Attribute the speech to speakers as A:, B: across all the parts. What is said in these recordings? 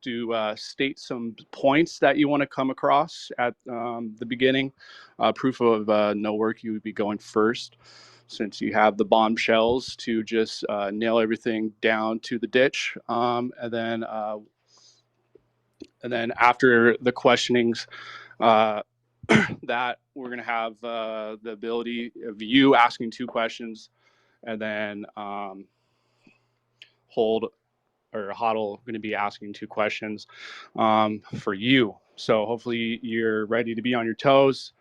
A: to state some points that you want to come across at the beginning. Proof of no work, you would be going first, since you have the bombshells to just nail everything down to the ditch. And then after the questionings, uh, that we're going to have the ability of you asking 2 questions, and then Hold or Hodl going to be asking 2 questions for you. So hopefully you're ready to be on your toes.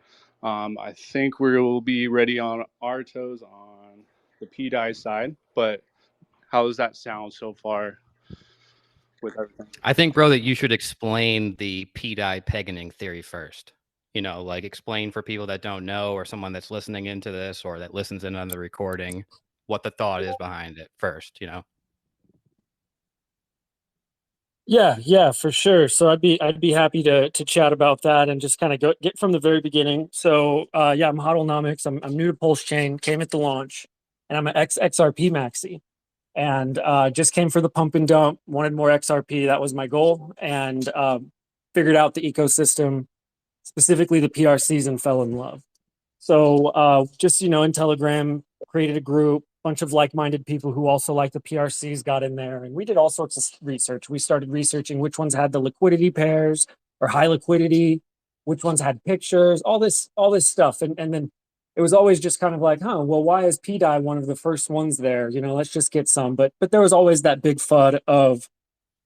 A: I think we will be ready on our toes on the pDAI side, but how does that sound so far with everything?
B: I think, bro, that you should explain the pDAI pegging theory first. You know, like explain for people that don't know, or someone that's listening into this, or that listens in on the recording, what the thought is behind it first, you know?
C: Yeah, for sure. So I'd be happy to chat about that and just kind of get from the very beginning. So yeah, I'm Hodlnomics. I'm new to Pulse Chain, came at the launch, and I'm an XRP maxi. And just came for the pump and dump, wanted more XRP. That was my goal, and figured out the ecosystem, specifically the PRCs, and fell in love. So just, in Telegram, created a group, bunch of like-minded people who also like the PRCs got in there, and we did all sorts of research. We started researching which ones had the liquidity pairs or high liquidity, which ones had pictures, all this stuff. And then it was always just kind of like, well, why is pDAI one of the first ones there? Let's just get some. But there was always that big FUD of,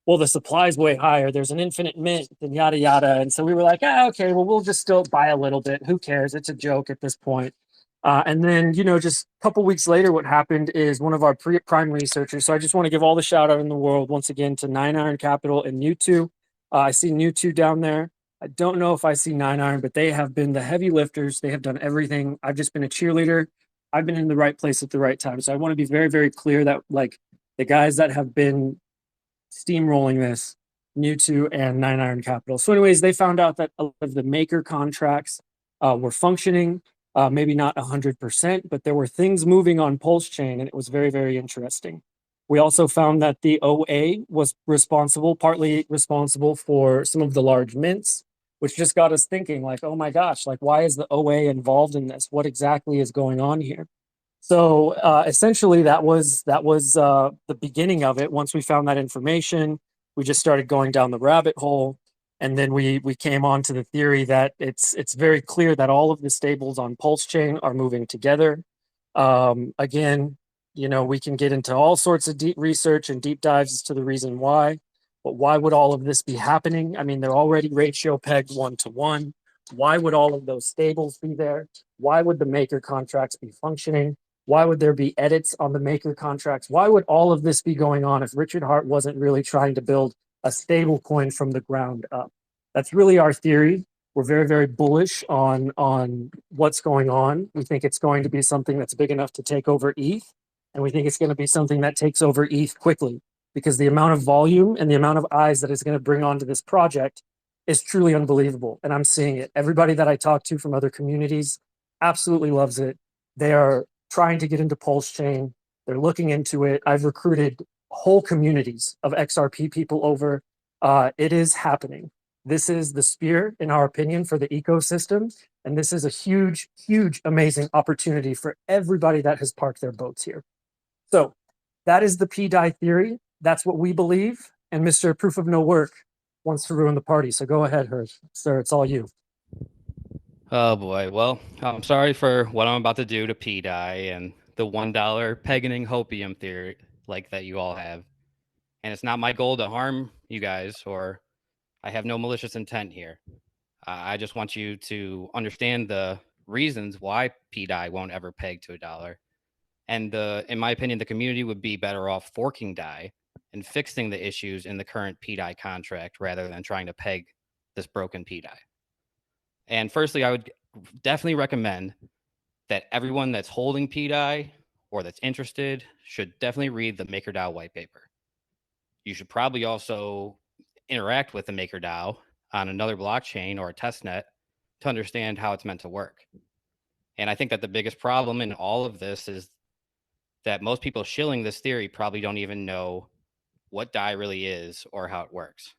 C: well, the supply's way higher. There's an infinite mint and yada, yada. And so we were like, okay, well, we'll just still buy a little bit. Who cares? It's a joke at this point. And then, just a couple weeks later, what happened is one of our prime researchers. So I just want to give all the shout out in the world once again to 9iron Capital and New2. I see New2 down there. I don't know if I see 9iron, but they have been the heavy lifters. They have done everything. I've just been a cheerleader. I've been in the right place at the right time. So I want to be very, very clear that like the guys that have been steamrolling this, New2 and 9iron Capital. So anyways, they found out that a lot of the maker contracts were functioning, maybe not 100%, but there were things moving on Pulse Chain, and it was very, very interesting. We also found that the OA was partly responsible for some of the large mints, which just got us thinking like, oh my gosh, like why is the OA involved in this? What exactly is going on here? So essentially, that was the beginning of it. Once we found that information, we just started going down the rabbit hole, and then we came on to the theory that it's very clear that all of the stables on Pulse Chain are moving together. Again, we can get into all sorts of deep research and deep dives as to the reason why, but why would all of this be happening? I mean, they're already ratio pegged 1-to-1. Why would all of those stables be there? Why would the maker contracts be functioning? Why would there be edits on the maker contracts? Why would all of this be going on if Richard Hart wasn't really trying to build a stable coin from the ground up? That's really our theory. We're very, very bullish on what's going on. We think it's going to be something that's big enough to take over ETH. And we think it's going to be something that takes over ETH quickly, because the amount of volume and the amount of eyes that it's going to bring onto this project is truly unbelievable. And I'm seeing it. Everybody that I talk to from other communities absolutely loves it. They are trying to get into Pulse Chain. They're looking into it. I've recruited whole communities of XRP people over. It is happening. This is the spear, in our opinion, for the ecosystem. And this is a huge, huge, amazing opportunity for everybody that has parked their boats here. So that is the pDAI theory. That's what we believe. And Mr. Proof of No Work wants to ruin the party. So go ahead, Hurt. Sir, it's all you.
B: Oh boy. Well, I'm sorry for what I'm about to do to pDAI and the $1 pegging hopium theory like that you all have. And it's not my goal to harm you guys, or I have no malicious intent here. I just want you to understand the reasons why pDAI won't ever peg to $1. And in my opinion, the community would be better off forking DAI and fixing the issues in the current pDAI contract rather than trying to peg this broken pDAI. And firstly, I would definitely recommend that everyone that's holding pDAI or that's interested should definitely read the MakerDAO white paper. You should probably also interact with the MakerDAO on another blockchain or a testnet to understand how it's meant to work. And I think that the biggest problem in all of this is that most people shilling this theory probably don't even know what DAI really is or how it works.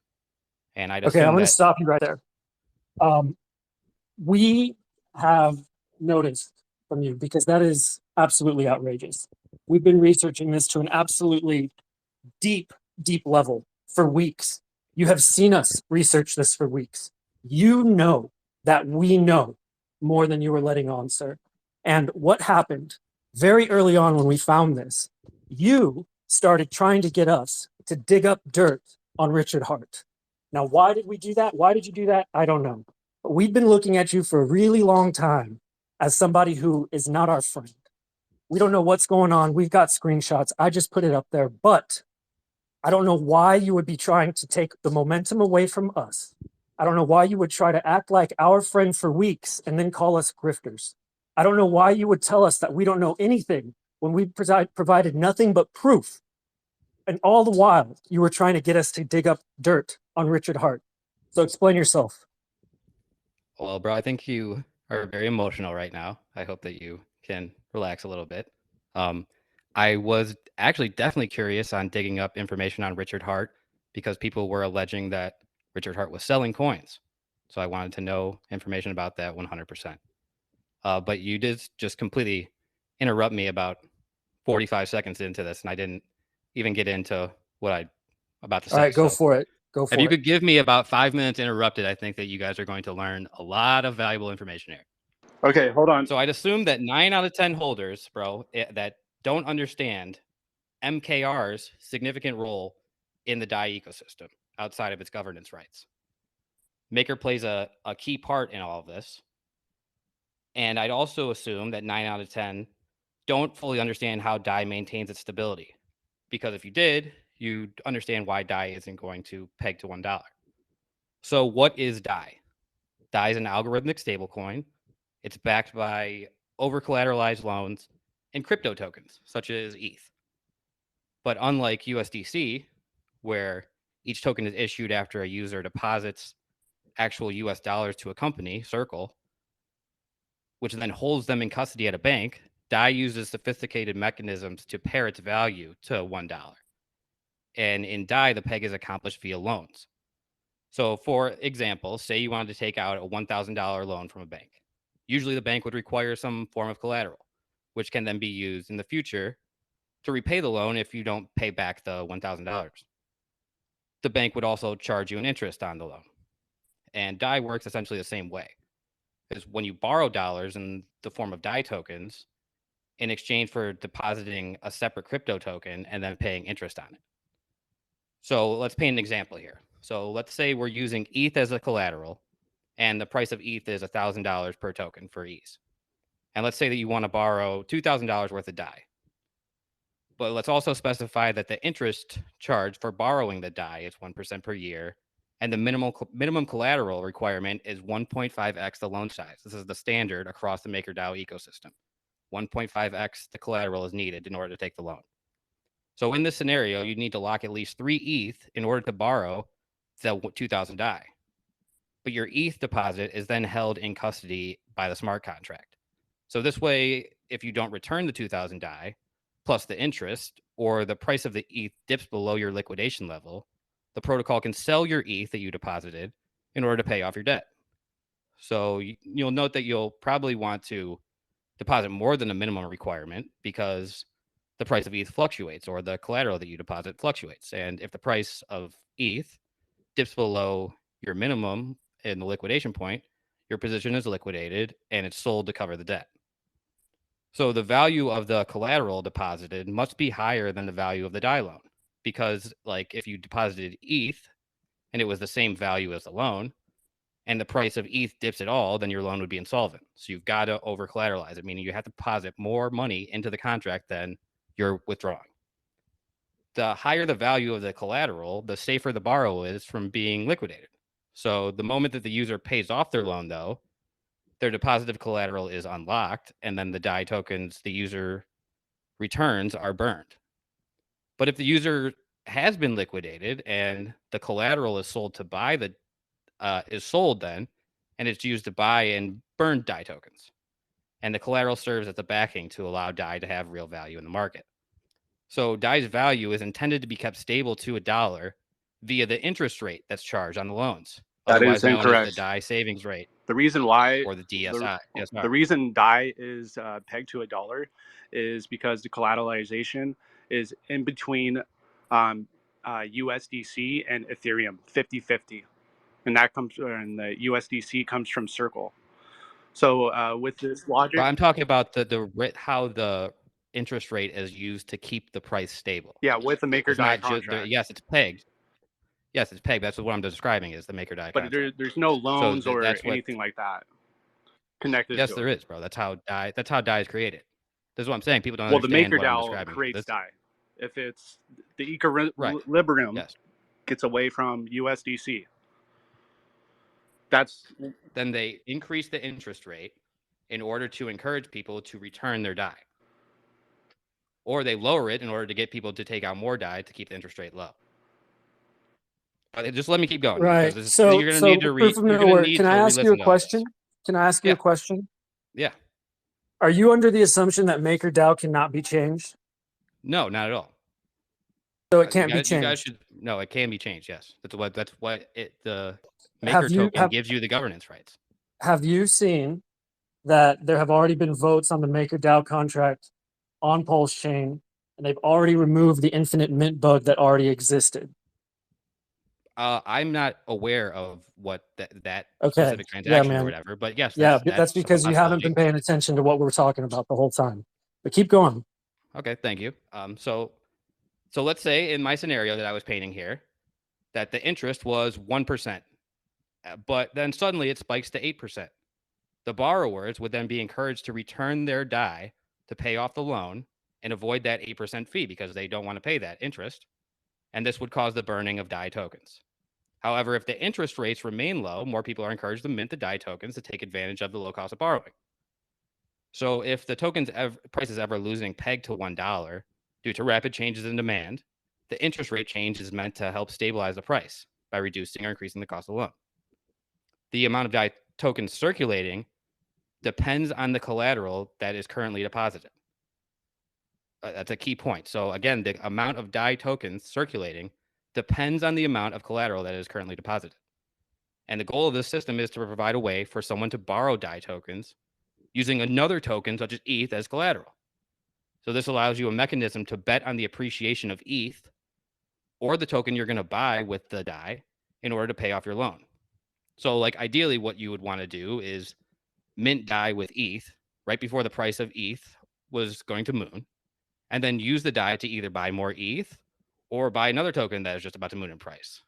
B: And I'd
C: Okay,
B: assume
C: I'm going to
B: that
C: stop you right there. We have noticed from you, because that is absolutely outrageous. We've been researching this to an absolutely deep, deep level for weeks. You have seen us research this for weeks. You know that we know more than you were letting on, sir. And what happened very early on when we found this, you started trying to get us to dig up dirt on Richard Hart. Now, why did we do that? Why did you do that? I don't know. But we've been looking at you for a really long time as somebody who is not our friend. We don't know what's going on. We've got screenshots. I just put it up there, but I don't know why you would be trying to take the momentum away from us. I don't know why you would try to act like our friend for weeks and then call us grifters. I don't know why you would tell us that we don't know anything when we provided nothing but proof. And all the while, you were trying to get us to dig up dirt on Richard Hart. So explain yourself.
B: Well, bro, I think you are very emotional right now. I hope that you can relax a little bit. I was actually definitely curious on digging up information on Richard Hart because people were alleging that Richard Hart was selling coins. So I wanted to know information about that 100%. But you did just completely interrupt me about 45 seconds into this, and I didn't even get into what I'm about to say.
C: All right, go
B: So
C: for it. Go
B: if
C: for
B: you
C: it.
B: could give me about 5 minutes interrupted, I think that you guys are going to learn a lot of valuable information here.
A: Okay, hold on.
B: So I'd assume that 9 out of 10 holders, bro, that don't understand MKR's significant role in the DAI ecosystem outside of its governance rights. Maker plays a key part in all of this. And I'd also assume that 9 out of 10 don't fully understand how DAI maintains its stability. Because if you did, you'd understand why DAI isn't going to peg to $1. So what is DAI? DAI is an algorithmic stablecoin. It's backed by over-collateralized loans and crypto tokens, such as ETH. But unlike USDC, where each token is issued after a user deposits actual US dollars to a company, Circle, which then holds them in custody at a bank, DAI uses sophisticated mechanisms to pair its value to $1. And in DAI, the peg is accomplished via loans. So, for example, say you wanted to take out a $1,000 loan from a bank. Usually, the bank would require some form of collateral, which can then be used in the future to repay the loan if you don't pay back the $1,000. The bank would also charge you an interest on the loan. And DAI works essentially the same way. Is when you borrow dollars in the form of DAI tokens in exchange for depositing a separate crypto token and then paying interest on it. So let's paint an example here. So let's say we're using ETH as a collateral and the price of ETH is $1,000 per token for ease. And let's say that you want to borrow $2,000 worth of DAI. But let's also specify that the interest charge for borrowing the DAI is 1% per year. And the minimum collateral requirement is 1.5x the loan size. This is the standard across the MakerDAO ecosystem. 1.5x the collateral is needed in order to take the loan. So in this scenario, you need to lock at least 3 ETH in order to borrow the 2,000 DAI. But your ETH deposit is then held in custody by the smart contract. So this way, if you don't return the 2,000 DAI, plus the interest, or the price of the ETH dips below your liquidation level, the protocol can sell your ETH that you deposited in order to pay off your debt. So you'll note that you'll probably want to deposit more than the minimum requirement because the price of ETH fluctuates or the collateral that you deposit fluctuates. And if the price of ETH dips below your minimum in the liquidation point, your position is liquidated and it's sold to cover the debt. So the value of the collateral deposited must be higher than the value of the DAI loan because like if you deposited ETH and it was the same value as the loan and the price of ETH dips at all, then your loan would be insolvent. So you've got to over collateralize it, meaning you have to deposit more money into the contract than you're withdrawing. The higher the value of the collateral, the safer the borrower is from being liquidated. So the moment that the user pays off their loan, though, their deposited collateral is unlocked, and then the DAI tokens the user returns are burned. But if the user has been liquidated and the collateral is sold to buy the is sold then, and it's used to buy and burn DAI tokens, and the collateral serves as the backing to allow DAI to have real value in the market. So DAI's value is intended to be kept stable to $1 via the interest rate that's charged on the loans,
A: That
B: otherwise
A: is
B: known as the
A: incorrect.
B: DAI savings rate
A: The reason why
B: or the DSI.
A: the reason DAI is pegged to $1 is because the collateralization is in between USDC and Ethereum 50-50, and that comes and the USDC comes from Circle. So with this logic,
B: But I'm talking about how the interest rate is used to keep the price stable.
A: yeah, with the maker
B: It's
A: DAI
B: not just
A: contract.
B: yes, it's pegged. Yes, it's pegged. That's what I'm describing is the maker DAI
A: But
B: contract.
A: there's no loans or
B: that's
A: anything like that connected
B: yes,
A: to
B: there
A: it.
B: is, bro. That's how DAI is created. This is what I'm saying. People don't
A: Well, the
B: understand
A: maker
B: what I'm
A: DAO
B: describing.
A: creates
B: This,
A: DAI. If it's the equilibrium
B: yes.
A: gets away from USDC, that's
B: Then they increase the interest rate in order to encourage people to return their DAI. Or they lower it in order to get people to take out more DAI to keep the interest rate low. Just let me keep going.
C: Right.
B: Because
C: So,
B: you're going to need to
C: proof of no work. Can I ask you a question? Can I ask you a question?
B: Yeah.
C: Are you under the assumption that MakerDAO cannot be changed?
B: No, not at all.
C: So it can't be changed.
B: You guys should no. It can be changed. Yes, the maker token gives you the governance rights.
C: Have you seen that there have already been votes on the MakerDAO contract on Pulse Chain, and they've already removed the infinite mint bug that already existed?
B: I'm not aware of what that
C: Okay.
B: specific transaction or whatever, but yes, that's
C: because you haven't been paying attention to what we're talking about the whole time. But keep going.
B: Okay, thank you. So let's say in my scenario that I was painting here, that the interest was 1%, but then suddenly it spikes to 8%. The borrowers would then be encouraged to return their DAI to pay off the loan and avoid that 8% fee because they don't want to pay that interest. And this would cause the burning of DAI tokens. However, if the interest rates remain low, more people are encouraged to mint the DAI tokens to take advantage of the low cost of borrowing. So if the token's price is ever losing pegged to $1 due to rapid changes in demand, the interest rate change is meant to help stabilize the price by reducing or increasing the cost of the loan. The amount of DAI tokens circulating depends on the collateral that is currently deposited. That's a key point. So again, the amount of DAI tokens circulating depends on the amount of collateral that is currently deposited. And the goal of this system is to provide a way for someone to borrow DAI tokens using another token such as ETH as collateral. So this allows you a mechanism to bet on the appreciation of ETH or the token you're going to buy with the DAI in order to pay off your loan. So like ideally what you would want to do is mint DAI with ETH right before the price of ETH was going to moon, and then use the DAI to either buy more ETH or buy another token that is just about to moon in price.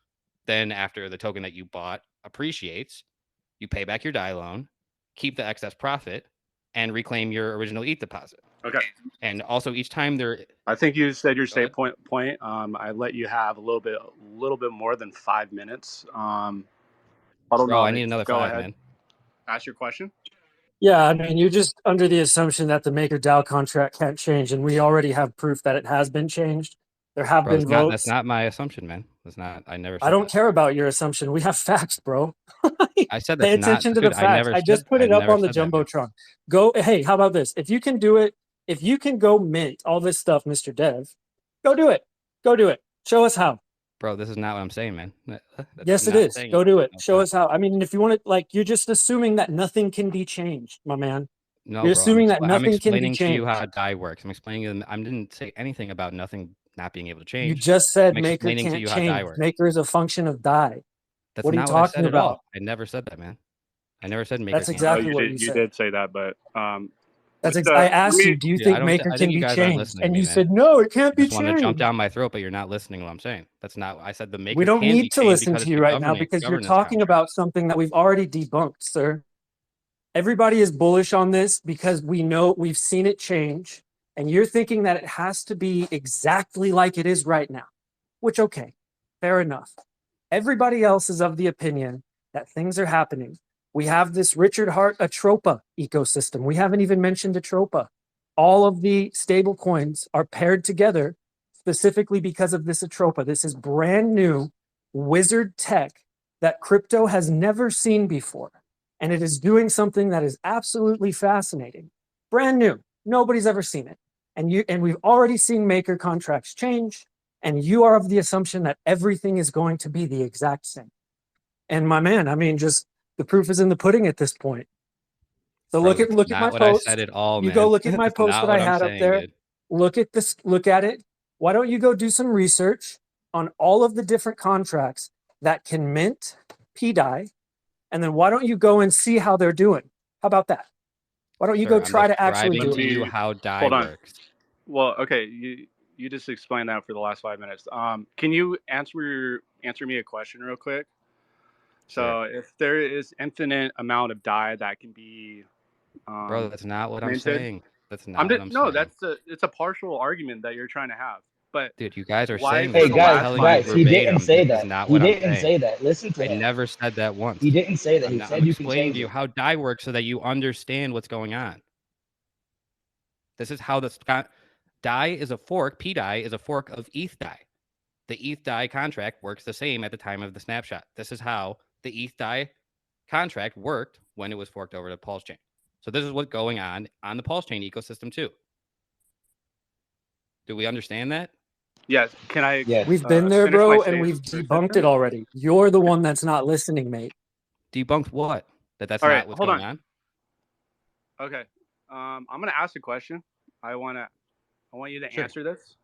B: Then after the token that you bought appreciates, you pay back your DAI loan, keep the excess profit, and reclaim your original ETH deposit.
A: okay.
B: And also each time
A: I think you said your state point. I let you have a little bit more than 5 minutes. I don't know.
B: I need another
A: Go
B: 5,
A: ahead.
B: man.
A: Ask your question.
C: Yeah, I mean, you're just under the assumption that the MakerDAO contract can't change, and we already have proof that it has been changed. There have been votes.
B: That's not my assumption, man. That's not. I never. Said
C: I don't
B: that.
C: care about your assumption. We have facts, bro.
B: I said that's
C: Pay attention to the facts. I just put it up on the jumbotron. Go. Hey, how about this? If you can do it, if you can go mint all this stuff, Mr. Dev, go do it. Go do it. Show us how.
B: Bro, this is not what I'm saying, man.
C: Yes, it is. Go do it. Show us how. I mean, if you want to, like, you're just assuming that nothing can be changed, my man.
B: No,
C: you're
B: bro,
C: assuming that nothing can be changed.
B: I'm explaining to you how DAI works. I'm explaining. I didn't say anything about nothing not being able to change.
C: You just said
B: I'm
C: Maker
B: explaining to
C: can't
B: you how DAI
C: change.
B: works.
C: Maker is a function of DAI.
B: That's
C: what are you
B: not what I
C: talking
B: said at
C: about?
B: all. I never said that, man. I never said Maker.
C: That's exactly what you said.
A: You did say that, but
C: I asked you, do you think Maker can be changed? And you said, no, it can't be changed.
B: You just want to jump down my throat, but you're not listening to what I'm saying. That's not. I said the Maker.
C: We don't need to listen to you right now because you're talking about something that we've already debunked, sir. Everybody is bullish on this because we know we've seen it change, and you're thinking that it has to be exactly like it is right now, which, okay, fair enough. Everybody else is of the opinion that things are happening. We have this RichardHeart Atropa ecosystem. We haven't even mentioned Atropa. All of the stable coins are paired together specifically because of this Atropa. This is brand new wizard tech that crypto has never seen before. And it is doing something that is absolutely fascinating. Brand new. Nobody's ever seen it. And we've already seen maker contracts change. And you are of the assumption that everything is going to be the exact same. And my man, I mean, just the proof is in the pudding at this point. So
B: Bro,
C: look at
B: that's
C: my
B: not what
C: post.
B: I said at all,
C: You
B: man.
C: go look at my
B: That's
C: post
B: not
C: that I
B: what I'm
C: had up
B: saying,
C: there.
B: dude.
C: Look at this. Look at it. Why don't you go do some research on all of the different contracts that can mint pDAI, and then why don't you go and see how they're doing? How about that? Why don't you
B: Sir,
C: go
B: I'm
C: try to actually
B: describing
C: do
B: to
C: it?
B: you how DAI
A: Hold on.
B: works.
A: Well, okay, you just explained that for the last 5 minutes. Can you answer me a question real quick? So if there is infinite amount of DAI that can be
B: Bro, that's not what I'm
A: minted,
B: saying. That's not what I'm
A: no,
B: saying.
A: it's a partial argument that you're trying to have. But
B: Dude, you guys are
A: why
B: saying
A: for
B: this.
D: Hey
A: the
B: And I'm
D: guys,
A: last
B: telling you
A: five
D: guys, he
A: minutes?
D: didn't
B: verbatim,
D: say
B: this is
D: that.
B: not
D: He
B: what I'm
D: didn't
B: saying.
D: say that. Listen to
B: I
D: him.
B: never said that once.
D: He didn't say that. He
B: I'm
D: said you can
B: explaining
D: change
B: to you
D: it.
B: how DAI works so that you understand what's going on. This is how DAI is a fork. pDAI is a fork of ETH DAI. The ETH DAI contract works the same at the time of the snapshot. This is how the ETH DAI contract worked when it was forked over to Pulse Chain. So this is what's going on the Pulse Chain ecosystem too. Do we understand that?
A: Yes. Can I
D: Yes.
C: We've been there,
A: finish my
C: bro, and we've
A: first
C: debunked it
A: sentence?
C: already. You're the one that's not listening, mate.
B: Debunked what? That's
A: All
B: not
A: right,
B: what's
A: hold
B: going on.
A: Okay. I'm gonna ask a question. I want you to
B: Sure.
A: answer this.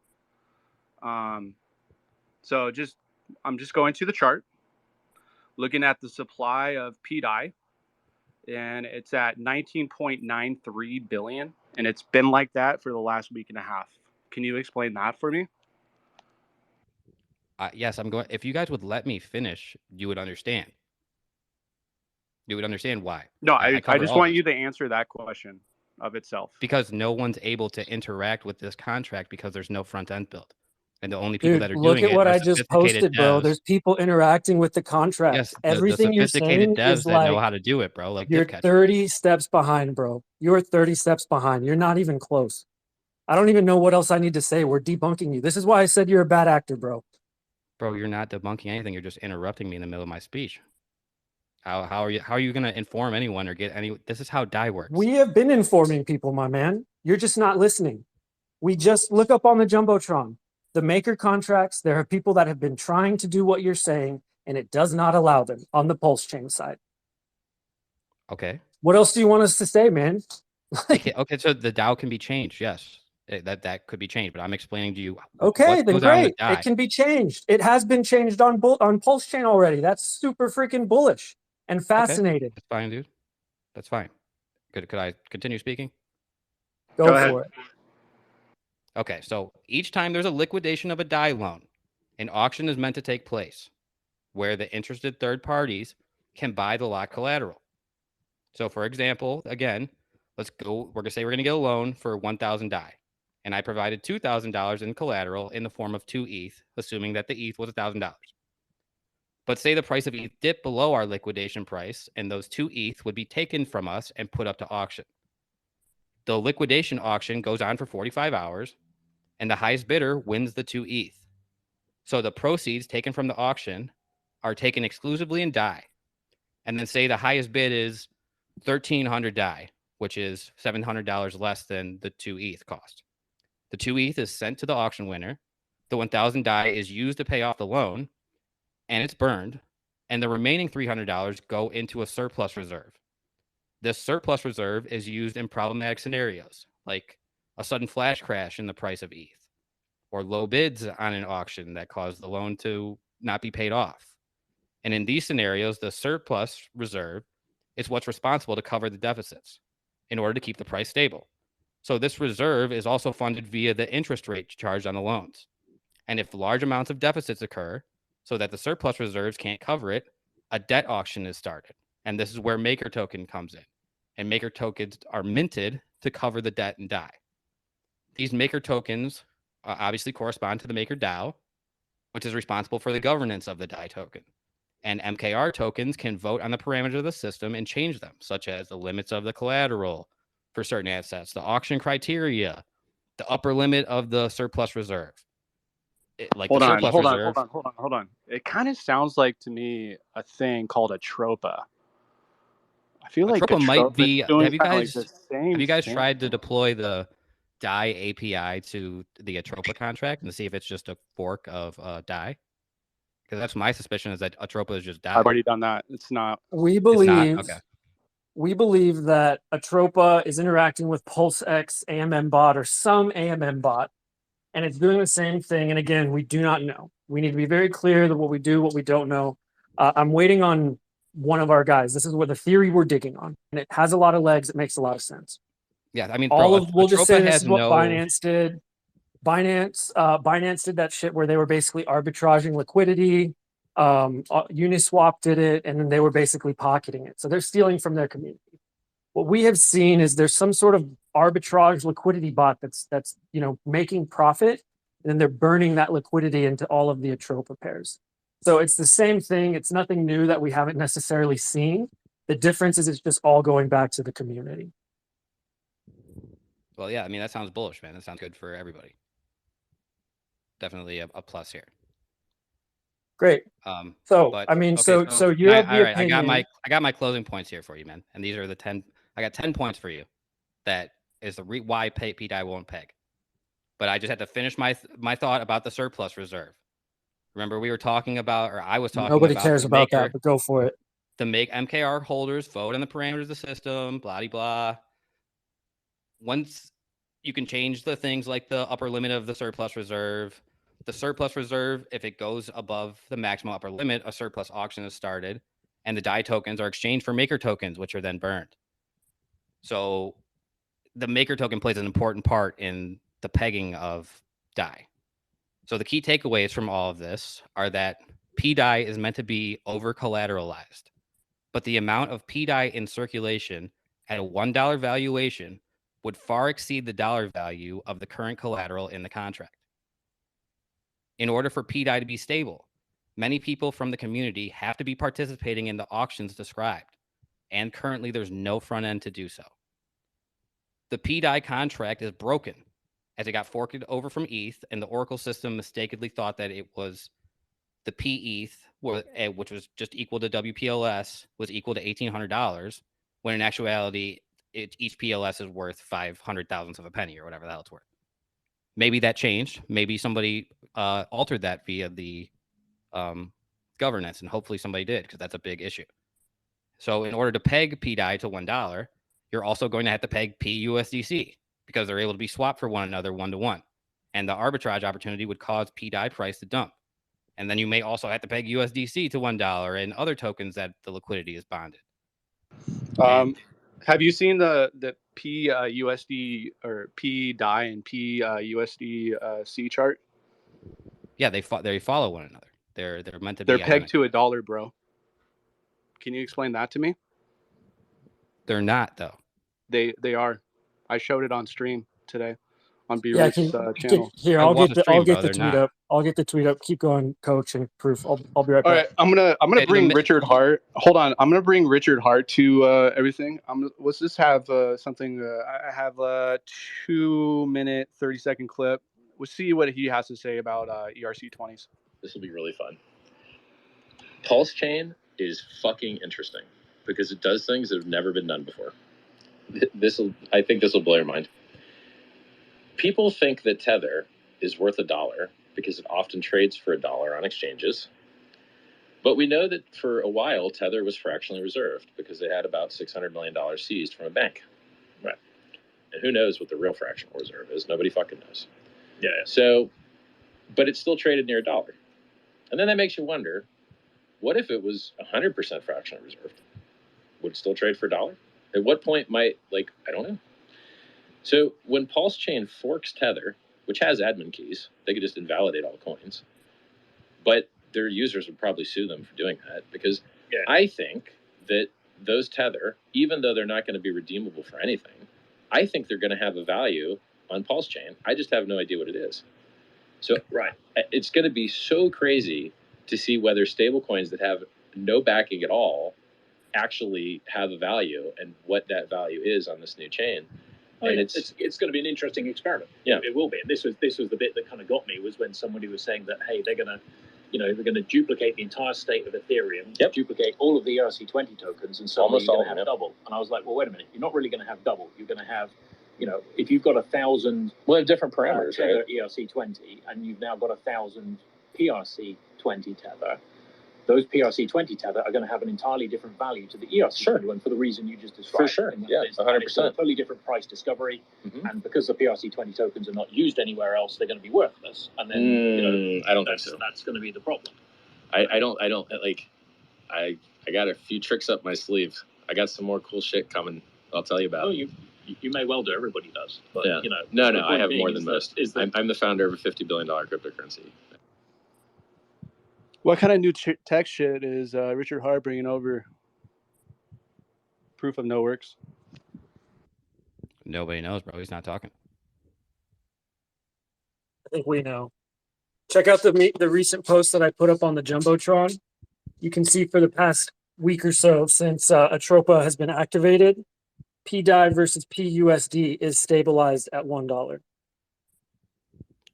A: So I'm just going to the chart, looking at the supply of pDAI, and it's at 19.93 billion, and it's been like that for the last week and a half. Can you explain that for me?
B: Yes, I'm going. If you guys would let me finish, you would understand. You would understand why.
A: No,
B: I
A: I
B: covered
A: just
B: all
A: want
B: this.
A: you to answer that question of itself.
B: Because no one's able to interact with this contract because there's no front end build. And the only people
C: Dude,
B: that are
C: look
B: doing
C: at
B: it
C: what
B: are
C: I just
B: sophisticated
C: posted, bro.
B: devs.
C: There's people interacting with the contract.
B: Yes, the
C: Everything you're
B: sophisticated
C: saying
B: devs
C: is
B: that know
C: like
B: how to do it, bro, like
C: you're
B: Dipcatcher.
C: 30 steps behind, bro. You're 30 steps behind. You're not even close. I don't even know what else I need to say. We're debunking you. This is why I said you're a bad actor, bro.
B: Bro, you're not debunking anything. You're just interrupting me in the middle of my speech. How are you going to inform anyone or get any? This is how DAI works.
C: We have been informing people, my man. You're just not listening. We just look up on the Jumbotron. The maker contracts, there are people that have been trying to do what you're saying, and it does not allow them on the Pulse Chain side.
B: Okay.
C: What else do you want us to say, man?
B: Okay, so the DAO can be changed. Yes, that could be changed. But I'm explaining to you.
C: Okay,
B: what
C: then
B: goes on with
C: great.
B: DAI.
C: It can be changed. It has been changed on Pulse Chain already. That's super freaking bullish and fascinating.
B: Okay, that's fine, dude. That's fine. Could I continue speaking?
C: Go for it.
B: Okay, so each time there's a liquidation of a DAI loan, an auction is meant to take place where the interested third parties can buy the locked collateral. So, for example, again, we're going to say we're going to get a loan for 1,000 DAI. And I provided $2,000 in collateral in the form of 2 ETH, assuming that the ETH was $1,000. But say the price of ETH dipped below our liquidation price, and those 2 ETH would be taken from us and put up to auction. The liquidation auction goes on for 45 hours, and the highest bidder wins the 2 ETH. So the proceeds taken from the auction are taken exclusively in DAI. And then say the highest bid is 1,300 DAI, which is $700 less than the 2 ETH cost. The 2 ETH is sent to the auction winner. The 1,000 DAI is used to pay off the loan, and it's burned. And the remaining $300 go into a surplus reserve. This surplus reserve is used in problematic scenarios, like a sudden flash crash in the price of ETH, or low bids on an auction that cause the loan to not be paid off. And in these scenarios, the surplus reserve is what's responsible to cover the deficits in order to keep the price stable. So this reserve is also funded via the interest rate charged on the loans. And if large amounts of deficits occur so that the surplus reserves can't cover it, a debt auction is started. And this is where maker token comes in. And maker tokens are minted to cover the debt and DAI. These maker tokens obviously correspond to the maker DAO, which is responsible for the governance of the DAI token. And MKR tokens can vote on the parameters of the system and change them, such as the limits of the collateral for certain assets, the auction criteria, the upper limit of the surplus reserve.
A: Hold on. It kind of sounds like to me a thing called Atropa. I feel like
B: Atropa might
A: Atropa
B: be.
A: is doing
B: Have you
A: kind of like the
B: guys
A: same
B: have you guys
A: thing.
B: tried to deploy the DAI API to the Atropa contract and see if it's just a fork of DAI? Because that's my suspicion, is that Atropa is just DAI.
A: I've already done that. It's not.
C: We
B: It's
C: believe.
B: not? Okay.
C: We believe that Atropa is interacting with PulseX AMM bot or some AMM bot, and it's doing the same thing. And again, we do not know. We need to be very clear that what we do, what we don't know. I'm waiting on one of our guys. This is what the theory we're digging on, and it has a lot of legs. It makes a lot of sense.
B: Yeah, I mean,
C: We'll just say this
B: has
C: is what
B: no...
C: Binance did. Binance did that shit where they were basically arbitraging liquidity. Uniswap did it, and then they were basically pocketing it. So they're stealing from their community. What we have seen is there's some sort of arbitrage liquidity bot that's making profit, and then they're burning that liquidity into all of the Atropa pairs. So it's the same thing. It's nothing new that we haven't necessarily seen. The difference is it's just all going back to the community.
B: Well, yeah, I mean, that sounds bullish, man. That sounds good for everybody. Definitely a plus here.
C: Great. So
B: but,
C: I mean,
B: okay,
C: so you have the
B: all right,
C: opinion.
B: I got my closing points here for you, man. And these are the 10. I got 10 points for you. That is the why pDAI won't peg. But I just had to finish my thought about the surplus reserve. Remember, we were talking about, or I was talking
C: Nobody
B: about
C: cares about that, but go for it.
B: To make MKR holders vote on the parameters of the system, blah, blah. Once you can change the things like the upper limit of the surplus reserve, if it goes above the maximum upper limit, a surplus auction is started, and the DAI tokens are exchanged for maker tokens, which are then burned. So the maker token plays an important part in the pegging of DAI. So the key takeaways from all of this are that pDAI is meant to be over collateralized, but the amount of pDAI in circulation at a $1 valuation would far exceed the dollar value of the current collateral in the contract. In order for pDAI to be stable, many people from the community have to be participating in the auctions described, and currently there's no front end to do so. The pDAI contract is broken, as it got forked over from ETH, and the Oracle system mistakenly thought that it was the pETH, which was just equal to WPLS, was equal to $1,800, when in actuality, each PLS is worth 500 thousandths of a penny or whatever the hell it's worth. Maybe that changed. Maybe somebody altered that via the governance, and hopefully somebody did, because that's a big issue. So in order to peg pDAI to $1, you're also going to have to peg PUSDC, because they're able to be swapped for one another 1-to-1. And the arbitrage opportunity would cause pDAI price to dump. And then you may also have to peg USDC to $1 and other tokens that the liquidity is bonded.
A: Have you seen the PUSD or pDAI and PUSDC chart?
B: Yeah, they follow one another. They're meant to be.
A: They're pegged to $1, bro. Can you explain that to me?
B: They're not, though.
A: They are. I showed it on stream today on
C: Yeah,
A: channel.
C: I'll get the tweet up. I'll get the tweet up. Keep going, coach, and proof. I'll be right back.
A: All right, I'm gonna bring RichardHeart. Hold on, I'm gonna bring RichardHeart to everything. Let's just have something. I have a 2-minute 30-second clip. We'll see what he has to say about ERC20s.
D: This will be really fun. Pulse chain is fucking interesting because it does things that have never been done before. I think this will blow your mind. People think that Tether is worth $1 because it often trades for $1 on exchanges. But we know that for a while, Tether was fractionally reserved because they had about $600 million seized from a bank. Right. And who knows what the real fractional reserve is? Nobody fucking knows. Yeah. So, but it still traded near $1. And then that makes you wonder, what if it was 100% fractionally reserved? Would it still trade for $1? At what point might, I don't know. So when Pulse Chain forks Tether, which has admin keys, they could just invalidate all coins. But their users would probably sue them for doing that because I think that those Tether, even though they're not going to be redeemable for anything, I think they're going to have a value on Pulse Chain. I just have no idea what it is. So it's going to be so crazy to see whether stablecoins that have no backing at all actually have a value and what that value is on this new chain. And it's going to be an interesting experiment. Yeah, it will be. And this was the bit that kind of got me, was when somebody was saying that, hey, they're going to duplicate the entire state of Ethereum, duplicate all of the ERC20 tokens, and suddenly you're going to have double. And I was like, well, wait a minute, you're not really going to have double. You're going to have
E: you know, if you've got 1,000,
D: We'll have different parameters,
E: tether
D: right?
E: ERC20, and you've now got 1,000 PRC20 tether, those PRC20 tether are going to have an entirely different value to the ERC21 for the reason you just described.
D: For sure, yeah,
E: it's
D: 100%.
E: a totally different price discovery, and because the PRC20 tokens are not used anywhere else, they're going to be worthless. And then, you know,
D: I don't think so.
E: That's going to be the problem.
D: I don't like. I got a few tricks up my sleeve. I got some more cool shit coming. I'll tell you about.
E: Well, you may well do. Everybody does. But,
D: yeah.
E: you know.
D: No, I have more than most. I'm the founder of a $50 billion cryptocurrency.
A: What kind of new tech shit is Richard Hart bringing over? Proof of no works.
B: Nobody knows, bro. He's not talking.
C: I think we know. Check out the recent post that I put up on the Jumbotron. You can see for the past week or so since Atropa has been activated, pDAI versus PUSD is stabilized at $1.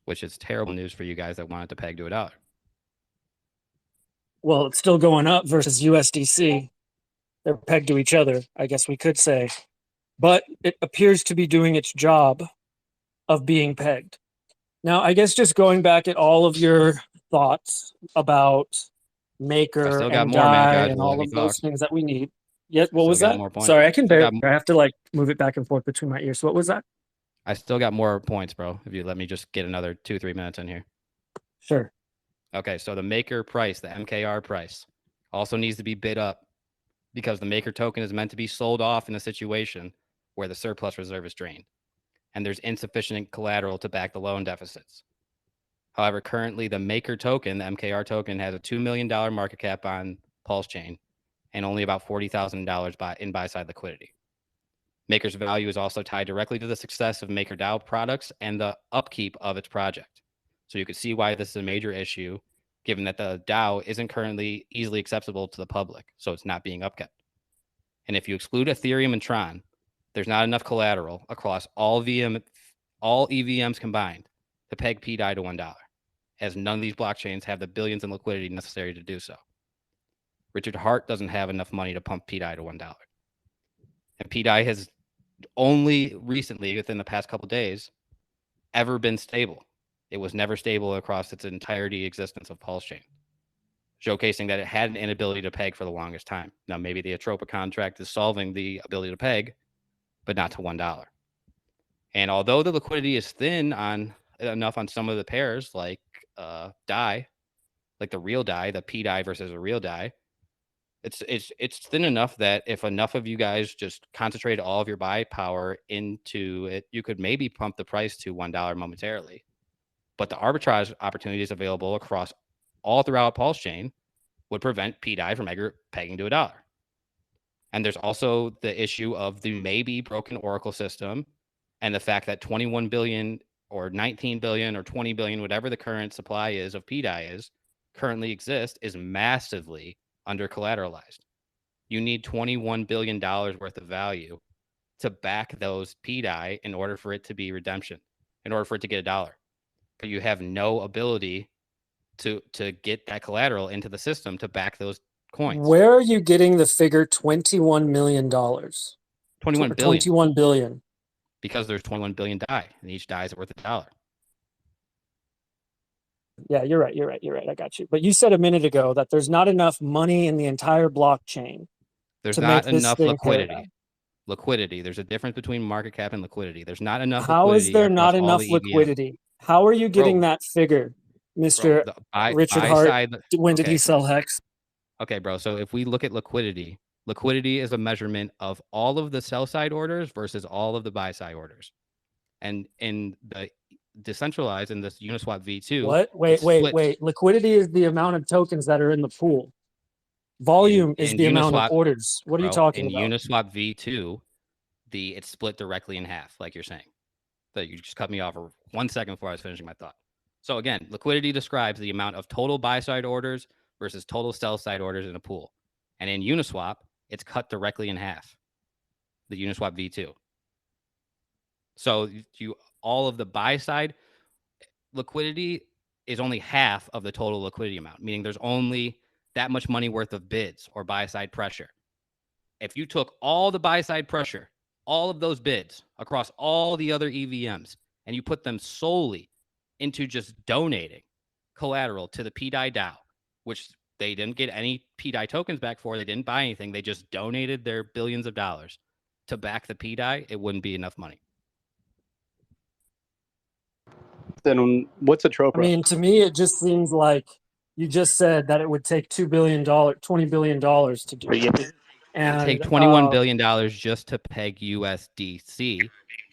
B: Which is terrible news for you guys that wanted to peg to $1.
C: Well, it's still going up versus USDC. They're pegged to each other, I guess we could say. But it appears to be doing its job of being pegged. Now, I guess just going back at all of your thoughts about Maker and DAI and all of those things that we need. Yeah, what was that? Sorry, I can barely. I have to like move it back and forth between my ears. So what was that?
B: I still got more points, bro. If you let me just get another 2-3 minutes in here.
C: Sure.
B: Okay, so the Maker price, the MKR price, also needs to be bid up because the Maker token is meant to be sold off in a situation where the surplus reserve is drained and there's insufficient collateral to back the loan deficits. However, currently the Maker token, the MKR token, has a $2 million market cap on Pulse Chain and only about $40,000 in buy-side liquidity. Maker's value is also tied directly to the success of Maker DAO products and the upkeep of its project. So you can see why this is a major issue, given that the DAO isn't currently easily accessible to the public, so it's not being upkept. And if you exclude Ethereum and Tron, there's not enough collateral across all EVMs combined to peg pDAI to $1, as none of these blockchains have the billions in liquidity necessary to do so. Richard Hart doesn't have enough money to pump pDAI to $1. And pDAI has only recently, within the past couple of days, ever been stable. It was never stable across its entirety existence of Pulse Chain, showcasing that it had an inability to peg for the longest time. Now, maybe the Atropa contract is solving the ability to peg, but not to $1. And although the liquidity is thin enough on some of the pairs, like DAI, like the real DAI, the pDAI versus a real DAI, it's thin enough that if enough of you guys just concentrate all of your buy power into it, you could maybe pump the price to $1 momentarily. But the arbitrage opportunities available across all throughout Pulse Chain would prevent pDAI from pegging to $1. And there's also the issue of the maybe broken Oracle system and the fact that 21 billion or 19 billion or 20 billion, whatever the current supply is of pDAI currently exists, is massively under collateralized. You need $21 billion worth of value to back those pDAI in order for it to be redemption, in order for it to get $1. But you have no ability to get that collateral into the system to back those coins.
C: Where are you getting the figure $21 million?
B: 21 billion.
C: 21 billion.
B: Because there's 21 billion DAI, and each DAI is worth $1.
C: Yeah, you're right. I got you. But you said a minute ago that there's not enough money in the entire blockchain.
B: There's not enough liquidity. There's a difference between market cap and liquidity. There's not enough
C: How
B: liquidity.
C: is there not enough liquidity? How are you getting that figure, Mr. Richard Hart? When did he sell Hex?
B: Okay, bro. So if we look at liquidity is a measurement of all of the sell side orders versus all of the buy side orders. And in the decentralized, in this Uniswap V2.
C: What? Wait. Liquidity is the amount of tokens that are in the pool. Volume is the amount of orders. What are you talking about?
B: In Uniswap V2, it's split directly in half, like you're saying. That you just cut me off for 1 second before I was finishing my thought. So again, liquidity describes the amount of total buy side orders versus total sell side orders in a pool. And in Uniswap, it's cut directly in half. The Uniswap V2. So all of the buy side liquidity is only half of the total liquidity amount, meaning there's only that much money worth of bids or buy side pressure. If you took all the buy side pressure all of those bids across all the other EVMs and you put them solely into just donating collateral to the pDAI DAO, which they didn't get any pDAI tokens back for, they didn't buy anything, they just donated their billions of dollars to back the pDAI, it wouldn't be enough money.
A: Then what's Atropa?
C: I mean, to me, it just seems like you just said that it would take $2 billion, $20 billion to do it. And
B: take $21 billion just to peg USDC,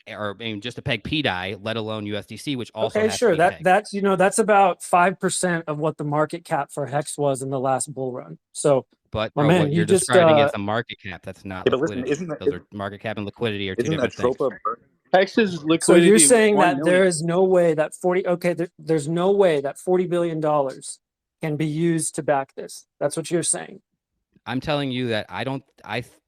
B: or I mean, just to peg pDAI, let alone USDC, which also
C: okay,
B: has
C: sure.
B: to be pegged.
C: That's that's about 5% of what the market cap for Hex was in the last bull run. So,
B: But
C: my
B: bro,
C: man,
B: what
C: you
B: you're
C: just
B: describing is the market cap. That's not
F: Yeah, but listen,
B: liquidity. Those are market cap and liquidity are two
F: isn't
B: different things.
F: Atropa burning?
A: Hex's
C: so
A: liquidity.
C: you're
A: was
C: saying
A: 1
C: that
A: million.
C: there is no way that there's no way that $40 billion can be used to back this. That's what you're saying.
B: I'm telling you that I'm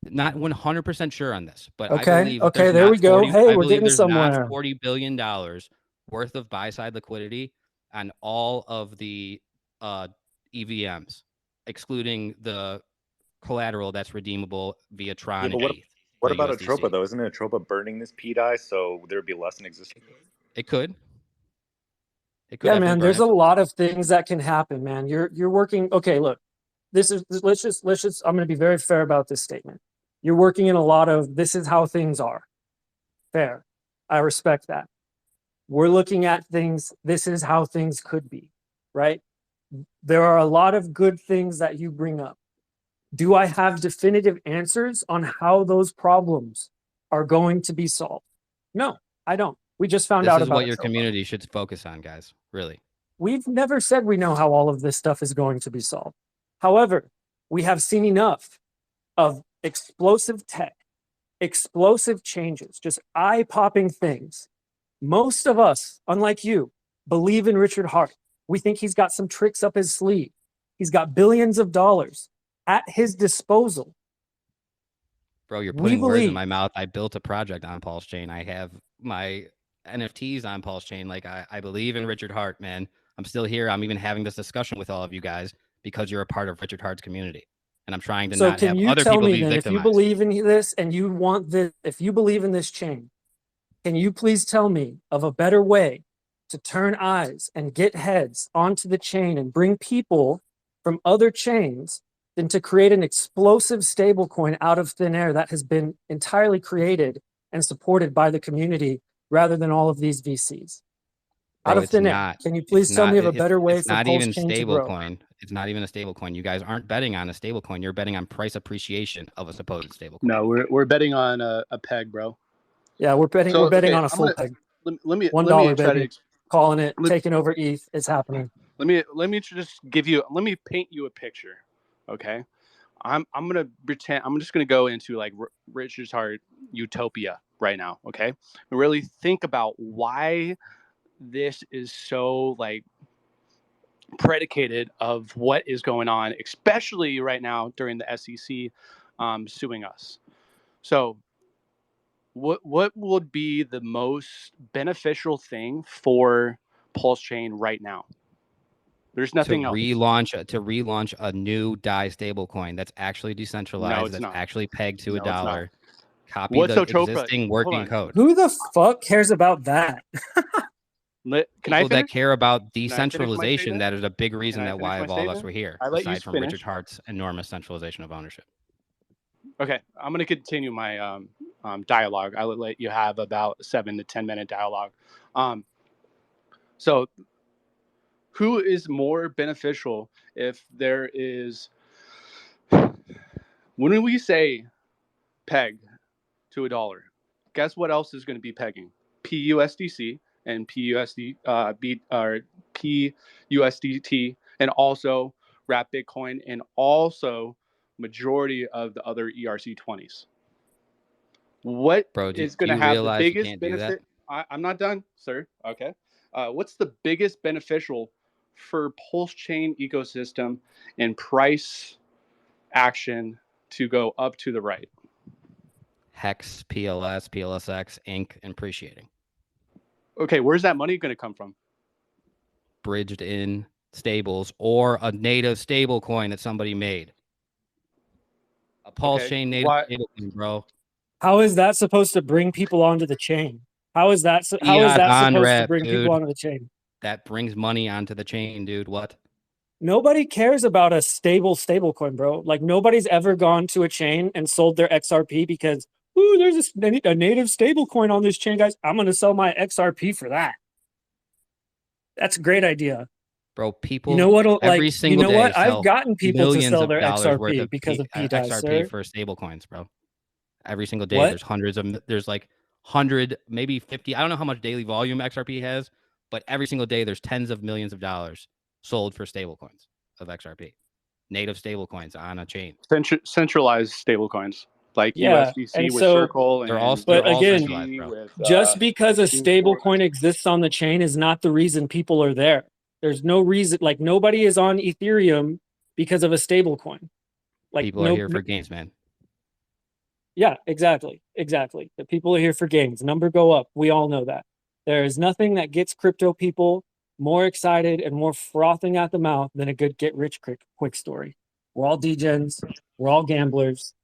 B: not 100% sure on this, but
C: Okay,
B: I believe
C: okay,
B: there's
C: there
B: not
C: we go.
B: 40
C: Hey,
B: I
C: we're
B: believe
C: getting
B: there's
C: somewhere.
B: not $40 billion worth of buy-side liquidity on all of the EVMs, excluding the collateral that's redeemable via Tron
F: Yeah,
B: and ETH.
F: what
B: the
F: about
B: USDC.
F: Atropa though? Isn't Atropa burning this pDAI, so there would be less in existence?
B: It could. It could
C: Yeah,
B: definitely
C: man,
B: burn
C: there's
B: it.
C: a lot of things that can happen, man. You're working. Okay, look, let's just, I'm going to be very fair about this statement. You're working in a lot of, this is how things are. Fair. I respect that. We're looking at things, this is how things could be, right? There are a lot of good things that you bring up. Do I have definitive answers on how those problems are going to be solved? No, I don't. We just found out
B: This is
C: about
B: what your
C: Atropa.
B: community should focus on, guys. Really.
C: We've never said we know how all of this stuff is going to be solved. However, we have seen enough of explosive tech, explosive changes, just eye-popping things. Most of us, unlike you, believe in Richard Hart. We think he's got some tricks up his sleeve. He's got billions of dollars at his disposal.
B: Bro, you're putting words in
C: believe-
B: my mouth. I built a project on Pulse Chain. I have my NFTs on Pulse Chain. Like I believe in Richard Hart, man. I'm still here. I'm even having this discussion with all of you guys because you're a part of Richard Hart's community. And I'm trying to
C: So
B: not
C: can
B: have
C: you
B: other
C: tell
B: people
C: me
B: be
C: then, if you
B: victimized.
C: believe in this and you want this, if you believe in this chain, can you please tell me of a better way to turn eyes and get heads onto the chain and bring people from other chains than to create an explosive stablecoin out of thin air that has been entirely created and supported by the community rather than all of these VCs?
B: Bro,
C: Out of
B: it's
C: thin air.
B: not.
C: Can you please tell me of a better way
B: It's
C: for
B: not
C: Pulse
B: even
C: Chain to grow?
B: stablecoin. It's not even a stablecoin. You guys aren't betting on a stablecoin. You're betting on price appreciation of a supposed stablecoin.
A: No, we're betting on a peg, bro.
C: Yeah, we're betting.
A: So,
C: we're betting
A: okay,
C: on a full peg.
A: Let me
C: $1,
A: try
C: baby.
A: to
C: Calling it,
A: let-
C: taking over ETH. It's happening.
A: let me just let me paint you a picture, okay? I'm gonna pretend I'm just gonna go into like Richard's Heart utopia right now, okay? And really think about why this is so like predicated of what is going on, especially right now during the SEC suing us. So, what would be the most beneficial thing for Pulse Chain right now? There's nothing
B: to
A: else.
B: relaunch a new DAI stablecoin that's actually decentralized,
A: it's
B: that's
A: not.
B: actually pegged to
A: No,
B: a
A: it's not.
B: dollar. Copy
A: What's
B: the
A: Atropa?
B: existing
A: Hold
B: working
A: on.
B: code.
C: Who the fuck cares about that?
A: Can I
B: People
A: finish?
B: that care about
A: I finish my
B: decentralization,
A: statement?
B: that is a big reason
A: Can I
B: that
A: finish
B: why
A: my
B: of all of us
A: statement?
B: were here,
A: I let you
B: aside from
A: finish.
B: Richard Hart's enormous centralization of ownership.
A: Okay, I'm going to continue my dialogue. I will let you have about 7 to 10 minute dialogue. So, who is more beneficial if there is, when we say peg to a dollar, guess what else is going to be pegging? PUSDC and PUSDT, and also Wrap Bitcoin, and also majority of the other ERC20s. What
B: Bro,
A: is going to
B: you
A: have the
B: realize you
A: biggest
B: can't do that?
A: benefit? I'm not done, sir. Okay. What's the biggest beneficial for Pulse Chain ecosystem and price action to go up to the right?
B: Hex, PLS, PLSX, Inc., and appreciating.
A: Okay, where's that money going to come from?
B: Bridged in stables or a native stable coin that somebody made. A Pulse Chain native stable coin, bro.
C: How is that supposed to bring people onto the chain? How is that supposed to bring people onto the chain?
B: That brings money onto the chain, dude. What?
C: Nobody cares about a stablecoin, bro. Like nobody's ever gone to a chain and sold their XRP because, ooh, there's a native stablecoin on this chain, guys. I'm gonna sell my XRP for that. That's a great idea.
B: Bro, people,
C: you know what?
B: every single day
C: I've gotten people to sell their
B: XRP
C: because of pDAI,
B: XRP for stable coins, bro. Every single day,
C: What?
B: there's like 100, maybe 50. I don't know how much daily volume XRP has, but every single day there's tens of millions of dollars sold for stable coins of XRP, native stable coins on a chain.
A: Centralized stable coins like
C: Yeah,
A: USDC
C: and
A: with
C: so
A: Circle, and
B: they're all
C: again,
B: centralized, bro.
A: with,
C: just because a stable coin exists on the chain is not the reason people are there. There's no reason, like nobody is on Ethereum because of a stable coin. Like
B: people are here for games, man.
C: Yeah, exactly. The people are here for games. Number go up. We all know that. There is nothing that gets crypto people more excited and more frothing at the mouth than a good get rich quick story. We're all degens. We're all gamblers.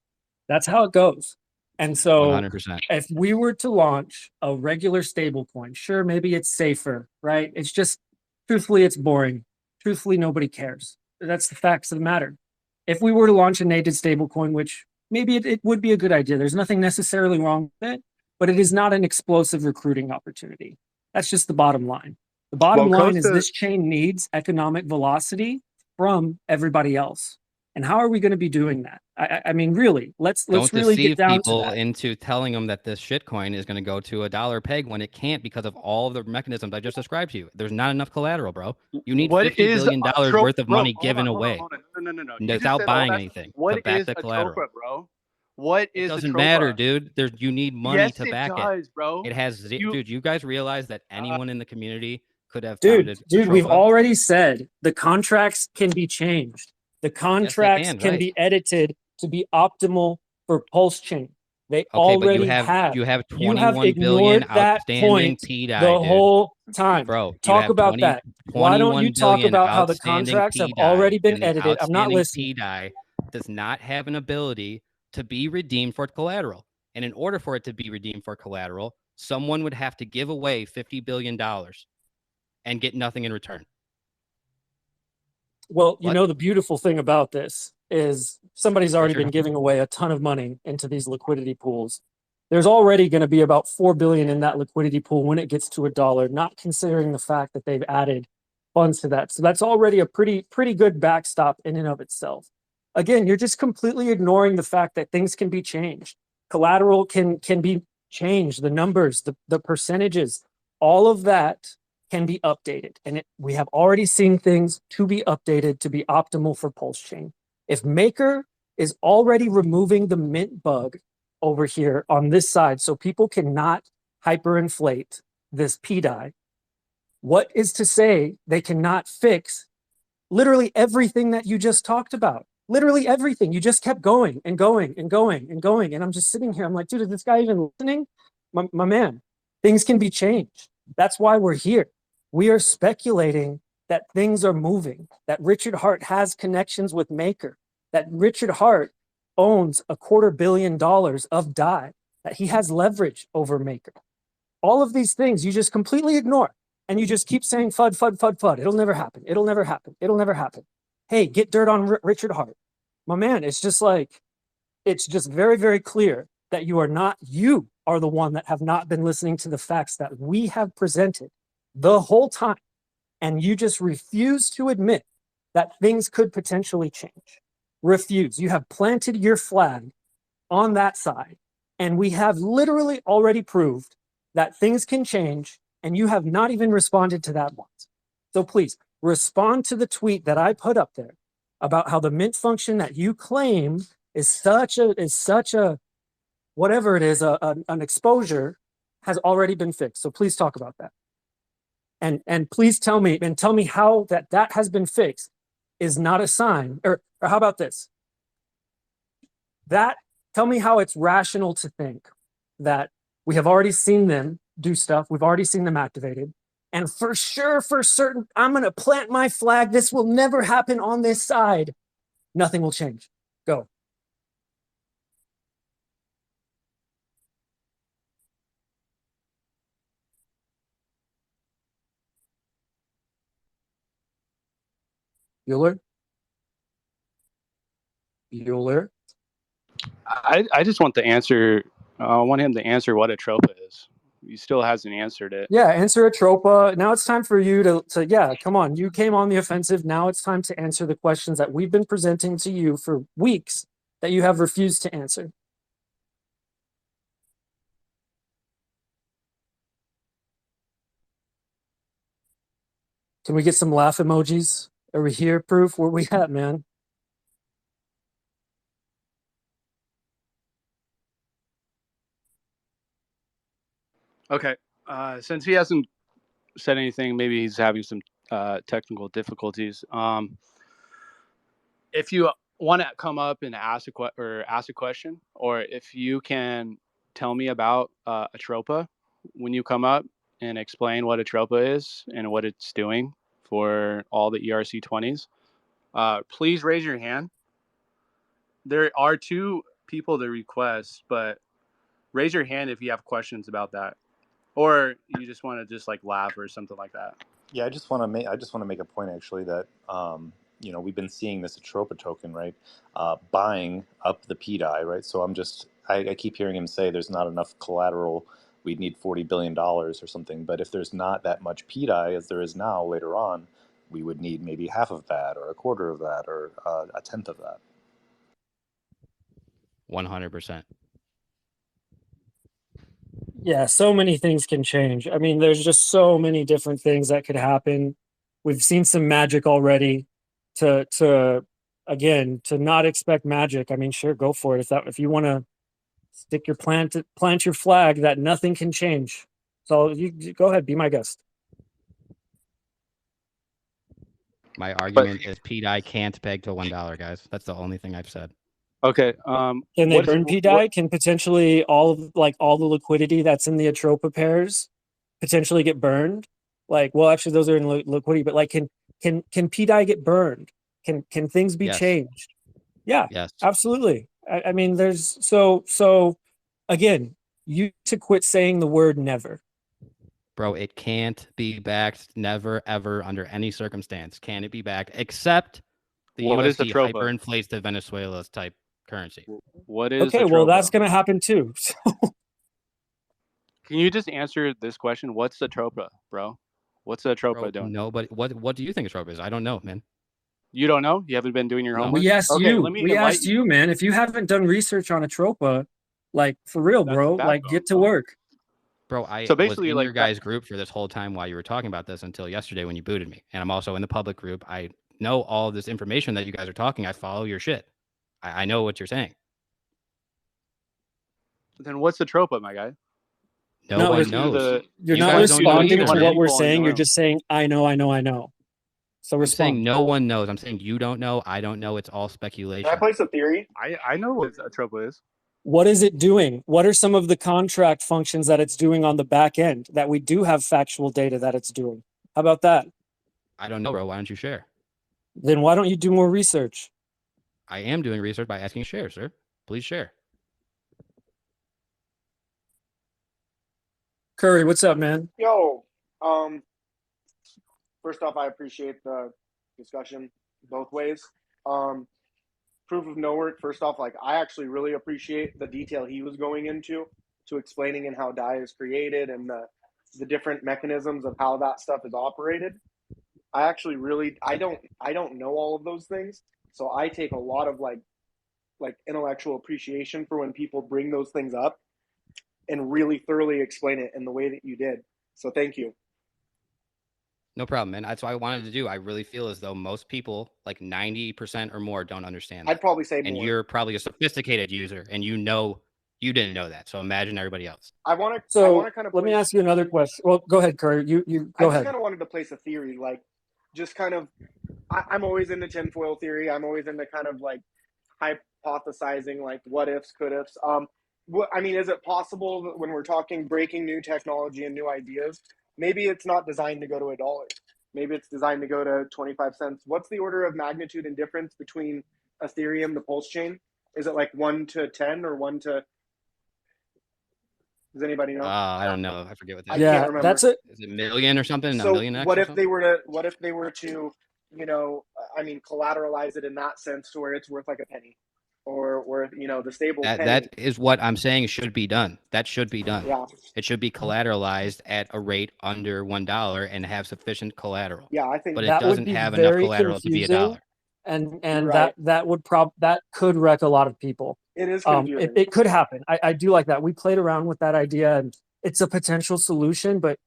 C: That's how it goes. And so
B: 100%.
C: If we were to launch a regular stable coin, sure, maybe it's safer, right? It's just, truthfully, it's boring. Truthfully, nobody cares. That's the facts of the matter. If we were to launch a native stable coin, which maybe it would be a good idea. There's nothing necessarily wrong with it, but it is not an explosive recruiting opportunity. That's just the bottom line. The bottom line is this chain needs economic velocity from everybody else. And how are we going to be doing that? I mean, really, let's really get down to that.
B: Into telling them that this shitcoin is going to go to $1 peg when it can't because of all of the mechanisms I just described to you. There's not enough collateral, bro. You need $50 billion worth of money given away
A: No.
B: without buying anything to back the collateral.
A: Atropa, bro? What is
B: it doesn't
A: Atropa?
B: matter, dude. You need money to back
A: it. Does, bro.
B: It has, dude. You guys realize that anyone in the community could have
C: dude.
B: Atropa?
C: We've already said the contracts can be changed. The contracts can be edited to be optimal for Pulse Chain. They already have.
B: You have 21 billion outstanding pDAI,
C: the whole time.
B: Bro,
C: talk about that. Why don't you talk about how the contracts have already been edited? I'm not listening.
B: pDAI does not have an ability to be redeemed for collateral. And in order for it to be redeemed for collateral, someone would have to give away $50 billion and get nothing in return.
C: Well, you know, the beautiful thing about this is somebody's already been giving away a ton of money into these liquidity pools. There's already going to be about 4 billion in that liquidity pool when it gets to $1, not considering the fact that they've added funds to that. So that's already a pretty good backstop in and of itself. Again, you're just completely ignoring the fact that things can be changed. Collateral can be changed, the numbers, the percentages, all of that can be updated. And we have already seen things to be updated to be optimal for Pulse Chain. If Maker is already removing the mint bug over here on this side so people cannot hyperinflate this pDAI, what is to say they cannot fix literally everything that you just talked about? Literally everything. You just kept going and going and going and going. And I'm just sitting here. I'm like, dude, is this guy even listening? My man, things can be changed. That's why we're here. We are speculating that things are moving, that RichardHeart has connections with Maker, that RichardHeart owns $250 million of DAI, that he has leverage over Maker. All of these things you just completely ignore. And you just keep saying FUD, FUD, FUD, FUD. It'll never happen. It'll never happen. It'll never happen. Hey, get dirt on RichardHeart. My man, it's just very, very clear that you are the one that have not been listening to the facts that we have presented the whole time. And you just refuse to admit that things could potentially change. Refuse. You have planted your flag on that side. And we have literally already proved that things can change. And you have not even responded to that once. So please respond to the tweet that I put up there about how the mint function that you claim is such a whatever it is, an exposure has already been fixed. So please talk about that. And please tell me how that has been fixed is not a sign, or how about this? Tell me how it's rational to think that we have already seen them do stuff. We've already seen them activated. And for sure, for certain, I'm going to plant my flag. This will never happen on this side. Nothing will change. Go. Bueller? Bueller?
A: I just want the answer. I want him to answer what Atropa is. He still hasn't answered it.
C: Yeah, answer Atropa. Now it's time for you to yeah, come on. You came on the offensive. Now it's time to answer the questions that we've been presenting to you for weeks that you have refused to answer. Can we get some laugh emojis? Are we here, Proof? Where we at, man?
A: Okay. Since he hasn't said anything, maybe he's having some technical difficulties. If you want to come up and ask a question, or if you can tell me about Atropa when you come up and explain what Atropa is and what it's doing for all the ERC20s, please raise your hand. There are 2 people to request, but raise your hand if you have questions about that, or you just want to just like laugh or something like that.
F: Yeah, I just want to make a point actually that you know, we've been seeing this Atropa token, right, buying up the pDAI, right? So I keep hearing him say there's not enough collateral. We'd need $40 billion or something. But if there's not that much pDAI as there is now later on, we would need maybe half of that, or a quarter of that, or a tenth of that.
B: 100%.
C: Yeah, so many things can change. I mean, there's just so many different things that could happen. We've seen some magic already. To again, to not expect magic. I mean, sure, go for it. If you want to stick your plant your flag that nothing can change. So you go ahead, be my guest.
B: My argument is pDAI can't peg to $1, guys. That's the only thing I've said.
A: Okay.
C: Can they burn pDAI? Can potentially all the liquidity that's in the Atropa pairs potentially get burned? Like, well, actually, those are in liquidity, but like, can pDAI get burned? Can things be changed? Yeah,
B: yes,
C: absolutely. I mean, there's so again, you to quit saying the word never.
B: Bro, it can't be backed, never, ever, under any circumstance. Can it be backed, except the USD hyperinflates to Venezuela's type currency?
A: What is
C: okay?
A: Atropa?
C: Well, that's going to happen too. So.
A: Can you just answer this question? What's Atropa, bro? What's Atropa doing?
B: Nobody. What do you think Atropa is? I don't know, man.
A: You don't know? You haven't been doing your homework?
C: We asked you. We asked you, man. If you haven't done research on Atropa, like for real, bro, like get to work.
B: Bro, I was in your guys' group for this whole time while you were talking about this until yesterday when you booted me. And I'm also in the public group. I know all of this information that you guys are talking. I follow your shit. I know what you're saying.
A: Then what's Atropa, my guy?
B: No one knows.
C: You're not responding to what we're saying. You're just saying, I know. So
B: I'm saying no one knows. I'm saying you don't know. I don't know. It's all speculation.
G: Can I place a theory?
A: I know what Atropa is.
C: What is it doing? What are some of the contract functions that it's doing on the back end that we do have factual data that it's doing? How about that?
B: I don't know, bro. Why don't you share?
C: Then why don't you do more research?
B: I am doing research by asking share, sir. Please share.
C: Curry, what's up, man?
G: Yo, first off, I appreciate the discussion both ways. Proof of no work, first off, like I actually really appreciate the detail he was going into explaining and how DAI is created and the different mechanisms of how that stuff is operated. I actually really I don't know all of those things, so I take a lot of like intellectual appreciation for when people bring those things up and really thoroughly explain it in the way that you did. So thank you.
B: No problem, man. That's what I wanted to do. I really feel as though most people, like 90% or more, don't understand that.
G: I'd probably say more.
B: And you're probably a sophisticated user, and you didn't know that. So imagine everybody else.
G: I want to kind of
C: let me ask you another question. Well, go ahead, Curry. You go ahead.
G: I just kind of wanted to place a theory, like just kind of. I'm always into tinfoil theory. I'm always into kind of like hypothesizing, like what ifs, could ifs. I mean, is it possible that when we're talking breaking new technology and new ideas, maybe it's not designed to go to $1. Maybe it's designed to go to 25 cents. What's the order of magnitude and difference between Ethereum, the Pulse chain? Is it like 1 to 10 or 1 to? Does anybody know?
B: I don't know. I forget what that
C: is. Yeah, that's it.
B: Is it million or something?
G: So
B: a million X
G: what if they were to you know, I mean, collateralize it in that sense to where it's worth like a penny, or worth, you know, the stable penny.
B: That is what I'm saying should be done. That should be done.
G: Yeah.
B: It should be collateralized at a rate under $1 and have sufficient collateral.
G: Yeah, I think
B: But it
C: that would
B: doesn't
C: be
B: have enough
C: very
B: collateral to be
C: confusing,
B: $1.
C: and
G: Right.
C: that could wreck a lot of people.
G: It is confusing.
C: It could happen. I do like that. We played around with that idea, and it's a potential solution, but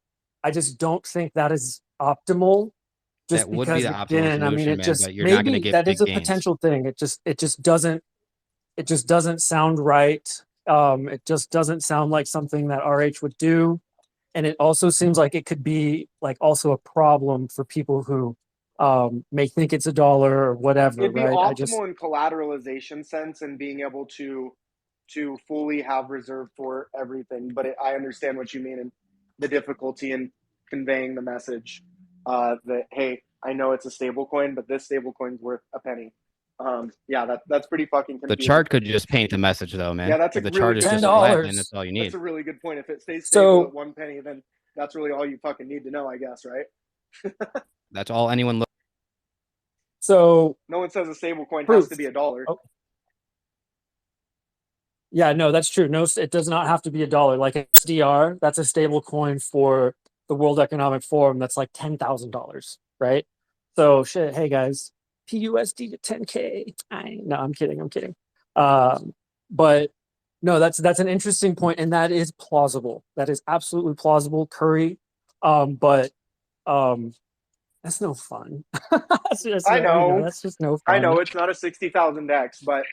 C: I just don't think that is optimal. Just
B: That would
C: because,
B: be the optimal
C: again, I mean,
B: solution,
C: it
B: man,
C: just
B: but you're not gonna
C: maybe
B: get
C: that is
B: big
C: a
B: gains.
C: potential thing. It just doesn't sound right. It just doesn't sound like something that RH would do, and it also seems like it could be like also a problem for people who may think it's $1 or whatever.
G: It'd be
C: right?
G: optimal in collateralization sense and being able to fully have reserve for everything. But I understand what you mean and the difficulty in conveying the message that, hey, I know it's a stable coin, but this stable coin's worth a penny. Yeah, that's pretty fucking confusing.
B: The chart could just paint the message, though, man.
G: Yeah, that's
B: if
G: a
B: the
G: really
B: chart is
G: good
B: just
C: $10.
B: flat, then that's all you need.
G: That's a really good point. If it stays
C: So-
G: stable at 1 penny, then that's really all you fucking need to know, I guess, right?
B: That's all anyone looks.
C: So
G: No one says a stable coin
C: Proof.
G: has to be $1.
C: Oh. yeah, no, that's true. No, it does not have to be $1. Like XDR, that's a stable coin for the World Economic Forum. That's like $10,000, right? So shit. Hey guys, PUSD to 10K. No, I'm kidding. But no, that's an interesting point, and that is plausible. That is absolutely plausible, Curry. But that's no fun.
G: I know.
C: That's just no fun.
G: I know it's not a 60,000 X, but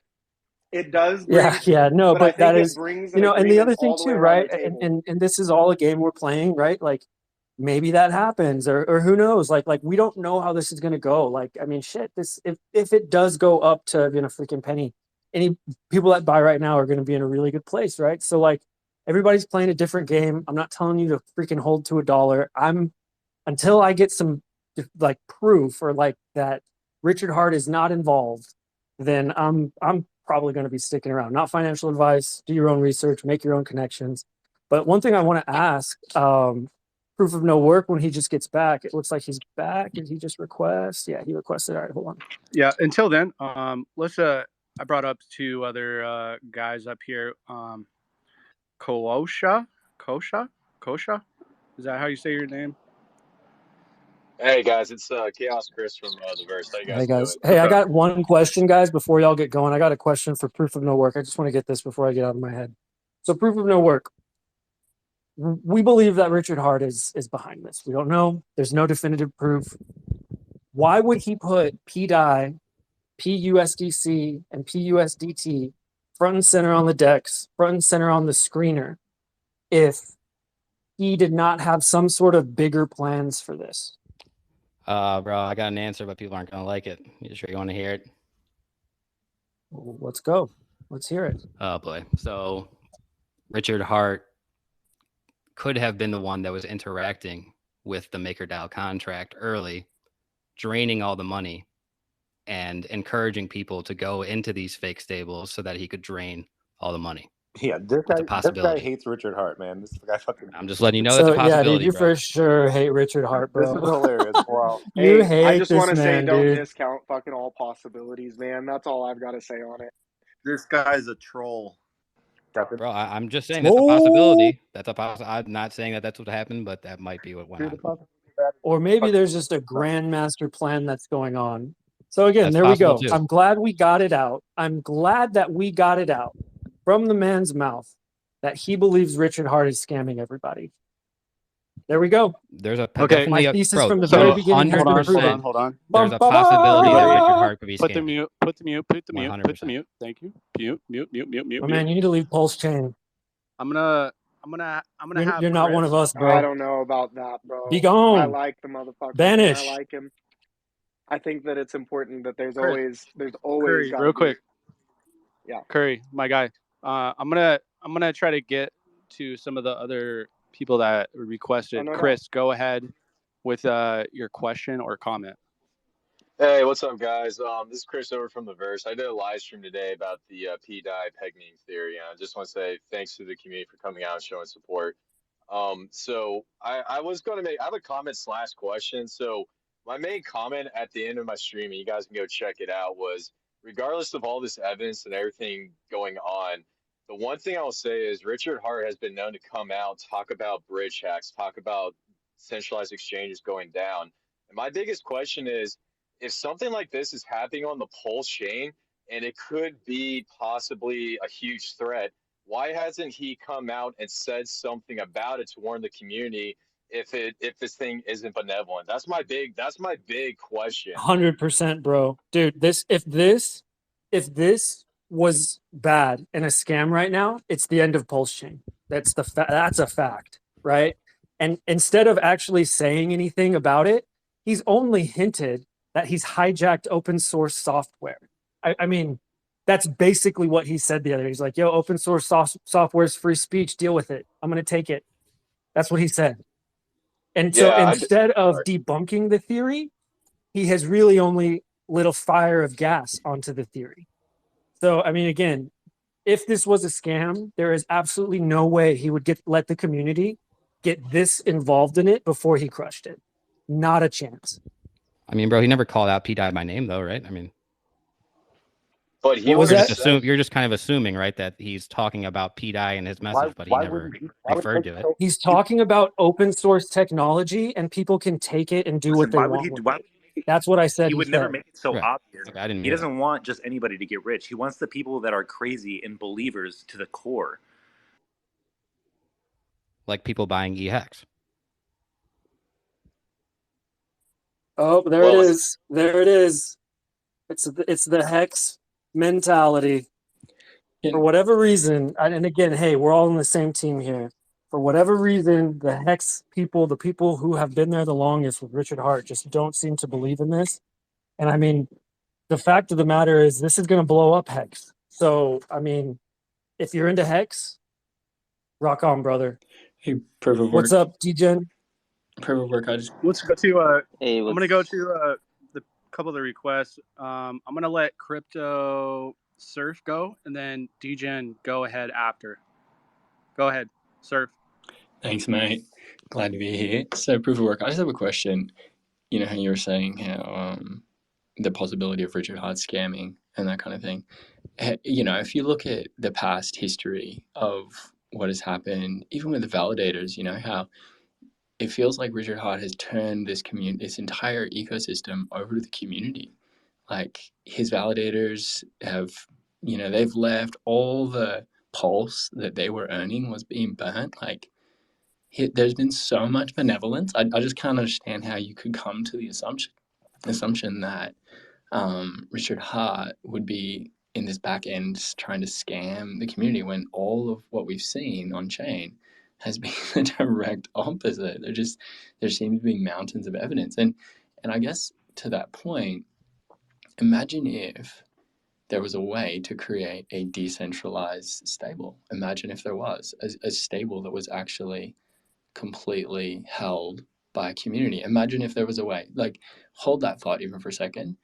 G: it does bring,
C: Yeah, no,
G: but I
C: but that
G: think
C: is,
G: it brings
C: you know, and the other thing too, right?
G: And
C: And this is all a game we're playing, right? Like maybe that happens, or who knows? Like we don't know how this is gonna go. Like, I mean, shit, this if it does go up to, you know, freaking penny, any people that buy right now are gonna be in a really good place, right? So like everybody's playing a different game. I'm not telling you to freaking hold to $1. Until I get some like proof or like that Richard Hart is not involved, then I'm probably going to be sticking around. Not financial advice. Do your own research, make your own connections. But one thing I want to ask, proof of no work when he just gets back. It looks like he's back. Did he just request? Yeah, he requested. All right, hold on.
A: Yeah. Until then, let's. I brought up 2 other guys up here. Kosha. Is that how you say your name?
H: Hey guys, it's Chaos Chris from the Verse. How you guys
C: Hey guys.
H: doing?
C: Hey, I got one question, guys, before y'all get going. I got a question for proof of no work. I just want to get this before I get out of my head. So proof of no work. We believe that Richard Hart is behind this. We don't know. There's no definitive proof. Why would he put pDAI, PUSDC, and PUSDT front and center on the decks, front and center on the screener, if he did not have some sort of bigger plans for this?
B: Bro, I got an answer, but people aren't gonna like it. You sure you want to hear it?
C: Let's go. Let's hear it.
B: Oh boy. So Richard Hart could have been the one that was interacting with the MakerDAO contract early, draining all the money and encouraging people to go into these fake stables so that he could drain all the money.
F: Yeah, this
B: It's a
F: guy
B: possibility.
F: hates Richard Hart, man. This guy fucking.
B: I'm just letting you know that's
C: So
B: a
C: yeah,
B: possibility,
C: dude, you
B: bro.
C: for sure hate Richard Hart, bro.
F: This is hilarious. Wow.
C: You
G: hey,
C: hate
G: I just
C: this
G: want to say,
C: man,
G: don't
C: dude.
G: discount fucking all possibilities, man. That's all I've got to say on it.
I: This guy's a troll.
B: Bro, I'm just saying that's a possibility. That's a I'm not saying that that's what happened, but that might be what went on.
C: Or maybe there's just a grandmaster plan that's going on. So again,
B: That's
C: there we go.
B: possible, too.
C: I'm glad we got it out. I'm glad that we got it out from the man's mouth that he believes Richard Hart is scamming everybody. There we go.
B: There's a
A: Okay.
B: definitely
C: My
B: a
C: thesis
B: bro,
C: from the
B: so
C: very beginning has been
B: 100%.
C: proven.
A: Hold on.
B: There's a possibility that Richard Hart could be
A: Put the
B: scammed.
A: mute. Put the mute. Put the
B: 100%.
A: mute. Thank you. Mute.
C: My man, you need to leave Pulse Chain.
A: I'm gonna have.
C: You're not one
A: Chris-
C: of us, bro.
G: I don't know about that, bro.
C: Be gone.
G: I like the motherfucker.
C: Vanish.
G: I like him. I think that it's important that there's
A: Chris.
G: always
A: Curry,
G: gotta
A: real
G: be-
A: quick.
G: Yeah.
A: Curry, my guy. I'm gonna try to get to some of the other people that requested.
G: Oh, no doubt.
A: Chris, go ahead with your question or comment.
H: Hey, what's up, guys? This is Chris over from the Verse. I did a live stream today about the pDAI peg meme theory, and I just want to say thanks to the community for coming out and showing support. So I was going to I have a comment / question. So My main comment at the end of my stream, and you guys can go check it out, was regardless of all this evidence and everything going on, the one thing I'll say is Richard Hart has been known to come out, talk about bridge hacks, talk about centralized exchanges going down. And my biggest question is, if something like this is happening on the Pulse chain and it could be possibly a huge threat, why hasn't he come out and said something about it to warn the community if this thing isn't benevolent? That's my big question.
C: 100%, bro. Dude, if this was bad and a scam right now, it's the end of Pulse Chain. That's a fact, right? And instead of actually saying anything about it, he's only hinted that he's hijacked open source software. I mean, that's basically what he said the other day. He's like, yo, open source software is free speech. Deal with it. I'm going to take it. That's what he said. And so
H: Yeah,
C: instead of debunking the theory, he has really only lit a fire of gas onto the theory. So, I mean, again, if this was a scam, there is absolutely no way he would let the community get this involved in it before he crushed it. Not a chance.
B: I mean, bro, he never called out pDAI by name, though, right? I mean,
H: but he
C: What was
H: already
C: that?
H: said
B: you're just kind of assuming, right, that he's talking about pDAI in his message, but he never referred to it.
C: He's talking about open source technology, and people can take it and do what they want with it. That's what I said.
F: He would never make it so
B: Right.
F: obvious.
B: Okay, I didn't
F: He
B: hear
F: doesn't want just anybody to get rich. He wants the people that are crazy and believers to the core.
B: like people buying eHex.
C: Oh, there
H: Well,
C: it is. There it is. It's the hex mentality. For whatever reason, and again, hey, we're all on the same team here. For whatever reason, the hex people, the people who have been there the longest with Richard Hart, just don't seem to believe in this. And I mean, the fact of the matter is, this is going to blow up hex. So, I mean, if you're into hex, rock on, brother.
J: Hey, proof of work.
C: What's up, DGen?
J: Proof of work. I just
A: Let's go to
K: Hey,
A: I'm gonna go to the couple of the requests. I'm gonna let Crypto Surf go, and then DGen go ahead after. Go ahead, Surf.
J: thanks, mate. Glad to be here. So, proof of work. I just have a question. You know how you were saying how the possibility of Richard Hart scamming and that kind of thing. You know, if you look at the past history of what has happened, even with the validators, you know how it feels like Richard Hart has turned this entire ecosystem over to the community. Like his validators have, you know, they've left all the pulse that they were earning was being burnt. Like there's been so much benevolence. I just can't understand how you could come to the assumption that Richard Hart would be in this back end trying to scam the community when all of what we've seen on chain has been the direct opposite. There seems to be mountains of evidence. And I guess to that point, imagine if there was a way to create a decentralized stable. Imagine if there was a stable that was actually completely held by a community. Imagine if there was a way, like, hold that thought even for a second.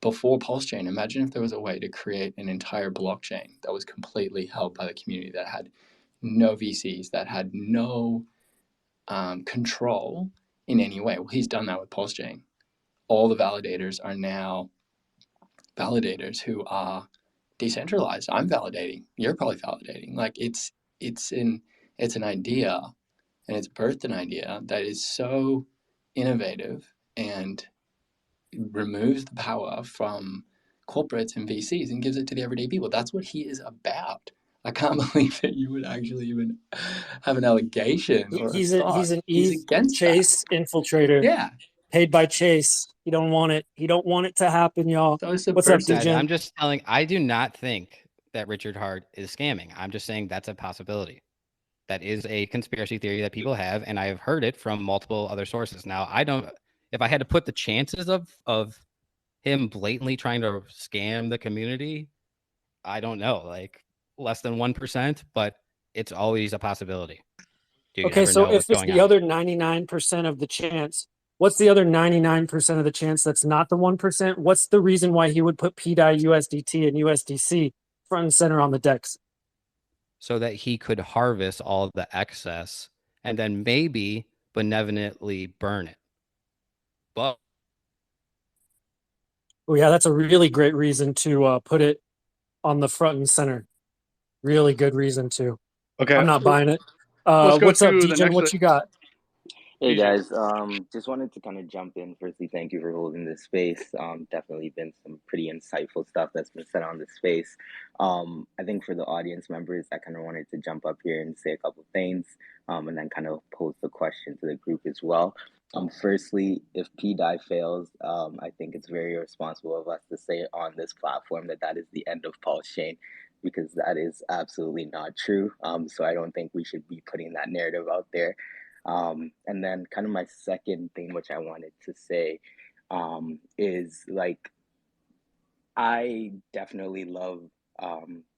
J: Before Pulse Chain, imagine if there was a way to create an entire blockchain that was completely held by the community, that had no VCs, that had no control in any way. Well, he's done that with Pulse Chain. All the validators are now validators who are decentralized. I'm validating. You're probably validating. Like it's an idea, and it's birthed an idea that is so innovative and removes the power from corporates and VCs and gives it to the everyday people. That's what he is about. I can't believe that you would actually even have an allegation or
C: He's
J: a thought.
C: an
J: He's against
C: Chase
J: that.
C: infiltrator.
J: Yeah.
C: Paid by Chase. He don't want it. He don't want it to happen, y'all.
J: So
C: What's up,
J: subversive.
C: DGen?
B: I'm just telling, I do not think that Richard Hart is scamming. I'm just saying that's a possibility. That is a conspiracy theory that people have, and I have heard it from multiple other sources. Now, if I had to put the chances of him blatantly trying to scam the community, I don't know, like less than 1%, but it's always a possibility.
C: Okay, so if it's the other 99% of the chance, what's the other 99% of the chance that's not the 1%? What's the reason why he would put pDAI, USDT, and USDC front and center on the DEX?
B: So that he could harvest all of the excess and then maybe benevolently burn it. But
C: Oh yeah, that's a really great reason to put it on the front and center. Really good reason to.
A: Okay,
C: I'm not buying it.
A: let's go
C: What's up,
A: to the
C: DJ?
A: next.
C: What you got?
K: Hey
A: DJ.
K: guys, just wanted to kind of jump in. Firstly, thank you for holding this space. Definitely been some pretty insightful stuff that's been said on this space. I think for the audience members, I kind of wanted to jump up here and say a couple things, and then kind of pose the question to the group as well. Firstly, if pDAI fails, I think it's very irresponsible of us to say on this platform that that is the end of Pulse Chain, because that is absolutely not true. So I don't think we should be putting that narrative out there. And then kind of my second thing, which I wanted to say, is like, I definitely love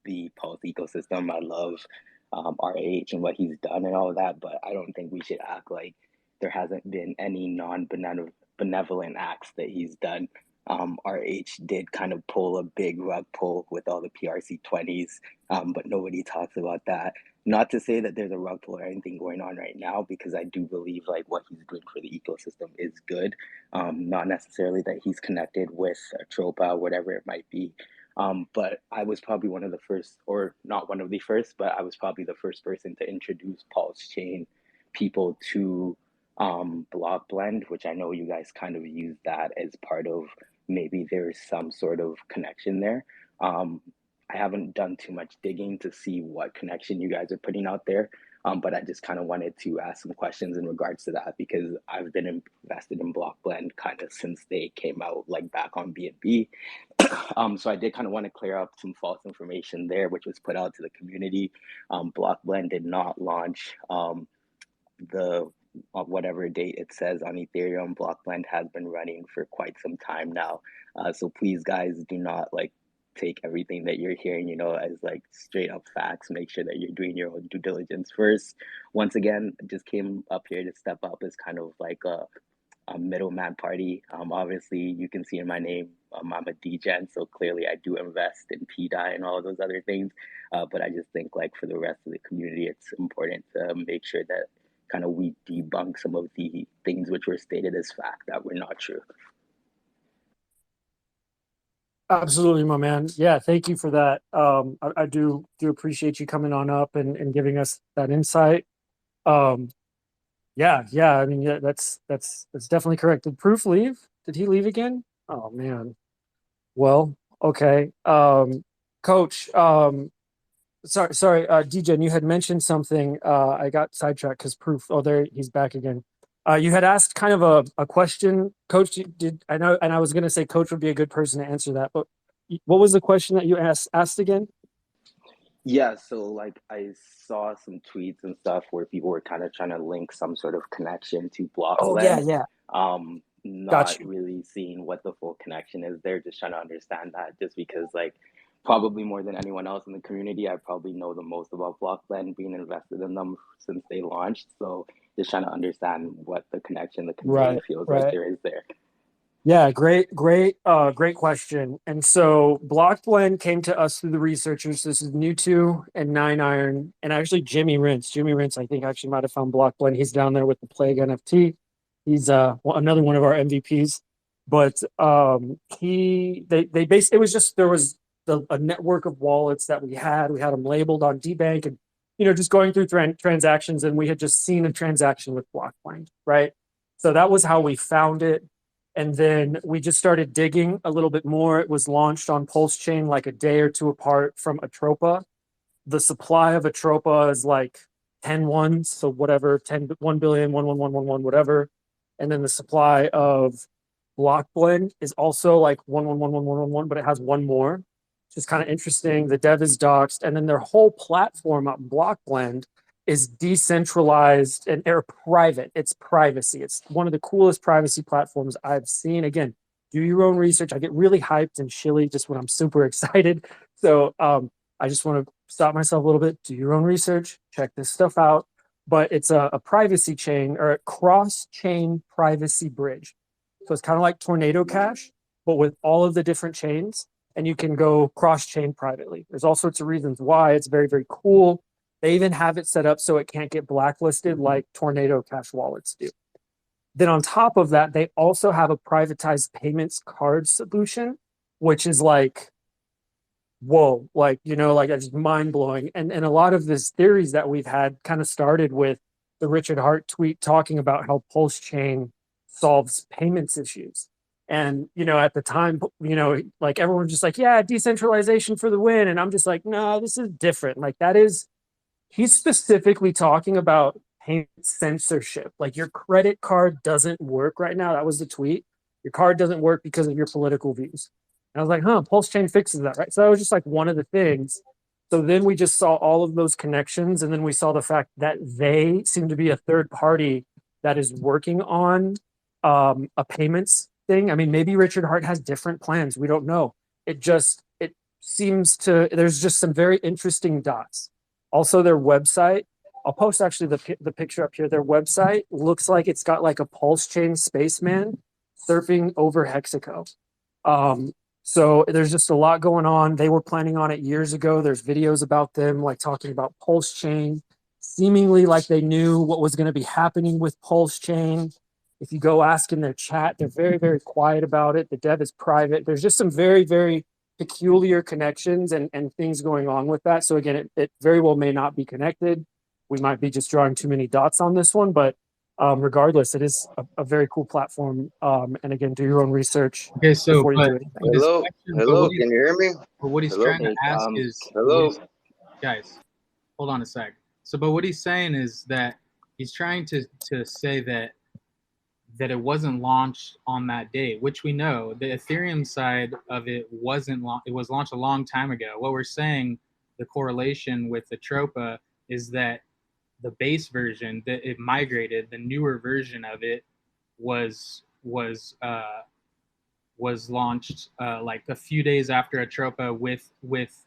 K: the Pulse ecosystem. I love RH and what he's done and all of that, but I don't think we should act like there hasn't been any non-benevolent acts that he's done. RH did kind of pull a big rug pull with all the PRC20s, but nobody talks about that. Not to say that there's a rug pull or anything going on right now, because I do believe like what he's doing for the ecosystem is good. Not necessarily that he's connected with Atropa, whatever it might be. But I was probably one of the first, or not one of the first, but I was probably the first person to introduce Pulse Chain people to Block Blend, which I know you guys kind of use that as part of maybe there's some sort of connection there. I haven't done too much digging to see what connection you guys are putting out there, but I just kind of wanted to ask some questions in regards to that, because I've been invested in Block Blend kind of since they came out, like back on BNB. So I did kind of want to clear up some false information there, which was put out to the community. Block Blend did not launch the whatever date it says on Ethereum. Block Blend has been running for quite some time now. So please, guys, do not like take everything that you're hearing, you know, as like straight up facts. Make sure that you're doing your own due diligence first. Once again, I just came up here to step up as kind of like a middleman party. Obviously, you can see in my name, I'm a degen, so clearly I do invest in pDAI and all of those other things. But I just think like for the rest of the community, it's important to make sure that kind of we debunk some of the things which were stated as fact that were not true.
C: Absolutely, my man. Yeah, thank you for that. I do appreciate you coming on up and giving us that insight. Yeah. I mean, yeah, that's definitely correct. Did Proof leave? Did he leave again? Oh man. Well, okay. Coach, sorry, DJ, you had mentioned something. I got sidetracked because Proof. Oh, there he's back again. You had asked kind of a question, Coach. Did I know? And I was going to say Coach would be a good person to answer that. But what was the question that you asked again?
K: Yeah, so like I saw some tweets and stuff where people were kind of trying to link some sort of connection to Block
C: Oh
K: Blend.
C: yeah.
K: Not really seeing what the full connection is there, just trying to understand that, just because like probably more than anyone else in the community, I probably know the most about Block Blend, being invested in them since they launched. So just trying to understand what the connection the community feels like there is there.
C: Yeah, great question. And so Block Blend came to us through the researchers. This is New2 and 9iron, and actually Jimmy Rince. Jimmy Rince, I think, actually might have found Block Blend. He's down there with the Plague NFT. He's another one of our MVPs. But they based, it was just, there was a network of wallets that we had. We had them labeled on Debunk, and just going through transactions, and we had just seen a transaction with Block Blend, right? So that was how we found it. And then we just started digging a little bit more. It was launched on Pulse Chain like a day or two apart from Atropa. The supply of Atropa is like 10 ones, so whatever, 1 billion, 11111, whatever. And then the supply of Block Blend is also like 1111111, but it has one more, which is kind of interesting. The dev is doxed, and then their whole platform on Block Blend is decentralized and they're private. It's privacy. It's one of the coolest privacy platforms I've seen. Again, do your own research. I get really hyped and chilly just when I'm super excited. So I just want to stop myself a little bit, do your own research, check this stuff out. But it's a privacy chain, or a cross-chain privacy bridge. So it's kind of like Tornado Cash, but with all of the different chains, and you can go cross-chain privately. There's all sorts of reasons why. It's very, very cool. They even have it set up so it can't get blacklisted like Tornado Cash wallets do. Then on top of that, they also have a privatized payments card solution which is like, whoa, like, you know, like it's mind blowing. And a lot of these theories that we've had kind of started with the Richard Hart tweet talking about how Pulse Chain solves payments issues. And, you know, at the time, you know, like everyone's just like, yeah, decentralization for the win. And I'm just like, no, this is different. Like that is, he's specifically talking about payment censorship. Like your credit card doesn't work right now. That was the tweet. Your card doesn't work because of your political views. And I was like, huh, Pulse Chain fixes that, right? So that was just like one of the things. So then we just saw all of those connections. And then we saw the fact that they seem to be a third party that is working on a payments thing. I mean, maybe Richard Hart has different plans. We don't know. It seems to, there's just some very interesting dots. Also, their website, I'll post actually the picture up here. Their website looks like it's got like a Pulse Chain spaceman surfing over Hexaco. So there's just a lot going on. They were planning on it years ago. There's videos about them like talking about Pulse Chain, seemingly like they knew what was going to be happening with Pulse Chain. If you go ask in their chat, they're very, very quiet about it. The dev is private. There's just some very, very peculiar connections and things going on with that. So again, it very well may not be connected. We might be just drawing too many dots on this one, but regardless, it is a very cool platform. And again, do your own research before you do anything.
L: Hello, hello, can you hear me?
M: But what he's
L: Hello?
M: trying to ask is,
L: Hello?
M: guys, hold on a sec. So, but what he's saying is that he's trying to say that it wasn't launched on that day, which we know the Ethereum side of it wasn't. It was launched a long time ago. What we're saying, the correlation with the Atropa is that the base version that it migrated, the newer version of it was launched like a few days after Atropa with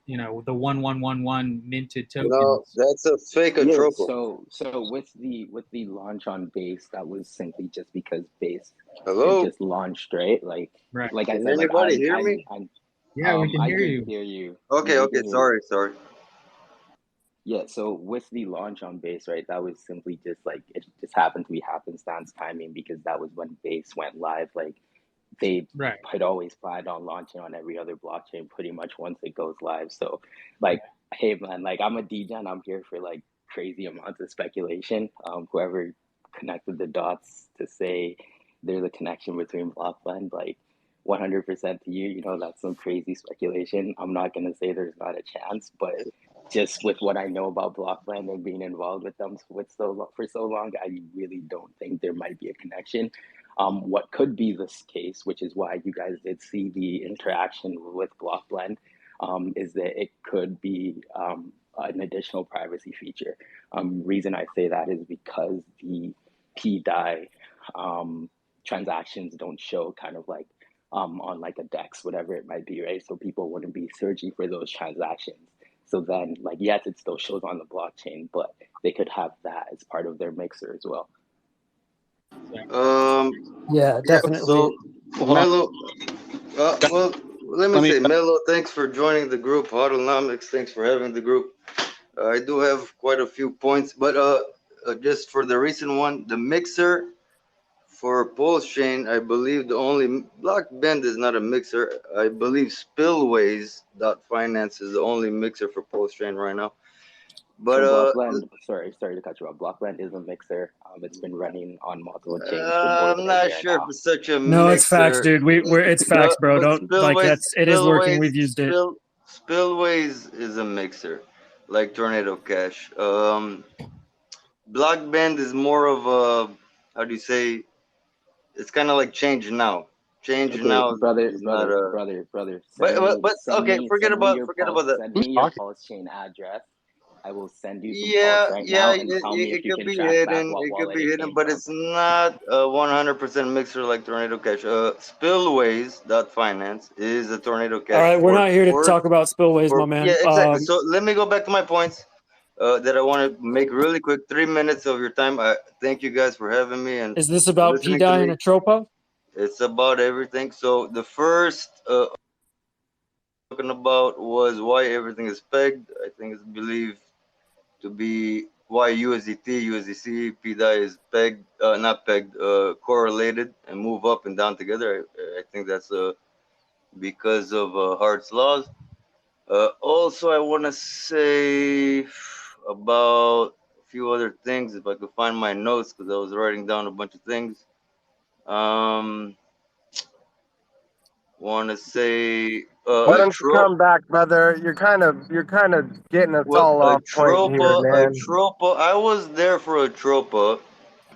M: you know the 1111 minted tokens.
L: No, that's a fake Atropa.
K: So with the launch on base, that was simply just because base
L: Hello?
K: just launched, right? Like
M: right.
K: Like I
L: Can
K: said,
L: anybody hear me?
M: Yeah, we can
K: I
M: hear
K: can
M: you.
K: hear you.
L: Okay, okay, sorry.
K: Yeah, so with the launch on base, right, that was simply just like, it just happened to be happenstance timing because that was when base went live. Like they had always planned on launching on every other blockchain pretty much once it goes live. So like, hey man, like I'm a degen, I'm here for like crazy amounts of speculation. Whoever connected the dots to say there's a connection between Blockblend, like 100% to you, you know, that's some crazy speculation. I'm not going to say there's not a chance, but just with what I know about Blockblend and being involved with them for so long, I really don't think there might be a connection. What could be this case, which is why you guys did see the interaction with Blockblend, is that it could be an additional privacy feature. Reason I say that is because the pDAI transactions don't show kind of like on like a DEX, whatever it might be, right? So people wouldn't be searching for those transactions. So then, like, yes, it still shows on the blockchain, but they could have that as part of their mixer as well.
C: Yeah, definitely.
L: So, Melo, well, let me say, Melo, thanks for joining the group. Hodlnomics, thanks for having the group. I do have quite a few points, but just for the recent one, the mixer for Pulse Chain, I believe the only Blockbend is not a mixer. I believe Spillways.finance is the only mixer for Pulse Chain right now. But
K: so Blockblend, sorry to cut you off. Blockblend is a mixer. It's been running on multiple chains for more than a year now.
L: I'm not sure if it's such a
C: no,
L: mixer.
C: it's facts, dude. It's facts, bro. Don't like it is working. We've used it.
L: Spillways is a mixer, like Tornado Cash. Blockbend is more of a, how do you say? It's kind of like Change Now. Change Now is
K: brother.
L: not a
K: Brother.
L: Forget about that.
K: Send me your Pulse Chain address. I will send you some Pulse right now and tell me if you can track back what wallet it came
L: but
K: from.
L: it's not a 100% mixer like Tornado Cash. Spillways.finance is a Tornado Cash.
C: All right, we're not here to talk about Spillways, my man.
L: Yeah, exactly. So let me go back to my points that I want to make really quick. 3 minutes of your time. Thank you guys for having me. And
C: is this about pDAI and Atropa?
L: It's about everything. So the first talking about was why everything is pegged. I think it's believed to be why USDT, USDC, pDAI is pegged, not pegged, correlated and move up and down together. I think that's because of Hart's laws. Also, I want to say about a few other things, if I could find my notes, because I was writing down a bunch of things. Want to say
N: Why don't you come back, brother? You're kind of getting us all off point here, man.
L: Atropa. I was there for Atropa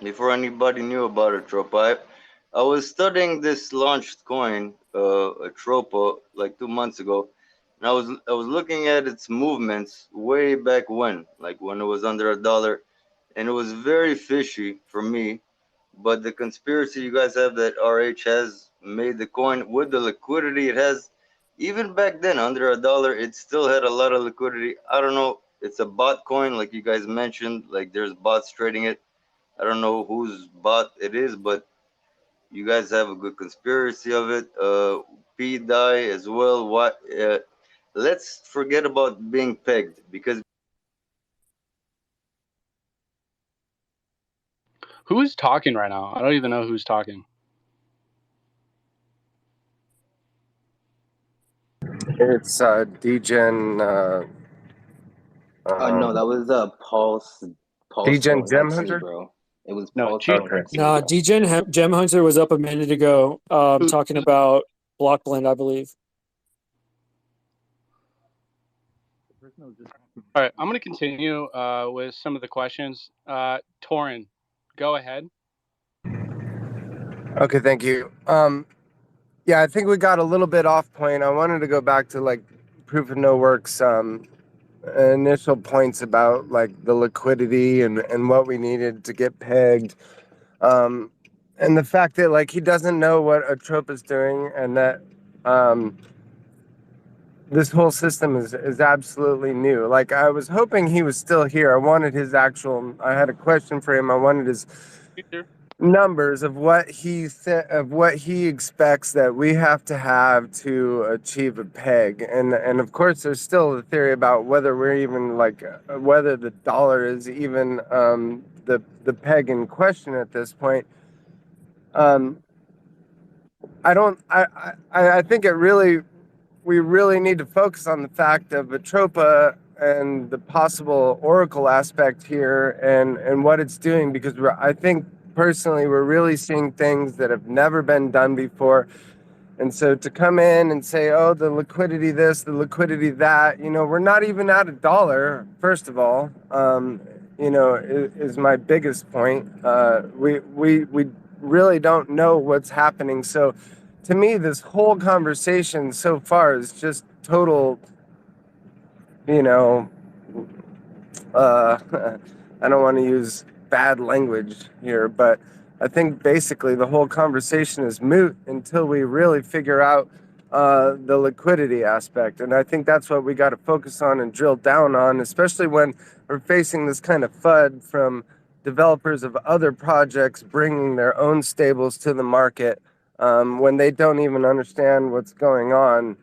L: before anybody knew about Atropa. I was studying this launched coin, Atropa, like 2 months ago, and I was looking at its movements way back when it was under $1, and it was very fishy for me. But the conspiracy you guys have that RH has made the coin with the liquidity it has, even back then under $1, it still had a lot of liquidity. I don't know. It's a bot coin, like you guys mentioned. Like there's bots trading it. I don't know whose bot it is, but you guys have a good conspiracy of it. pDAI as well. What? Let's forget about being pegged because.
A: Who is talking right now? I don't even know who's talking.
N: It's Degen.
K: No, that was Pulse
N: Degen
K: Coin
N: Gem
K: X2,
N: Hunter.
K: bro. It was
A: No,
K: Pulse
A: G-
K: Coin X2,
C: No,
K: bro.
C: Degen Gem Hunter was up a minute ago, talking about block blend, I believe.
A: All right, I'm going to continue with some of the questions. Torin, go ahead.
N: Okay, thank you. Yeah, I think we got a little bit off point. I wanted to go back to like proof of no works initial points about like the liquidity and what we needed to get pegged. And the fact that like he doesn't know what Atropa is doing and that this whole system is absolutely new. Like I was hoping he was still here. I had a question for him. I wanted his numbers of what he expects that we have to have to achieve a peg. And of course there's still the theory about whether we're even like whether the dollar is even the peg in question at this point. I think we really need to focus on the fact of Atropa and the possible Oracle aspect here and what it's doing, because I think personally we're really seeing things that have never been done before. And so to come in and say, oh, the liquidity this, the liquidity that, we're not even at $1, first of all, is my biggest point. We really don't know what's happening. So to me, this whole conversation so far is just total, I don't want to use bad language here, but I think basically the whole conversation is moot until we really figure out the liquidity aspect. And I think that's what we got to focus on and drill down on, especially when we're facing this kind of FUD from developers of other projects bringing their own stables to the market when they don't even understand what's going on.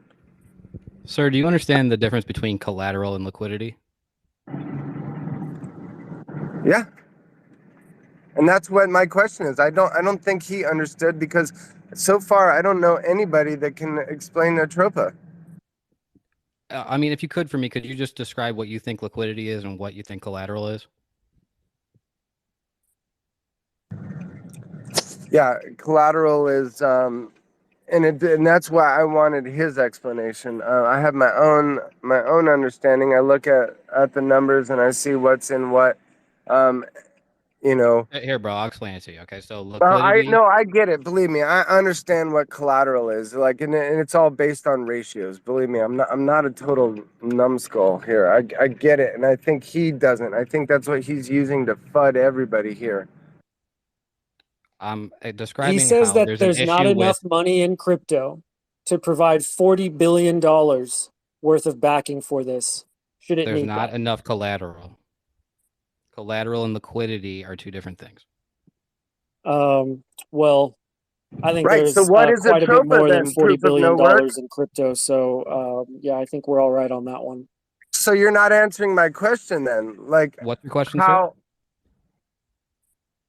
B: Sir, do you understand the difference between collateral and liquidity?
N: Yeah. And that's what my question is. I don't think he understood, because so far I don't know anybody that can explain Atropa.
B: I mean, if you could, for me, could you just describe what you think liquidity is and what you think collateral is?
N: Yeah, collateral is, and that's why I wanted his explanation. I have my own understanding. I look at the numbers and I see what's in what.
B: Here, bro, I'll explain it to you. Okay, so liquidity.
N: I get it. Believe me, I understand what collateral is. Like, and it's all based on ratios. Believe me, I'm not a total numbskull here. I get it, and I think he doesn't. I think that's what he's using to FUD everybody here.
B: I'm describing
C: He says
B: how
C: that
B: there's
C: there's
B: an
C: not
B: issue
C: enough
B: with
C: money in crypto to provide $40 billion worth of backing for this. Should it
B: there's
C: need
B: not
C: that?
B: enough collateral. Collateral and liquidity are two different things.
C: Well, I think
N: Right. So
C: there's
N: what is
C: quite a bit
N: Atropa
C: more than
N: then?
C: $40
N: Proof of
C: billion
N: no work?
C: in crypto. So, yeah, I think we're all right on that one.
N: So you're not answering my question then. Like,
B: what's your question,
N: how?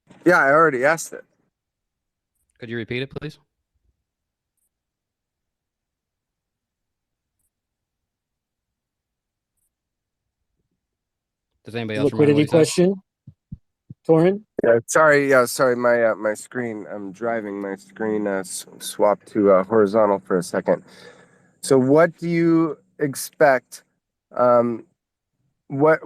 B: Sir?
N: Yeah, I already asked it.
B: Could you repeat it, please? Does anybody else remember what
C: Liquidity
B: he said?
C: question, Torin?
N: Sorry. My screen. I'm driving. My screen swapped to horizontal for a second. So, what do you expect? What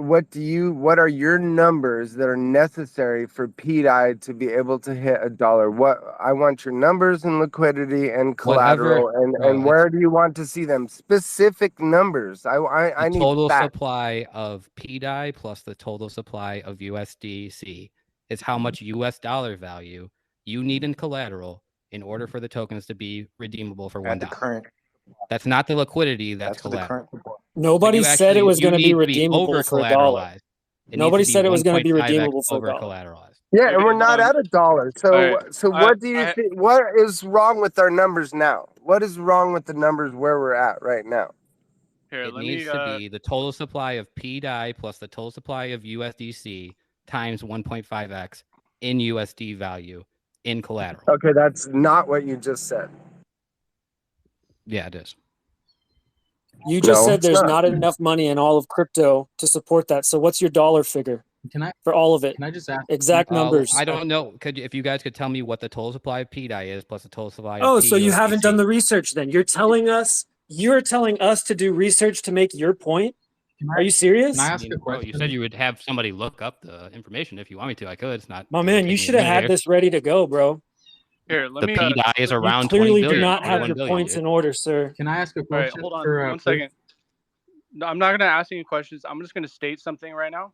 N: are your numbers that are necessary for pDAI to be able to hit $1? What I want your numbers and liquidity and collateral, and where do you want to see them? Specific numbers. I need
B: total
N: facts.
B: supply of pDAI plus the total supply of USDC is how much US dollar value you need in collateral in order for the tokens to be redeemable for $1.
F: At the current,
B: That's not the liquidity, that's
F: for the
B: collateral.
F: current.
C: Nobody said it was going to be
B: need to be
C: redeemable
B: over
C: for $1.
B: collateralized.
C: Nobody said it was going to be
B: 1.5x
C: redeemable for
B: over
C: $1.
B: collateralized.
N: Yeah,
A: Okay,
N: and we're
A: hold
N: not
A: on.
N: at $1. So,
A: All right.
N: what do you think? What is wrong with our numbers now? What is wrong with the numbers where we're at right now?
A: Here,
B: It
A: let
B: needs
A: me.
B: to be the total supply of pDAI plus the total supply of USDC times 1.5x in USD value in collateral.
N: Okay, that's not what you just said.
B: Yeah, it is.
C: You just
N: No,
C: said
N: it's
C: there's
N: not.
C: not enough money in all of crypto to support that. So what's your dollar figure for all of it?
M: Can I just ask
C: Exact numbers?
B: I don't know. If you guys could tell me what the total supply of pDAI is plus the total supply of
C: Oh, so you haven't
B: PUSDC.
C: done the research then? You're telling us to do research to make your point? Are you serious?
M: Can I ask a
B: Bro,
M: question?
B: you said you would have somebody look up the information. If you want me to, I could. It's not.
C: My man, you should have had this ready to go, bro.
A: Here, let
B: The
A: me.
B: pDAI is
C: You
B: around 20
C: clearly
B: billion.
C: do not have
B: 21
C: your
B: billion,
C: points
B: dude.
C: in order, sir.
M: Can I ask a
A: All right,
M: question?
A: hold on
M: for,
A: one second. No, I'm not going to ask any questions. I'm just going to state something right now.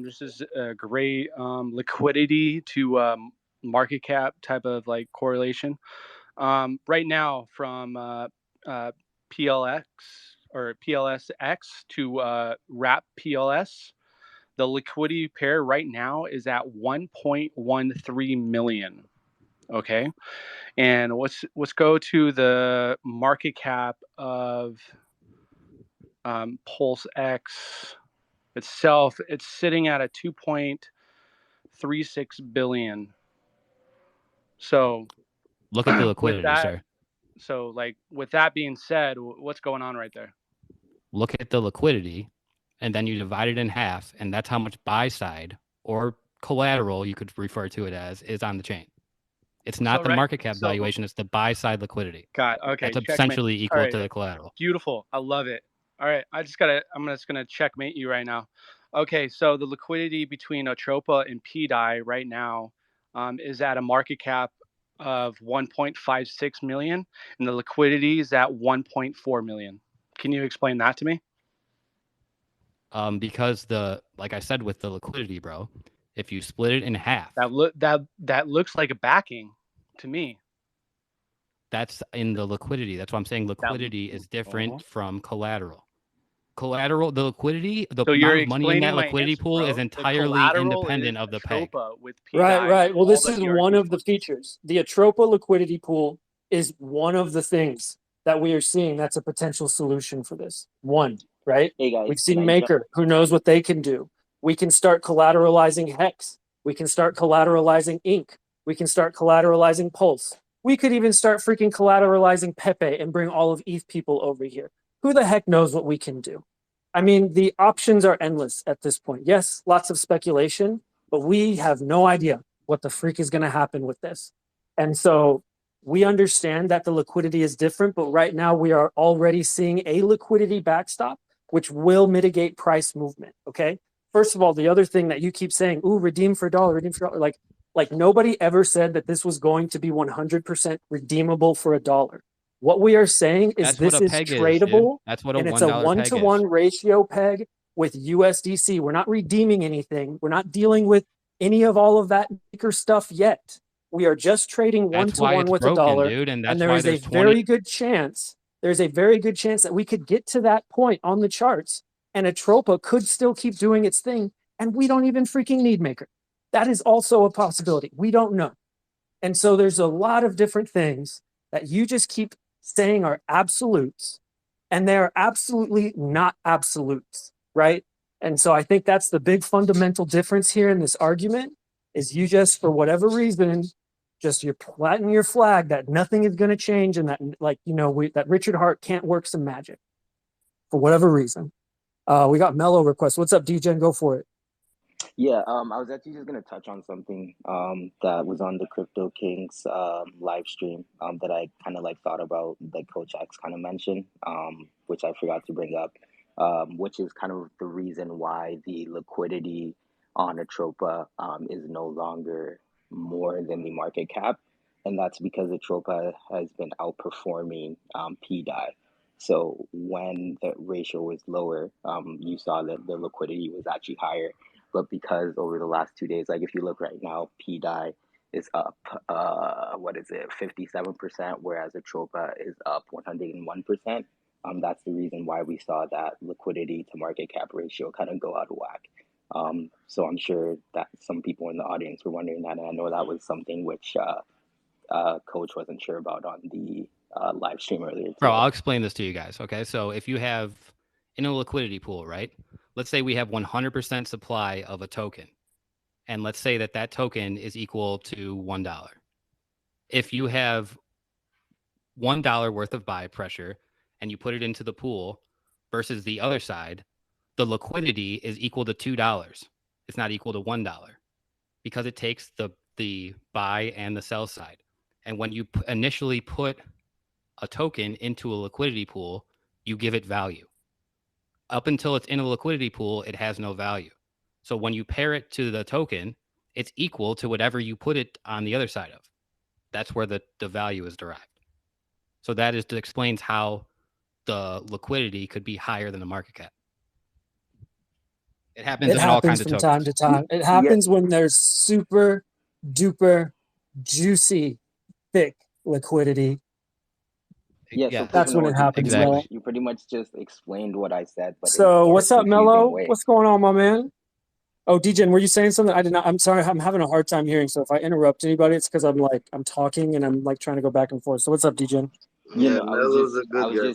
A: This is a great liquidity to market cap type of like correlation. Right now, from PLX or PLSX to wrap PLS, the liquidity pair right now is at 1.13 million. Okay, and let's go to the market cap of Pulse X itself. It's sitting at a 2.36 billion. So
B: look at the liquidity, sir.
A: So, like, with that being said, what's going on right there?
B: Look at the liquidity, and then you divide it in half, and that's how much buy side or collateral, you could refer to it as, is on the chain. It's not the market cap valuation; it's the buy side liquidity.
A: Okay,
B: that's essentially equal to the collateral.
A: Beautiful, I love it. All right, I'm just gonna checkmate you right now. Okay, so the liquidity between Atropa and pDAI right now is at a market cap of 1.56 million, and the liquidity is at 1.4 million. Can you explain that to me?
B: Because like I said with the liquidity, bro, if you split it in half,
A: that looks like a backing to me.
B: That's in the liquidity. That's why I'm saying liquidity is different from collateral. Collateral, the liquidity, the amount of money in that liquidity pool is entirely independent of the peg.
C: Right. Well, this is one of the features. The Atropa liquidity pool is one of the things that we are seeing that's a potential solution for this. One, right?
K: Hey guys,
C: we've seen Maker, who knows what they can do. We can start collateralizing Hex. We can start collateralizing Ink. We can start collateralizing Pulse. We could even start freaking collateralizing Pepe and bring all of ETH people over here. Who the heck knows what we can do? I mean, the options are endless at this point. Yes, lots of speculation, but we have no idea what the freak is going to happen with this. And so we understand that the liquidity is different, but right now we are already seeing a liquidity backstop, which will mitigate price movement, okay? First of all, the other thing that you keep saying, ooh, redeem for $1, like nobody ever said that this was going to be 100% redeemable for $1. What we are saying is this is tradable, and it's a 1-to-1 ratio peg with USDC. We're not redeeming anything. We're not dealing with any of all of that maker stuff yet. We are just trading 1-to-1 with $1, and there is a very good chance. There's a very good chance that we could get to that point on the charts, and Atropa could still keep doing its thing, and we don't even freaking need maker. That is also a possibility. We don't know. And so there's a lot of different things that you just keep saying are absolutes, and they are absolutely not absolutes, right? And so I think that's the big fundamental difference here in this argument is you just, for whatever reason, just you're planting your flag that nothing is going to change and that, like, you know, that Richard Hart can't work some magic for whatever reason. We got Mellow request. What's up, DGen? Go for it.
K: Yeah, I was actually just gonna touch on something that was on the Crypto Kings live stream that I kind of like thought about, like Coach X kind of mentioned, which I forgot to bring up, which is kind of the reason why the liquidity on Atropa is no longer more than the market cap, and that's because Atropa has been outperforming pDAI. So when the ratio was lower, you saw that the liquidity was actually higher. But because over the last 2 days, like if you look right now, pDAI is up, 57%, whereas Atropa is up 101%. That's the reason why we saw that liquidity to market cap ratio kind of go out of whack. So I'm sure that some people in the audience were wondering that, and I know that was something which Coach wasn't sure about on the live stream earlier today.
B: Bro, I'll explain this to you guys. Okay, so if you have in a liquidity pool, right? Let's say we have 100% supply of a token, and let's say that that token is equal to $1. If you have $1 worth of buy pressure and you put it into the pool versus the other side, the liquidity is equal to $2. It's not equal to $1 because it takes the buy and the sell side. And when you initially put a token into a liquidity pool, you give it value. Up until it's in a liquidity pool, it has no value. So when you pair it to the token, it's equal to whatever you put it on the other side of. That's where the value is derived. So that explains how the liquidity could be higher than the market cap. It happens in all kinds of
C: from
B: tokens.
C: time to time. It happens when there's super duper juicy, thick liquidity.
K: Yeah, so
C: that's when it happens.
B: Exactly.
K: You pretty much just explained what I said, but
C: So what's up, Mello?
K: way.
C: What's going on, my man? Oh, DGen, were you saying something? I did not. I'm sorry. I'm having a hard time hearing. So if I interrupt anybody, it's because I'm talking and I'm like trying to go back and forth. So what's up, DGen?
L: Yeah, Mello's a good guy.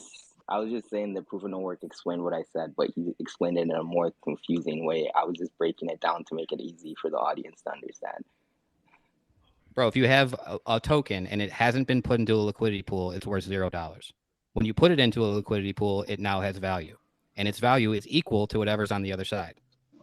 K: I was just saying that proof of no work explained what I said, but he explained it in a more confusing way. I was just breaking it down to make it easy for the audience to understand.
B: Bro, if you have a token and it hasn't been put into a liquidity pool, it's worth $0. When you put it into a liquidity pool, it now has value, and its value is equal to whatever's on the other side.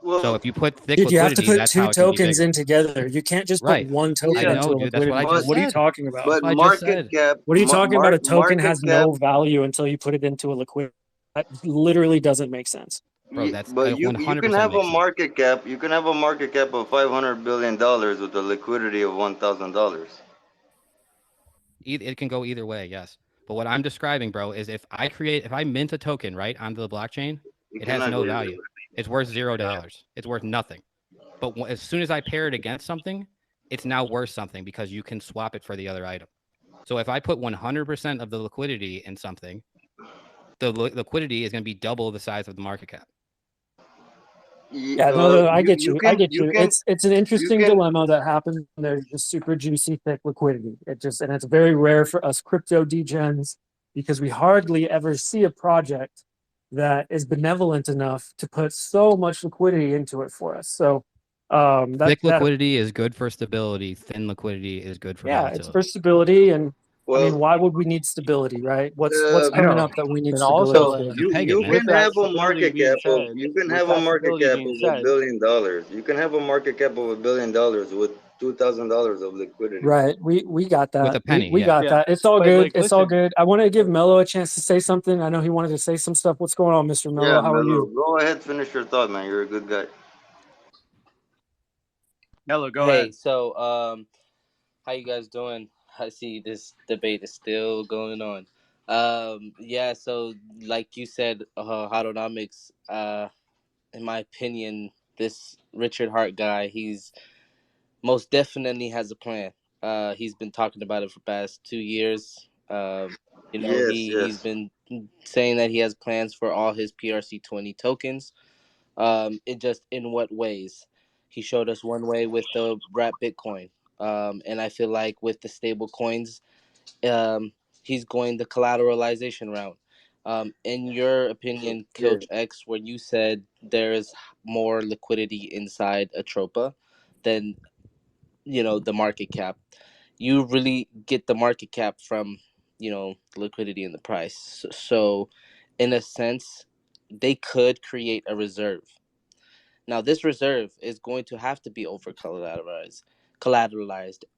B: Well, so if you put thick
C: dude, you have to put two tokens
B: in
C: together. You can't just put one token into a liquidity.
B: That's what I just said.
C: What are you talking about?
L: But market cap.
C: What are you talking about? A token has no value until you put it into a liquidity. That literally doesn't make sense.
B: Bro, that's
L: but you can have a market cap. You can have a market cap of $500 billion with a liquidity of $1,000.
B: It can go either way, yes. But what I'm describing, bro, is if I mint a token right onto the blockchain, it has no value. It's worth $0. It's worth nothing. But as soon as I pair it against something, it's now worth something because you can swap it for the other item. So if I put 100% of the liquidity in something, the liquidity is going to be double the size of the market cap.
C: Yeah, no, I get you. I get you. It's an interesting dilemma that happens when there's just super juicy, thick liquidity. And it's very rare for us crypto degens because we hardly ever see a project that is benevolent enough to put so much liquidity into it for us. So
B: thick liquidity is good for stability. Thin liquidity is good for volatility.
C: It's for stability. And I mean, why would we need stability, right? What's coming up that we need stability?
L: Also, you can have a market cap of $1 billion. You can have a market cap of $1 billion with $2,000 of liquidity.
C: Right. We got that.
B: With a penny.
C: We got that. It's all good. It's all good. I want to give Mello a chance to say something. I know he wanted to say some stuff. What's going on, Mr. Mello?
L: Yeah,
C: how are you?
L: Go ahead, finish your thought, man. You're a good guy.
O: Mello, go ahead. So, how you guys doing? I see this debate is still going on. Yeah, so like you said, Hotonomics, in my opinion, this Richard Hart guy, he's most definitely has a plan. He's been talking about it for the past 2 years. He's been saying that he has plans for all his PRC20 tokens. It just in what ways? He showed us one way with the wrap Bitcoin. And I feel like with the stable coins, he's going the collateralization route. In your opinion, Coach X, where you said there is more liquidity inside Atropa than the market cap, you really get the market cap from liquidity in the price. So in a sense, they could create a reserve. Now, this reserve is going to have to be over collateralized,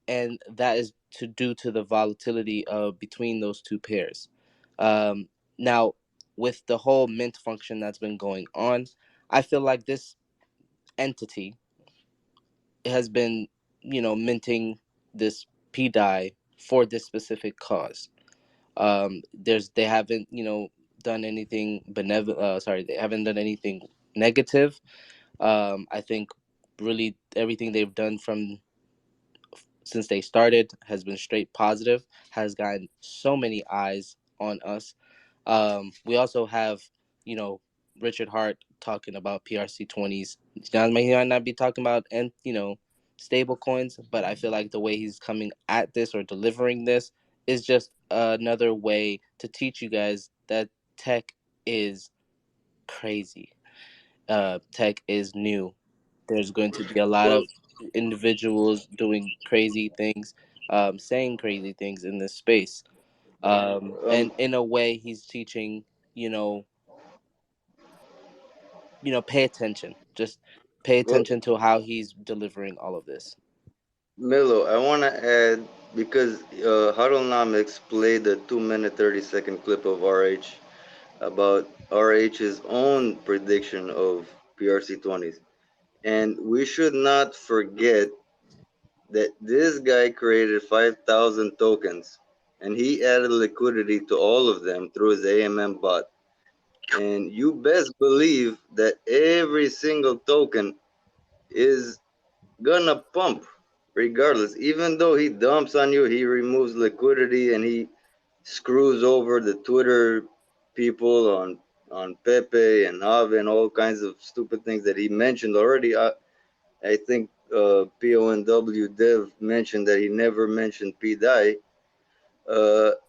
O: and that is due to the volatility of between those two pairs. Now, with the whole mint function that's been going on, I feel like this entity has been, minting this pDAI for this specific cause. They haven't, done anything they haven't done anything negative. I think really everything they've done since they started has been straight positive, has gotten so many eyes on us. We also have, you know, Richard Hart talking about PRC20s. Now, he might not be talking about, and stable coins, but I feel like the way he's coming at this or delivering this is just another way to teach you guys that tech is crazy. Tech is new. There's going to be a lot
L: Well,
O: of individuals doing crazy things, saying crazy things in this space. And in a way, he's teaching, you know, pay attention. Just pay
L: well,
O: attention to how he's delivering all of this.
L: Milo, I want to add because Huddlenomics played a 2-minute 30-second clip of RH about RH's own prediction of PRC20s. And we should not forget that this guy created 5,000 tokens and he added liquidity to all of them through his AMM bot. And you best believe that every single token is gonna pump regardless. Even though he dumps on you, he removes liquidity and he screws over the Twitter people on Pepe and Aave and all kinds of stupid things that he mentioned already. I think PONW Dev mentioned that he never mentioned pDAI.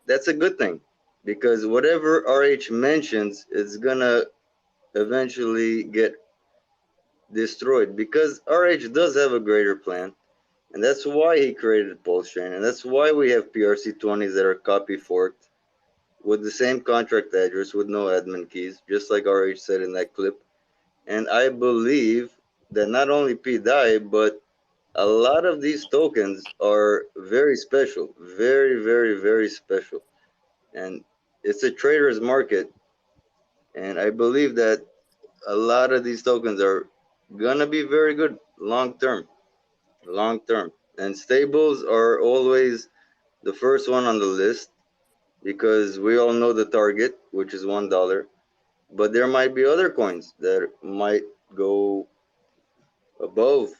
L: That's a good thing because whatever RH mentions is gonna eventually get destroyed because RH does have a greater plan. And that's why he created Pulse Chain. And that's why we have PRC20s that are copy forked with the same contract address with no admin keys, just like RH said in that clip. And I believe that not only pDAI, but a lot of these tokens are very special, very, very, very special. And it's a trader's market. And I believe that a lot of these tokens are going to be very good long term. Long term. And stables are always the first one on the list because we all know the target, which is $1. But there might be other coins that might go above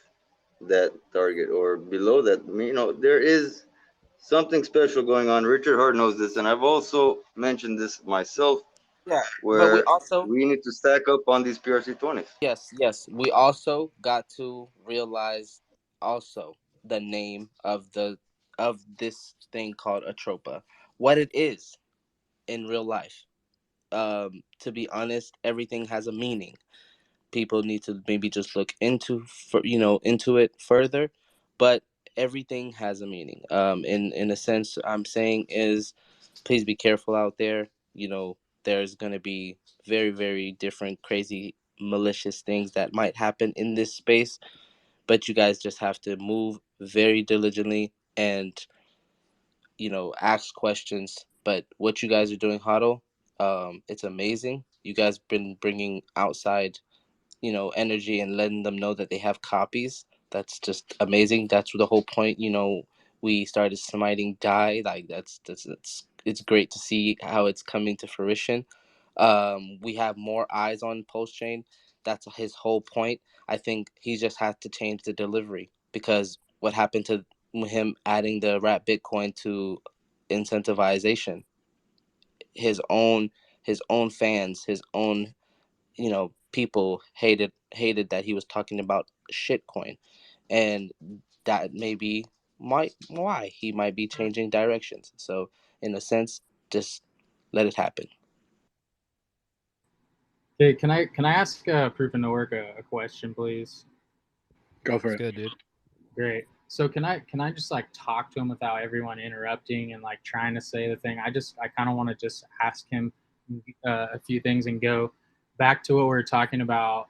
L: that target or below that. There is something special going on. Richard Hart knows this, and I've also mentioned this myself,
O: Yeah, but we
L: where
O: also
L: we need to stack up on these PRC20s.
O: yes, we also got to realize also the name of this thing called Atropa, what it is in real life. To be honest, everything has a meaning. People need to maybe just look into it further, but everything has a meaning. In a sense, I'm saying is, please be careful out there. There's gonna be very, very different, crazy, malicious things that might happen in this space, but you guys just have to move very diligently and ask questions. But what you guys are doing, Huddle, it's amazing. You guys been bringing outside energy and letting them know that they have copies. That's just amazing. That's the whole point. We started smiting die. Like it's great to see how it's coming to fruition. We have more eyes on Post Chain. That's his whole point. I think he just had to change the delivery because what happened to him adding the wrap Bitcoin to incentivization, his own fans, his own people hated that he was talking about shitcoin, and that may be why he might be changing directions. So in a sense, just let it happen.
M: Hey, can I ask Proof of No Work a question, please?
A: Go for
B: It's
A: it.
B: good, dude.
M: Great. So can I just like talk to him without everyone interrupting and like trying to say the thing? I kind of want to just ask him a few things and go back to what we were talking about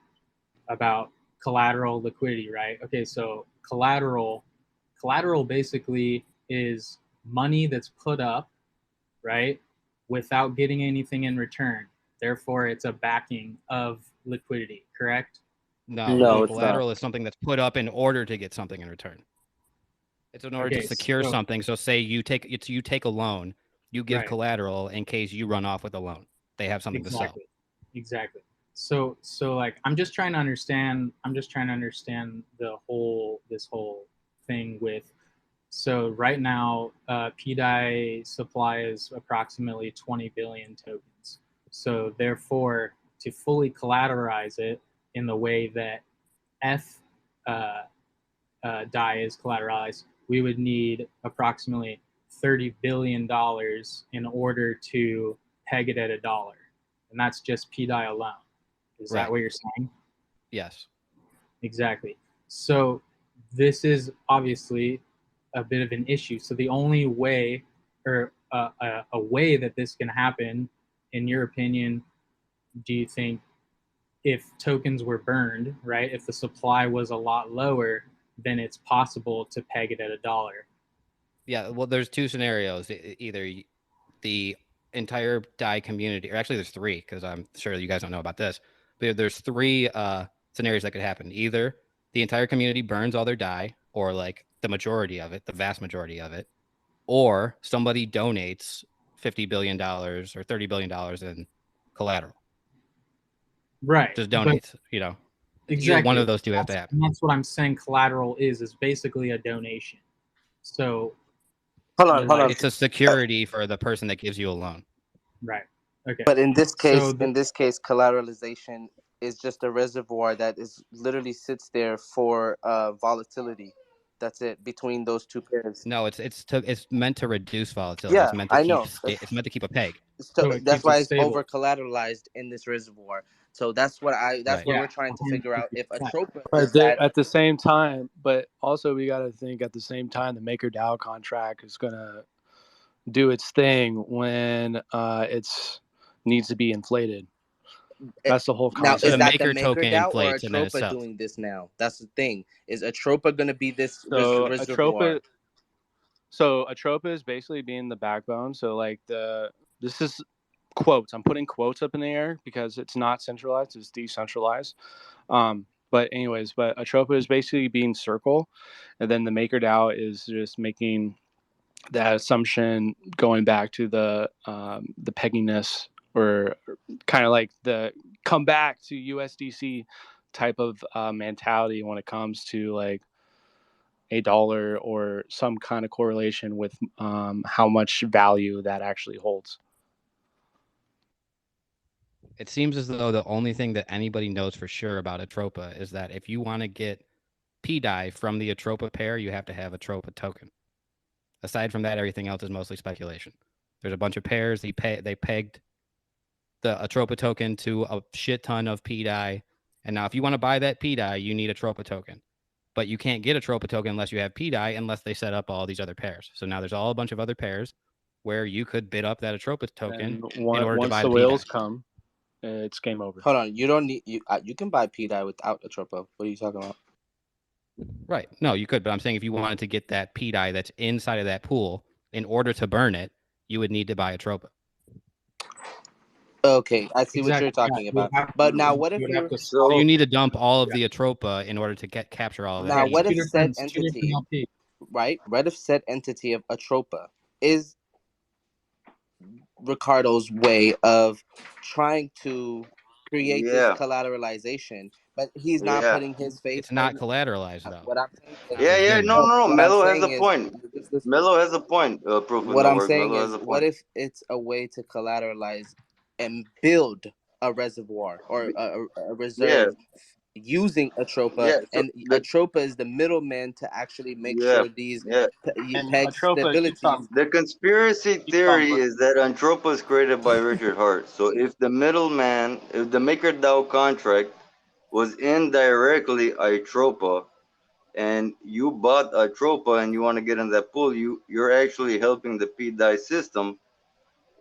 M: collateral liquidity, right? Okay, so collateral basically is money that's put up, right, without getting anything in return. Therefore, it's a backing of liquidity, correct?
B: No,
O: No, it's not.
B: collateral is something that's put up in order to get something in return. It's in order
M: Okay,
B: to secure
M: so-
B: something. So say you take a loan, you give
M: Right.
B: collateral in case you run off with a loan. They have something to sell.
M: Exactly. So like I'm just trying to understand this whole thing with, so right now pDAI supply is approximately 20 billion tokens. So therefore, to fully collateralize it in the way that DAI is collateralized, we would need approximately $30 billion in order to peg it at $1. And that's just pDAI alone. Is that what you're saying?
B: Yes.
M: Exactly. So this is obviously a bit of an issue. So the only way, or a way that this can happen, in your opinion, do you think, if tokens were burned, right, if the supply was a lot lower, then it's possible to peg it at $1?
B: Yeah, well, there's two scenarios. Either the entire DAI community, or actually there's three, because I'm sure you guys don't know about this, but there's three scenarios that could happen. Either the entire community burns all their DAI, or like the majority of it, the vast majority of it, or somebody donates $50 billion or $30 billion in collateral.
M: Right.
B: Just donates, you know.
M: Exactly.
B: One of those two have to happen.
M: And that's what I'm saying collateral is basically a donation. So
O: hold on.
B: It's a security for the person that gives you a loan.
M: Right. Okay.
O: But in this case,
M: So
O: collateralization is just a reservoir that is literally sits there for volatility. That's it, between those two pairs.
B: No, it's meant to reduce volatility.
O: Yeah,
B: It's meant to
O: I
B: keep
O: know.
B: it's meant to keep a peg.
O: So that's why it's over collateralized in this reservoir. So that's what we're trying to figure out. If Atropa is that,
P: at the same time, but also we got to think at the same time the MakerDAO contract is going to do its thing when it's needs to be inflated. That's the whole
O: now
P: concept.
O: is
B: the
O: that
B: Maker
O: the
B: token
O: MakerDAO or
B: inflates and then it
O: Atropa
B: sells.
O: doing this now? That's the thing. Is Atropa going to be this
P: So
O: reservoir?
P: Atropa is basically being the backbone. So like this is quotes. I'm putting quotes up in the air because it's not centralized, it's decentralized. But Atropa is basically being circle, and then the MakerDAO is just making that assumption, going back to the pegginess, or kind of like the come back to USDC type of mentality when it comes to like a dollar or some kind of correlation with how much value that actually holds.
B: It seems as though the only thing that anybody knows for sure about Atropa is that if you want to get pDAI from the Atropa pair, you have to have Atropa token. Aside from that, everything else is mostly speculation. There's a bunch of pairs. They pegged the Atropa token to a shit ton of pDAI. And now if you want to buy that pDAI, you need a Atropa token. But you can't get a Atropa token unless you have pDAI, unless they set up all these other pairs. So now there's all a bunch of other pairs where you could bid up that Atropa token in order to buy
P: the
B: the
P: whales
B: pDAI.
P: come, it's game over.
O: Hold on, you don't need you can buy pDAI without Atropa. What are you talking about?
B: Right. No, you could, but I'm saying if you wanted to get that pDAI that's inside of that pool, in order to burn it, you would need to buy Atropa.
O: Okay, I see what you're talking about. But now, what if you're
B: So you need to dump all of the Atropa in order to capture all of that.
O: Now, what if said entity, right? What if said entity of Atropa is Ricardo's way of trying to create this collateralization, but he's not putting his faith.
B: It's not collateralized though.
O: What I'm saying,
L: No.
O: What
L: Mello
O: I'm
L: has a
O: saying
L: point.
O: is,
L: Mello has a point. Proof of
O: what
L: no
O: I'm
L: work.
O: saying
L: Mello
O: is,
L: has a point.
O: what if it's a way to collateralize and build a reservoir or a reserve using Atropa, and Atropa is the middleman to actually make sure these peg stability.
L: The conspiracy theory is that Atropa is created by Richard Hart. So if the middleman, if the MakerDAO contract was indirectly Atropa, and you bought Atropa and you want to get in that pool, you're actually helping the pDAI system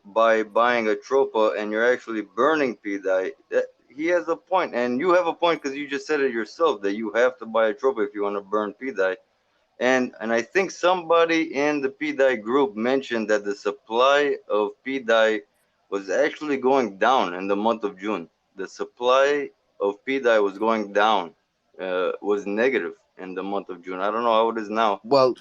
L: by buying Atropa, and you're actually burning pDAI. he has a point, and you have a point because you just said it yourself that you have to buy Atropa if you want to burn pDAI. And I think somebody in the pDAI group mentioned that the supply of pDAI was actually going down in the month of June. The supply of pDAI was going down, was negative in the month of June. I don't know how it is now.
O: Well,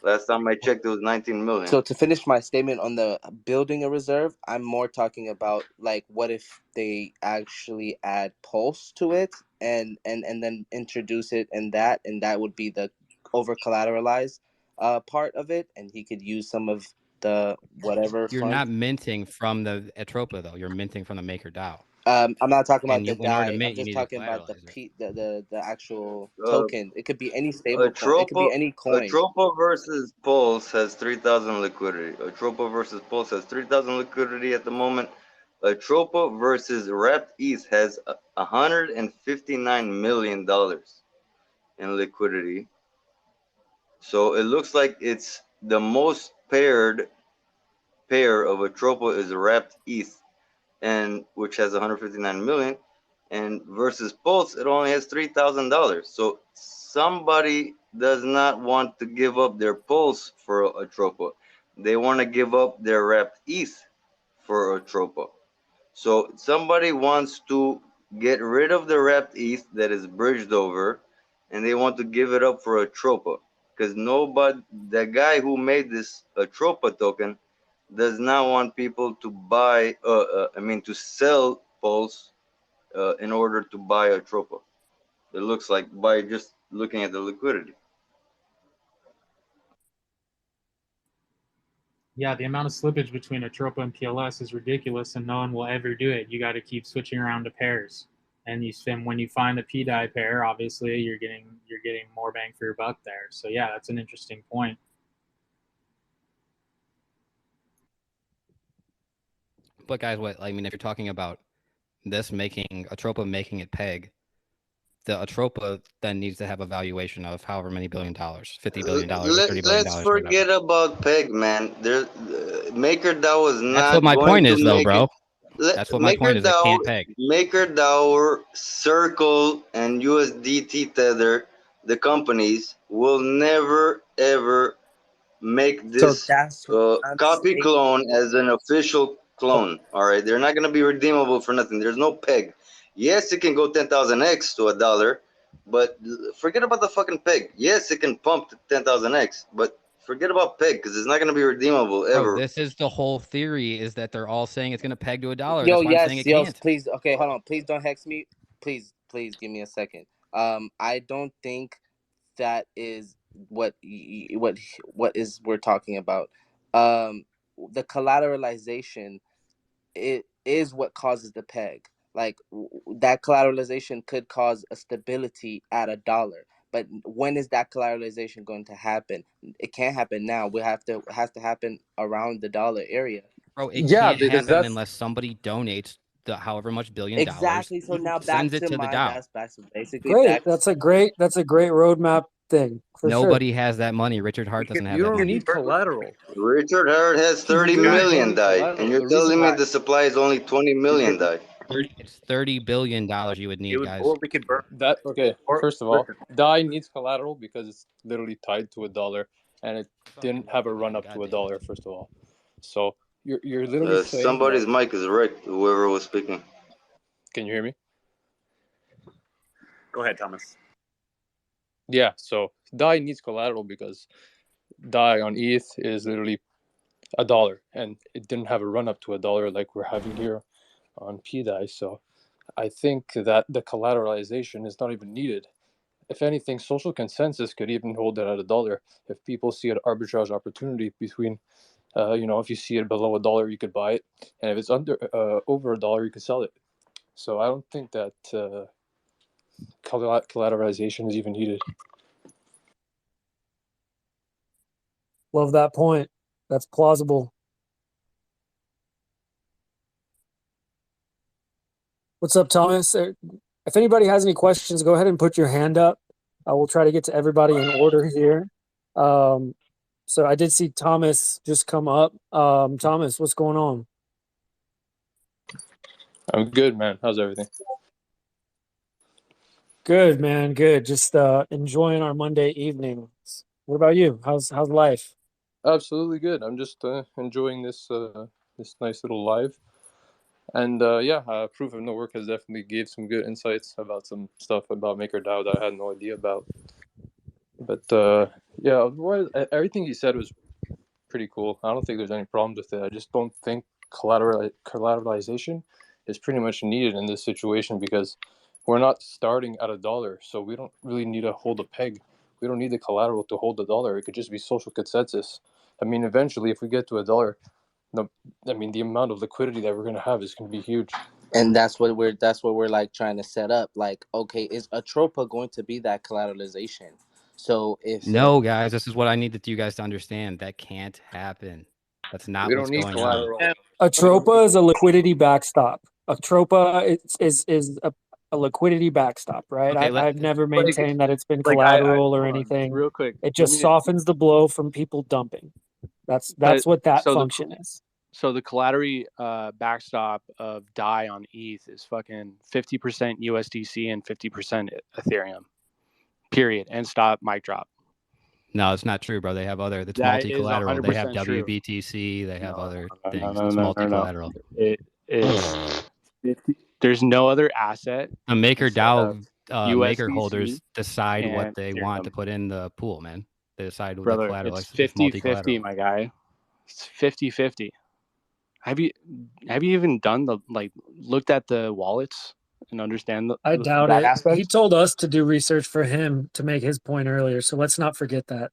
L: last time I checked, it was 19 million.
O: So to finish my statement on the building a reserve, I'm more talking about like what if they actually add pulse to it and then introduce it and that would be the over collateralized part of it, and he could use some of the whatever
B: You're
O: fund.
B: not minting from the Atropa though. You're minting from the maker DAO.
O: I'm not talking about
B: And
O: the
B: in order to
O: DAI.
B: mint,
O: I'm
B: you
O: just
B: need to
O: talking about the actual token. It could be any stable coin. It could be any coin.
L: Atropa versus Pulse has 3,000 liquidity. Atropa versus Pulse has 3,000 liquidity at the moment. Atropa versus Wrapped ETH has $159 million in liquidity. So it looks like it's the most paired pair of Atropa is Wrapped ETH, and which has 159 million, and versus Pulse it only has $3,000. So somebody does not want to give up their Pulse for Atropa. They want to give up their Wrapped ETH for Atropa. So somebody wants to get rid of the Wrapped ETH that is bridged over, and they want to give it up for Atropa, because nobody, the guy who made this Atropa token, does not want people to buy, to sell Pulse in order to buy Atropa. It looks like by just looking at the liquidity.
M: Yeah, the amount of slippage between Atropa and PLS is ridiculous, and no one will ever do it. You got to keep switching around to pairs, and when you find the pDAI pair, obviously you're getting more bang for your buck there. So yeah, that's an interesting point.
B: But guys, what I mean, if you're talking about this making Atropa making it peg, the Atropa then needs to have a valuation of however many $1 billion, $50 billion, or $30 billion.
L: Let's forget about peg, man. MakerDAO is not.
B: That's what my point is, though, bro. That's what my point is. It can't peg.
L: MakerDAO, Circle, and USDT Tether, the companies will never ever make this copy clone as an official clone. All right, they're not gonna be redeemable for nothing. There's no peg. Yes, it can go 10,000x to $1, but forget about the fucking peg. Yes, it can pump to 10,000x, but forget about peg because it's not gonna be redeemable ever.
B: Bro, this is the whole theory: is that they're all saying it's gonna peg to $1.
O: Yo,
B: That's why I'm saying it can't.
O: Please, okay, hold on. Please don't hex me. Please give me a second. I don't think that is what is we're talking about. The collateralization, it is what causes the peg. Like that collateralization could cause a stability at $1. But when is that collateralization going to happen? It can't happen now. It has to happen around the dollar area.
B: Bro, it can't happen unless somebody donates the however much $1 billion.
O: Exactly. So now
B: sends it to the DAO.
O: That's basically
C: great. That's a great roadmap thing.
B: Nobody has that money. RichardHeart doesn't have that money.
I: You don't need collateral.
L: RichardHeart has 30 million DAI, and you're telling me the supply is only 20 million DAI.
B: It's $30 billion you would need, guys.
I: Or we could burn
J: that. Okay, first of all, DAI needs collateral because it's literally tied to $1, and it didn't have a run up to $1. First of all, so you're literally saying
L: somebody's mic is wrecked. Whoever was speaking.
J: Can you hear me?
I: Go ahead, Thomas.
J: Yeah, so DAI needs collateral because DAI on ETH is literally $1, and it didn't have a run up to $1 like we're having here on pDAI. So I think that the collateralization is not even needed. If anything, social consensus could even hold it at $1 if people see an arbitrage opportunity between, if you see it below $1, you could buy it, and if it's over $1, you could sell it. So I don't think that collateralization is even needed.
C: Love that point. That's plausible. What's up, Thomas? If anybody has any questions, go ahead and put your hand up. We'll try to get to everybody in order here. So I did see Thomas just come up. Thomas, what's going on?
J: I'm good, man. How's everything?
C: Good, man. Good. Just enjoying our Monday evenings. What about you? How's life?
Q: Absolutely good. I'm just enjoying this this nice little live, and Proof of No Work has definitely gave some good insights about some stuff about MakerDAO that I had no idea about. But otherwise, everything he said was pretty cool. I don't think there's any problems with it. I just don't think collateralization is pretty much needed in this situation because we're not starting at $1, so we don't really need to hold a peg. We don't need the collateral to hold the dollar. It could just be social consensus. I mean, eventually, if we get to $1, the amount of liquidity that we're going to have is going to be huge.
O: And that's what we're like trying to set up. Like, okay, is Atropa going to be that collateralization? So if
B: No, guys, this is what I needed you guys to understand. That can't happen. That's not
Q: We
B: what's
Q: don't need
B: going
Q: collateral.
B: on.
C: Atropa is a liquidity backstop. Atropa is a liquidity backstop, right?
B: Okay,
C: I've never
A: Like,
C: maintained that it's been
A: like
C: collateral or
A: hold on,
C: anything.
A: real quick.
C: It just softens the blow from people dumping. That's what that function is.
P: So the collateral backstop of DAI on ETH is fucking 50% USDC and 50% Ethereum. Period. And stop. Mic drop.
B: No, it's not true, bro. They have other. It's
P: That is
B: multi-collateral. They have
P: 100% true.
B: WBTC. They have other things.
P: No,
B: It's multi-collateral.
P: It is. There's no other asset.
B: The MakerDAO maker
P: USDC
B: holders decide what
P: and
B: they want to put in the pool, man. They decide what the
P: Brother,
B: collateral
P: it's
B: is.
P: 50-50, my guy. It's 50-50. Have you even done looked at the wallets and understand
C: I doubt
P: that
C: it.
P: aspect?
C: He told us to do research for him to make his point earlier, so let's not forget that.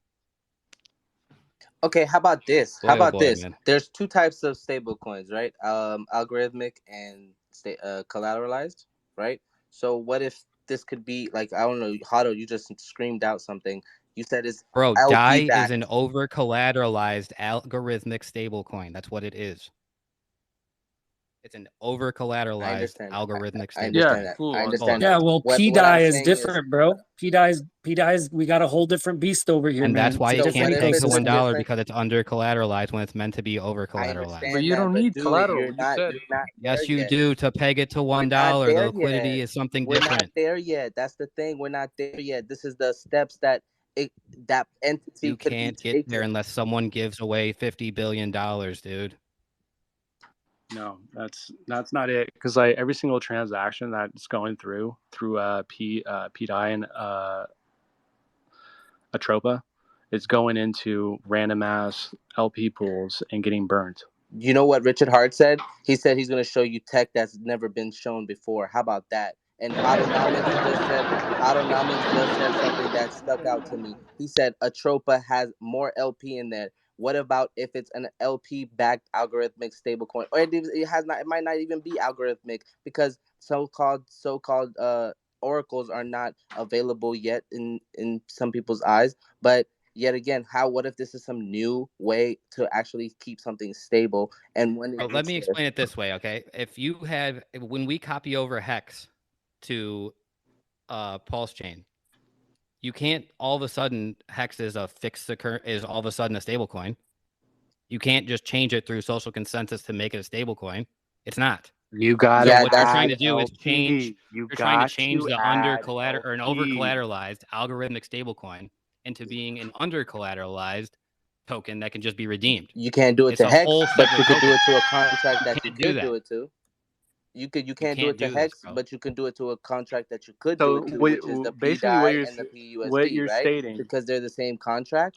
O: Okay, how about this?
B: Boy, oh boy, man.
O: There's two types of stable coins, right? Algorithmic and collateralized, right? So what if this could be like, I don't know, Hado, you just screamed out something. You said it's
B: Bro,
O: LP
B: DAI is
O: backed.
B: an over-collateralized algorithmic stablecoin. That's what it is. It's an over-collateralized algorithmic stablecoin.
O: I understand that. I understand that.
C: Yeah, well, pDAI is different, bro. pDAI, we got a whole different beast over here,
B: and
C: man.
B: that's why it can't peg to $1 because it's under-collateralized when it's meant to be over-collateralized.
Q: But you don't need collateral. You said.
B: Yes, you do to peg it to $1. The liquidity is something different.
O: We're not there yet. That's the thing. We're not there yet. This is the steps that that entity
B: you
O: could
B: can't
O: be
B: get
O: taken.
B: there unless someone gives away $50 billion, dude.
P: No, that's not it. Because like every single transaction that's going through pDAI and Atropa, is going into random ass LP pools and getting burnt.
O: You know what Richard Hart said? He said he's going to show you tech that's never been shown before. How about that? And Autonomics just said something that stuck out to me. He said Atropa has more LP in there. What about if it's an LP-backed algorithmic stablecoin, or it might not even be algorithmic because so-called oracles are not available yet in some people's eyes. But yet again, what if this is some new way to actually keep something stable? And when
B: let me explain it this way, okay? When we copy over hex to Pulse Chain, you can't all of a sudden hex is all of a sudden a stable coin. You can't just change it through social consensus to make it a stable coin. It's not.
P: You got
B: what you're trying to do is change.
P: You're
B: trying to change the under collateral or an over collateralized algorithmic stablecoin into being an under collateralized token that can just be redeemed.
O: You can't do it to hex, but you could do it to a contract that you could do it to. You can't do it to hex, but you can do it to a contract that you could do it to, which is the pDAI and the PUSD,
P: what you're
O: right?
P: stating,
O: because they're the same contract.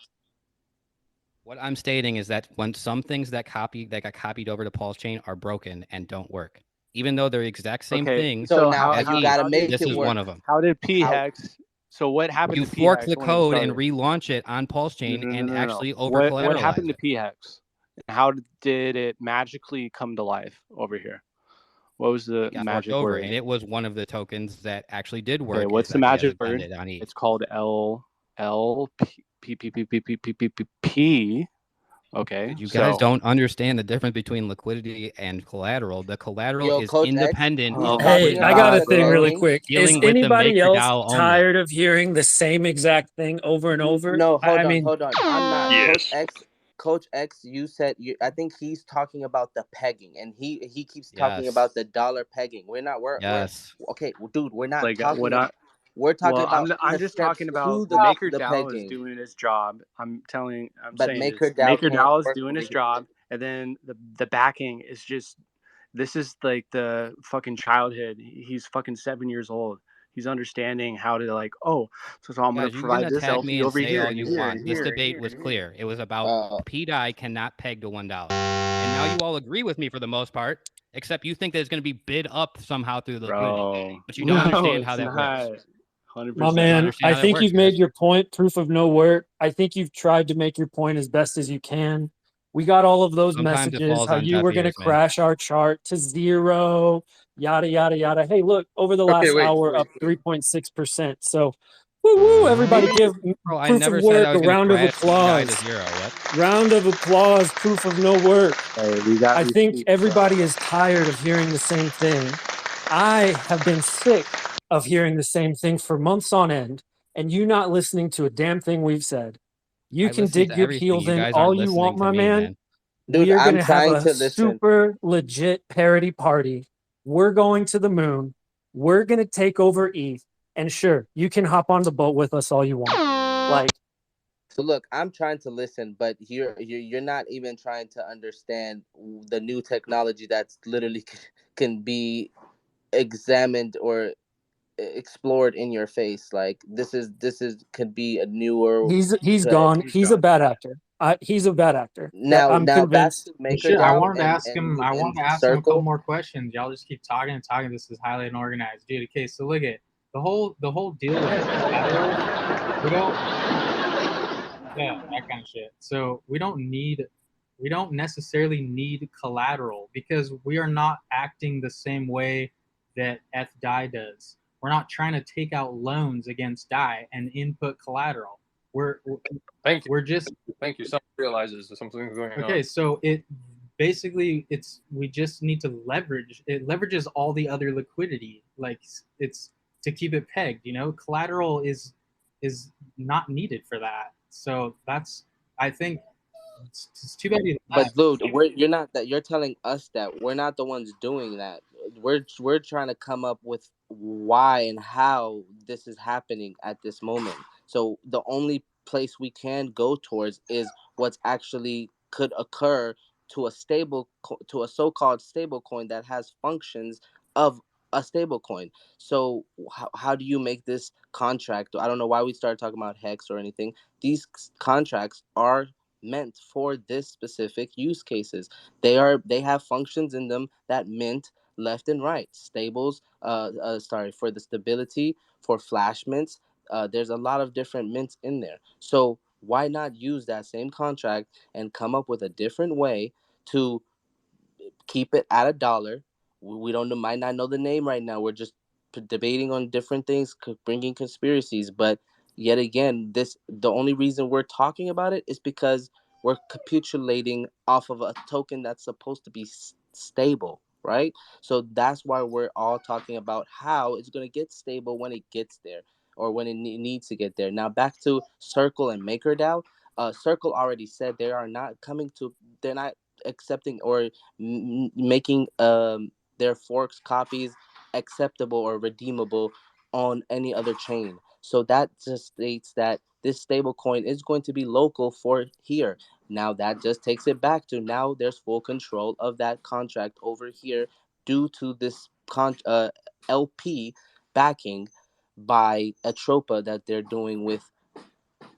B: What I'm stating is that when some things that got copied over to Pulse Chain are broken and don't work, even though they're exact same things.
O: So now you got to make
B: this
O: it
B: is
O: work.
B: one of them.
P: How did pHex? So what happened?
B: You
P: to
B: fork
P: pHex
B: the code and relaunch it on Pulse Chain and actually over collateralize.
P: What happened to pHex? How did it magically come to life over here? What was the magic word?
B: And it was one of the tokens that actually did work.
P: Okay, what's the magic word? It's called LP. Okay.
B: You guys don't understand the difference between liquidity and collateral. The collateral is independent.
C: Hey, I got a thing really quick. Is anybody else
B: MakerDAO
C: tired of hearing the same exact thing over and over?
O: No, hold on. I'm not. Yes. Coach X, you said I think he's talking about the pegging, and he keeps talking about the dollar pegging. We're not. We're okay, well, dude. We're not talking. We're talking
P: Well,
O: about
P: I'm
O: the
P: just
O: steps
P: talking
O: to
P: about
O: the
P: MakerDAO is
O: pegging.
P: doing its job. I'm
O: But
P: saying is
O: MakerDAO can't
P: MakerDAO is
O: work
P: doing its
O: with
P: job, and then the backing is just this is like the fucking childhood. He's fucking 7 years old. He's understanding how to like, oh, so I'm gonna
B: Guys, you can
P: provide this
B: attack me
P: LP
B: and
P: over
B: say
P: here
B: all
P: and
B: you
P: here and
B: want. This
P: here and
B: debate
P: here
B: was
P: and here.
B: clear. It was about pDAI cannot peg to $1. And now you all agree with me for the most part, except you think that it's going to be bid up somehow through the liquidity.
P: Bro,
B: But you don't
P: no,
B: understand how
P: it's
B: that works.
P: not. 100%.
C: My
B: You don't
C: man,
B: understand
C: I
B: how that
C: think
B: works,
C: you've made
B: guys.
C: your point. Proof of no work. I think you've tried to make your point as best as you can. We got all of those
B: Sometimes it
C: messages,
B: falls
C: how
B: on
C: you
B: deaf
C: were going to
B: ears, man.
C: crash our chart to 0, yada, yada, yada. Hey, look, over the last hour, up 3.6%. So, woo, woo, everybody give
B: Bro, I
C: Proof of
B: never said I
C: work a
B: was going to
C: round of
B: crash pDAI
C: applause.
B: to 0. What?
C: Round of applause, proof of no work.
P: Hey, we got
C: I think
P: receipts,
C: everybody is tired of hearing the same thing. I have been sick of hearing the same thing for months on end, and you not listening to a damn thing we've said. You
B: I
C: can
B: listen
C: dig
B: to
C: your
B: everything.
C: heels
B: You
C: in
B: guys
C: all
B: aren't
C: you
B: listening
C: want,
B: to
C: my
B: me,
C: man.
B: man.
O: Dude,
C: We are going
O: I'm
C: to have
O: trying
C: a
O: to listen.
C: super legit parody party. We're going to the moon. We're going to take over ETH. And sure, you can hop on the boat with us all you want. Like,
O: So look, I'm trying to listen, but you're not even trying to understand the new technology that's literally can be examined or explored in your face. Like this is could be a newer.
C: he's gone. He's a bad actor. He's a bad actor. That I'm
O: Now back
C: convinced.
O: to
M: Shit, I
O: MakerDAO
M: wanted to ask him. I
O: and
M: wanted to ask him a couple
O: Circle.
M: more questions. Y'all just keep talking and talking. This is highly unorganized, dude. Okay, so look at the whole deal with collateral. We don't, yeah, that kind of shit. So we don't necessarily need collateral because we are not acting the same way that pDAI does. We're not trying to take out loans against DAI and input collateral.
Q: Thank you.
M: We're just
Q: Thank you. Someone realizes that something's going on.
M: okay. So it basically we just need to leverage. It leverages all the other liquidity. Like it's to keep it pegged. You know, collateral is not needed for that. So that's I think it's too bad he
O: But
M: left.
O: dude, you're not that. You're telling us that we're not the ones doing that. We're trying to come up with why and how this is happening at this moment. So the only place we can go towards is what's actually could occur to to a so-called stable coin that has functions of a stable coin. So how do you make this contract? I don't know why we started talking about hex or anything. These contracts are meant for this specific use cases. They have functions in them that mint left and right stables. Sorry, for the stability, for flash mints. There's a lot of different mints in there. So why not use that same contract and come up with a different way to keep it at $1? We don't know, might not know the name right now. We're just debating on different things, bringing conspiracies. But yet again, the only reason we're talking about it is because we're capitulating off of a token that's supposed to be stable, right? So that's why we're all talking about how it's going to get stable when it gets there or when it needs to get there. Now back to Circle and MakerDAO. Circle already said they're not accepting or making their forks copies acceptable or redeemable on any other chain. So that just states that this stable coin is going to be local for here. Now that just takes it back to now there's full control of that contract over here due to this LP backing by Atropa that they're doing with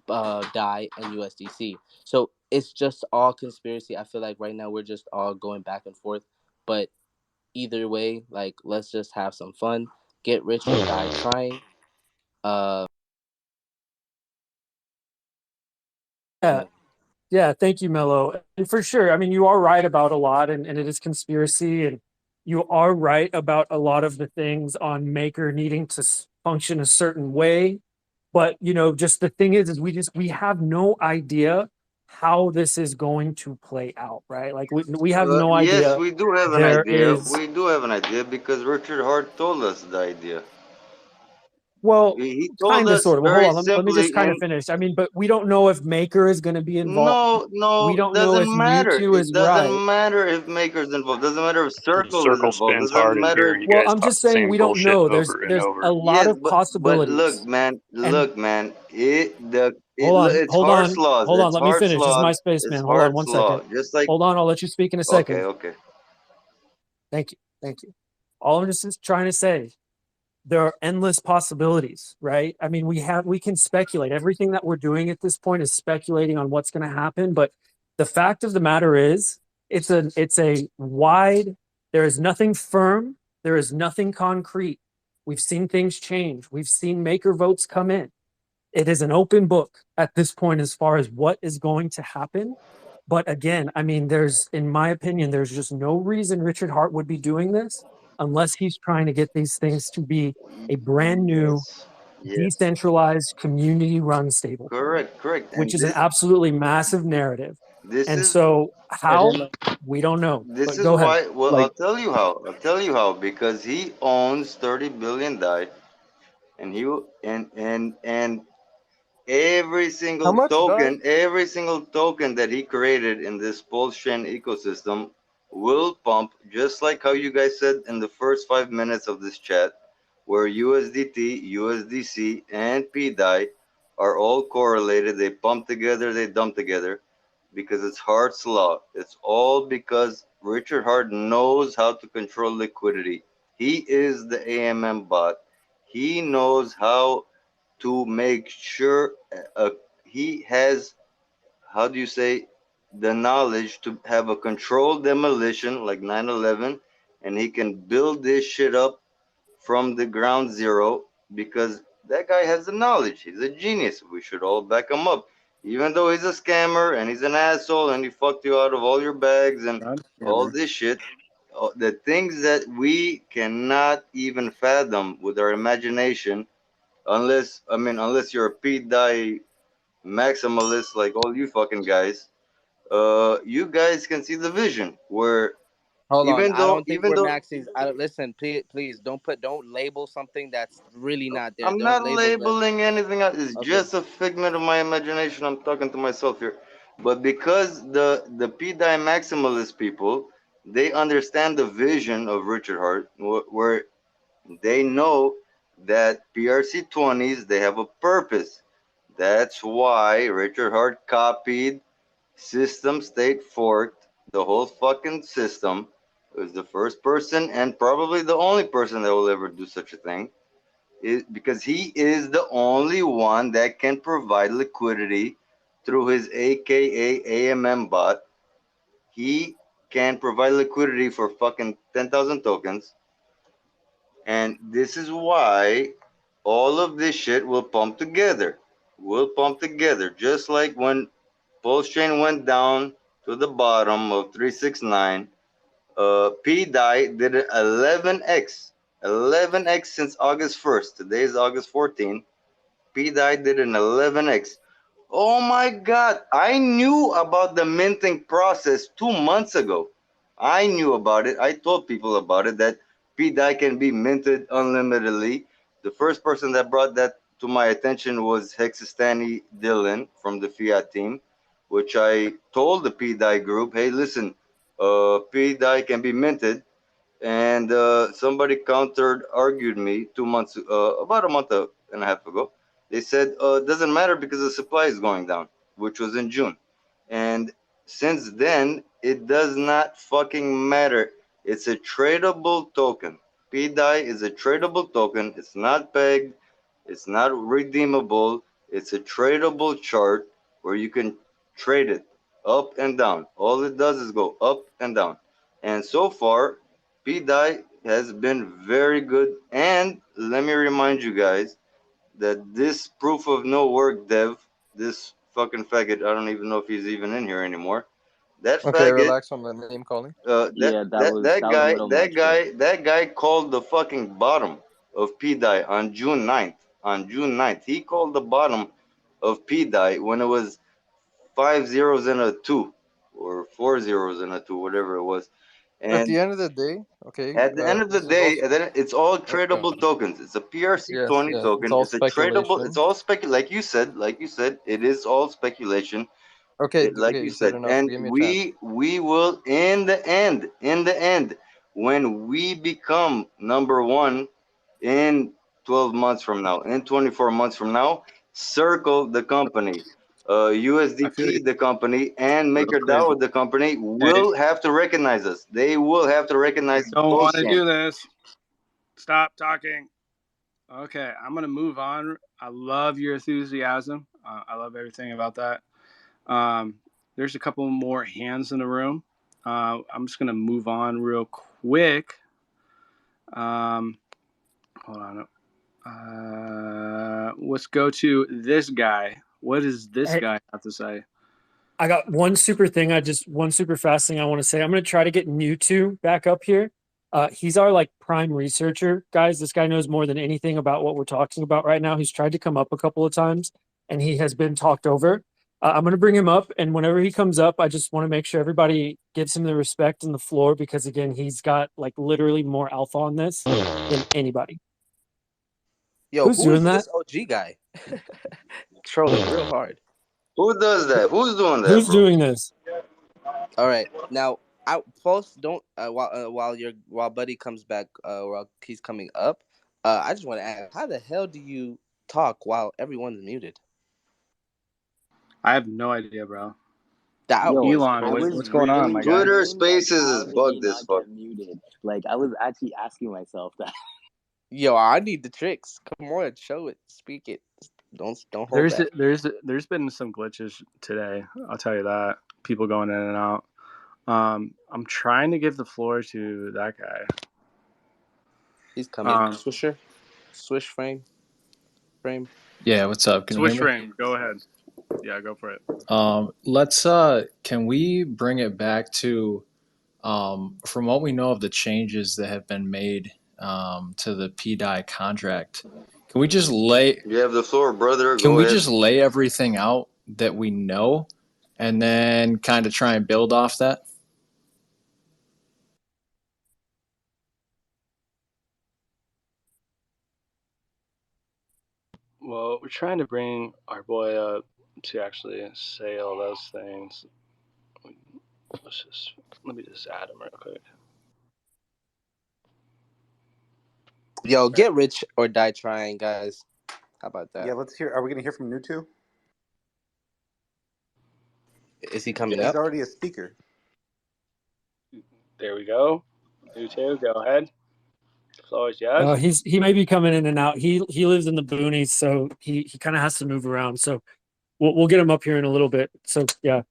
O: DAI and USDC. So it's just all conspiracy. I feel like right now we're just all going back and forth. But either way, like let's just have some fun, get rich or die trying.
C: Yeah. Yeah, thank you, Mello. And for sure, I mean, you are right about a lot, and it is conspiracy, and you are right about a lot of the things on Maker needing to function a certain way. But you know, just the thing is we have no idea how this is going to play out, right? Like we have no
L: Yes,
C: idea.
L: we do have an
C: There
L: idea.
C: is
L: We do have an idea because Richard Hart told us the idea.
C: Well,
L: He told
C: kind of,
L: us
C: sort of. Well, hold
L: very
C: on. Let me just
L: simply,
C: kind of
L: and
C: finish. I mean, but we don't know if Maker is going to be involved. We
L: no,
C: don't know if
L: doesn't matter.
C: Mewtwo is
L: It
C: right.
L: doesn't matter if Maker's involved. Doesn't matter if Circle is
A: Circle
L: involved.
A: spins
L: Doesn't
A: hard in
L: matter
A: here.
L: if
A: You
C: Well,
A: guys
C: I'm
A: talk
C: just
A: the
C: saying
A: same
C: we don't
A: bullshit
C: know.
A: over and
C: There's a
A: over.
C: lot
L: yes,
C: of
L: but look,
C: possibilities.
L: man,
C: And
L: it's
C: hold
L: Hart's
C: on,
L: laws.
C: hold on.
L: It's
C: Let me
L: Hart's
C: finish. This is my
L: laws.
C: space,
L: It's
C: man. Hold on
L: Hart's
C: one
L: law.
C: second.
L: Just like
C: Hold on. I'll let you speak in a
L: okay,
C: second.
L: okay.
C: Thank you. Thank you. All I'm just trying to say, there are endless possibilities, right? I mean, we can speculate. Everything that we're doing at this point is speculating on what's going to happen. But the fact of the matter is, it's a wide, there is nothing firm, there is nothing concrete. We've seen things change. We've seen maker votes come in. It is an open book at this point as far as what is going to happen. But again, I mean, in my opinion, there's just no reason Richard Hart would be doing this unless he's trying to get these things to be a brand new,
L: Yes.
C: decentralized, community-run stablecoin,
L: Correct.
C: which
L: And
C: is an absolutely massive narrative.
L: this
C: And
L: is
C: so, how we don't know.
L: this
C: But
L: is
C: go ahead.
L: why. Well,
C: Like,
L: I'll tell you how. Because he owns 30 billion DAI, and he and
Q: How much die?
L: every single token that he created in this Pulse chain ecosystem will pump, just like how you guys said in the first 5 minutes of this chat, where USDT, USDC, and pDAI are all correlated. They pump together, they dump together, because it's Hart's law. It's all because Richard Hart knows how to control liquidity. He is the AMM bot. He knows how to make sure he has, how do you say, the knowledge to have a controlled demolition like 9/11, and he can build this shit up from the ground zero because that guy has the knowledge. He's a genius. We should all back him up. Even though he's a scammer and he's an asshole and he fucked you out of all your bags and all this shit, the things that we cannot even fathom with our imagination, unless you're a pDAI maximalist like all you fucking guys, you guys can see the vision where
O: Hold on.
L: even
O: I
L: though
O: don't think we're maxis. Listen, please don't label something that's really not there.
L: I'm
O: Don't
L: not
O: label that.
L: labeling anything else. It's
O: Okay.
L: just a figment of my imagination. I'm talking to myself here. But because the pDAI maximalist people, they understand the vision of Richard Hart, where they know that PRC20s, they have a purpose. That's why Richard Hart copied System State forked the whole fucking system. It was the first person and probably the only person that will ever do such a thing. Because he is the only one that can provide liquidity through his AKA AMM bot. He can provide liquidity for fucking 10,000 tokens. And this is why all of this shit will pump together. Will pump together. Just like when Pulse Chain went down to the bottom of 369, pDAI did an 11x. 11x since August 1st. Today is August 14th. pDAI did an 11x. Oh my God. I knew about the minting process 2 months ago. I knew about it. I told people about it, that pDAI can be minted unlimitedly. The first person that brought that to my attention was Hexastani Dylan from the Fiat team, which I told the pDAI group, hey, listen, pDAI can be minted. And somebody countered, argued me 2 months, about a month and a half ago. They said, it doesn't matter because the supply is going down, which was in June. And since then, it does not fucking matter. It's a tradable token. pDAI is a tradable token. It's not pegged. It's not redeemable. It's a tradable chart where you can trade it up and down. All it does is go up and down. And so far, pDAI has been very good. And let me remind you guys that this proof of no work dev, this fucking faggot, I don't even know if he's even in here anymore. That
Q: Okay,
L: faggot,
Q: relax on the name calling.
K: Yeah,
L: that guy called the fucking bottom of pDAI on June 9th. On June 9th, he called the bottom of pDAI when it was 5 zeros and a 2, or 4 zeros and a 2, whatever it was.
R: At
L: And
R: the end of the day, okay.
L: at the end of the
R: This is
L: day,
R: also
L: then it's all
R: oh god.
L: tradable tokens. It's a
R: Yes,
L: PRC20
R: yes. It's
L: token.
R: all
L: It's a tradable. It's
R: speculation.
L: all like you said, it is all speculation.
R: Okay,
L: Like
R: okay.
L: you
R: You said
L: said,
R: enough.
L: and
R: Give me a chance.
L: we will in the end, when we become number one in 12 months from now, in 24 months from now, circle the company.
A: I feel
L: USDT,
A: you.
L: the company, and
A: Real quick.
L: MakerDAO, the company,
A: Hey,
L: will have to recognize us. They will have to
A: I
L: recognize
A: don't want to
L: Postchain.
A: do this. Stop talking. Okay, I'm gonna move on. I love your enthusiasm. I love everything about that. There's a couple more hands in the room. I'm just gonna move on real quick. Hold on. Let's go to this guy. What does this
C: Hey,
A: guy have to say?
C: I got one super fast thing I want to say. I'm going to try to get Mewtwo back up here. He's our like prime researcher, guys. This guy knows more than anything about what we're talking about right now. He's tried to come up a couple of times and he has been talked over. I'm going to bring him up, and whenever he comes up, I just want to make sure everybody gives him the respect and the floor, because again, he's got like literally more alpha on this than anybody.
O: Yo,
C: Who's
O: who
C: doing
O: is
C: that?
O: this OG guy? Trolling real hard.
L: Who does that? Who's doing that,
C: Who's
L: bro?
C: doing this?
O: All right, now I post don't while Buddy comes back, while he's coming up. I just want to ask, how the hell do you talk while everyone's muted?
A: I have no idea, bro.
O: That
K: Yo,
O: was
A: Elon,
K: I
O: crazy.
K: was
A: what's going on,
K: really
A: my guy?
L: Twitter
K: wondering, like,
L: Spaces
K: how
L: is
K: did he
L: bugged as
K: not
L: fuck.
K: get muted? Like, I was actually asking myself that.
O: Yo, I need the tricks. Come on, show it, speak it. Don't hold back.
A: There's been some glitches today. I'll tell you that. People going in and out. I'm trying to give the floor to that guy.
O: He's coming. Swisher, swish frame.
J: Yeah, what's up? Can you
A: Switch
J: hear me?
A: frame. Go ahead. Yeah, go for it.
J: Let's can we bring it back to from what we know of the changes that have been made to the pDAI contract, can we just lay
L: You have the floor, brother.
J: can
L: Go
J: we
L: ahead.
J: just lay everything out that we know and then kind of try and build off that?
A: Well, we're trying to bring our boy up to actually say all those things. Let me just add him real quick.
O: Yo, get rich or die trying, guys. How about that?
F: Yeah, let's hear. Are we going to hear from Mewtwo?
O: Is he coming
F: He's
O: up?
F: already a speaker.
A: There we go. You too. Go ahead. The floor is yours.
C: He may be coming in and out. He lives in the boonies, so he kind of has to move around. So we'll get him up here in a little bit. So yeah.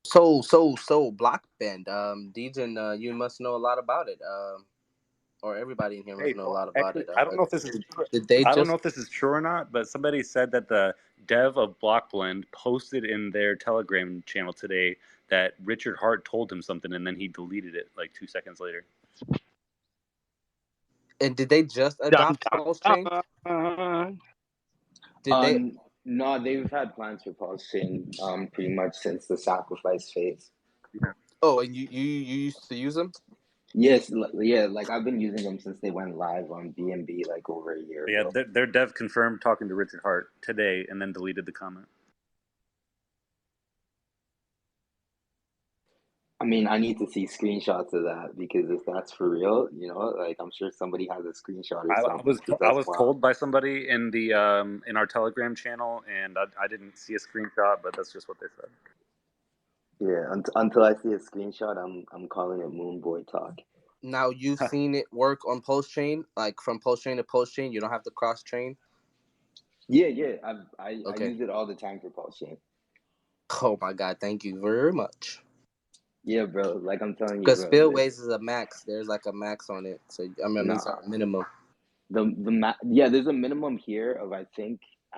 O: So block band. Dejan, you must know a lot about it. Or everybody in here must know a lot about
F: Actually,
O: it.
F: I don't know if this is.
O: Did they
F: I don't
O: just?
F: know if this is true or not, but somebody said that the dev of Blockblend posted in their Telegram channel today that Richard Hart told him something, and then he deleted it like 2 seconds later.
O: And did they just adopt Pulse Chain? Did they?
K: No, they've had plans for Pulse Chain pretty much since the sacrifice phase.
O: Oh, and you used to use them?
K: Yes, yeah. Like I've been using them since they went live on BNB like over a year ago.
F: Yeah, their dev confirmed talking to Richard Hart today, and then deleted the comment.
K: I mean, I need to see screenshots of that, because if that's for real, like I'm sure somebody has a screenshot or something.
F: I was told by somebody in the in our Telegram channel, and I didn't see a screenshot, but that's just what they said.
K: Yeah, until I see a screenshot, I'm calling it Moon Boy talk.
O: Now you've seen it work on Pulse Chain, like from Pulse Chain to Pulse Chain. You don't have to cross chain.
K: Yeah. I
O: Okay.
K: use it all the time for Pulse Chain.
O: Oh my god! Thank you very much.
K: Yeah, bro. Like I'm telling you,
O: Because
K: bro.
O: Spillways is a max. There's like a max on it. So I mean, sorry, minimum.
K: There's a minimum here of I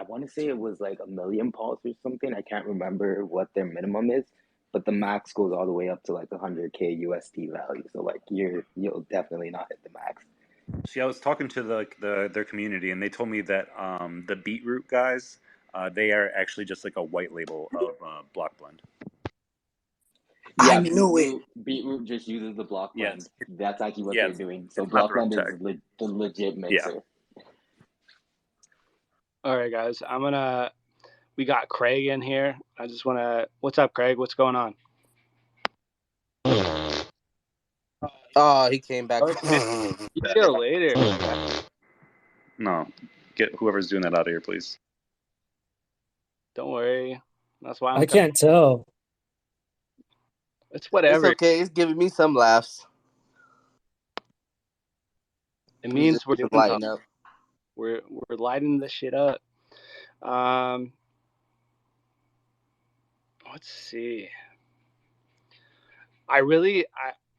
K: want to say it was like 1 million pulse or something. I can't remember what their minimum is, but the max goes all the way up to like 100K USD value. So like you'll definitely not hit the max.
F: See, I was talking to their community, and they told me that the Beetroot guys, they are actually just like a white label of Blockblend.
K: Yeah,
S: I knew it.
K: Beetroot just uses the block blend.
F: Yes.
K: That's actually what
F: Yeah,
K: they're doing. So
F: it's not
K: block
F: the right
K: blend is
F: tech.
K: the legit
F: Yeah.
K: mixer.
P: All right, guys. We got Craig in here. I just want to. What's up, Craig? What's going on?
O: Oh, he came back.
P: You go later. My guy.
F: No, get whoever's doing that out of here, please.
P: Don't worry. That's why
C: I can't tell.
P: It's
O: It's
P: whatever.
O: okay. It's giving me some laughs.
P: It
O: He's
P: means
O: just
P: we're doing
O: lighting
P: something.
O: up.
P: We're lighting this shit up. Let's see.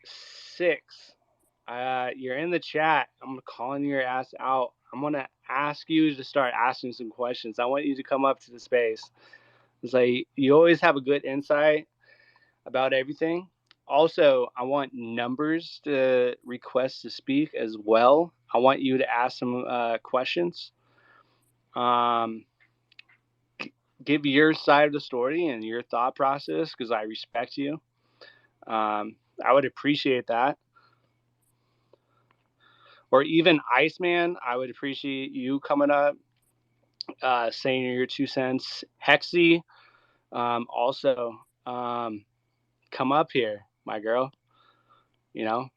P: Six. You're in the chat. I'm calling your ass out. I'm gonna ask you to start asking some questions. I want you to come up to the space. It's like you always have a good insight about everything. Also, I want numbers to request to speak as well. I want you to ask some questions. Give your side of the story and your thought process because I respect you. I would appreciate that. Or even Iceman, I would appreciate you coming up, saying your 2 cents. Hexy, also come up here, my girl. You know,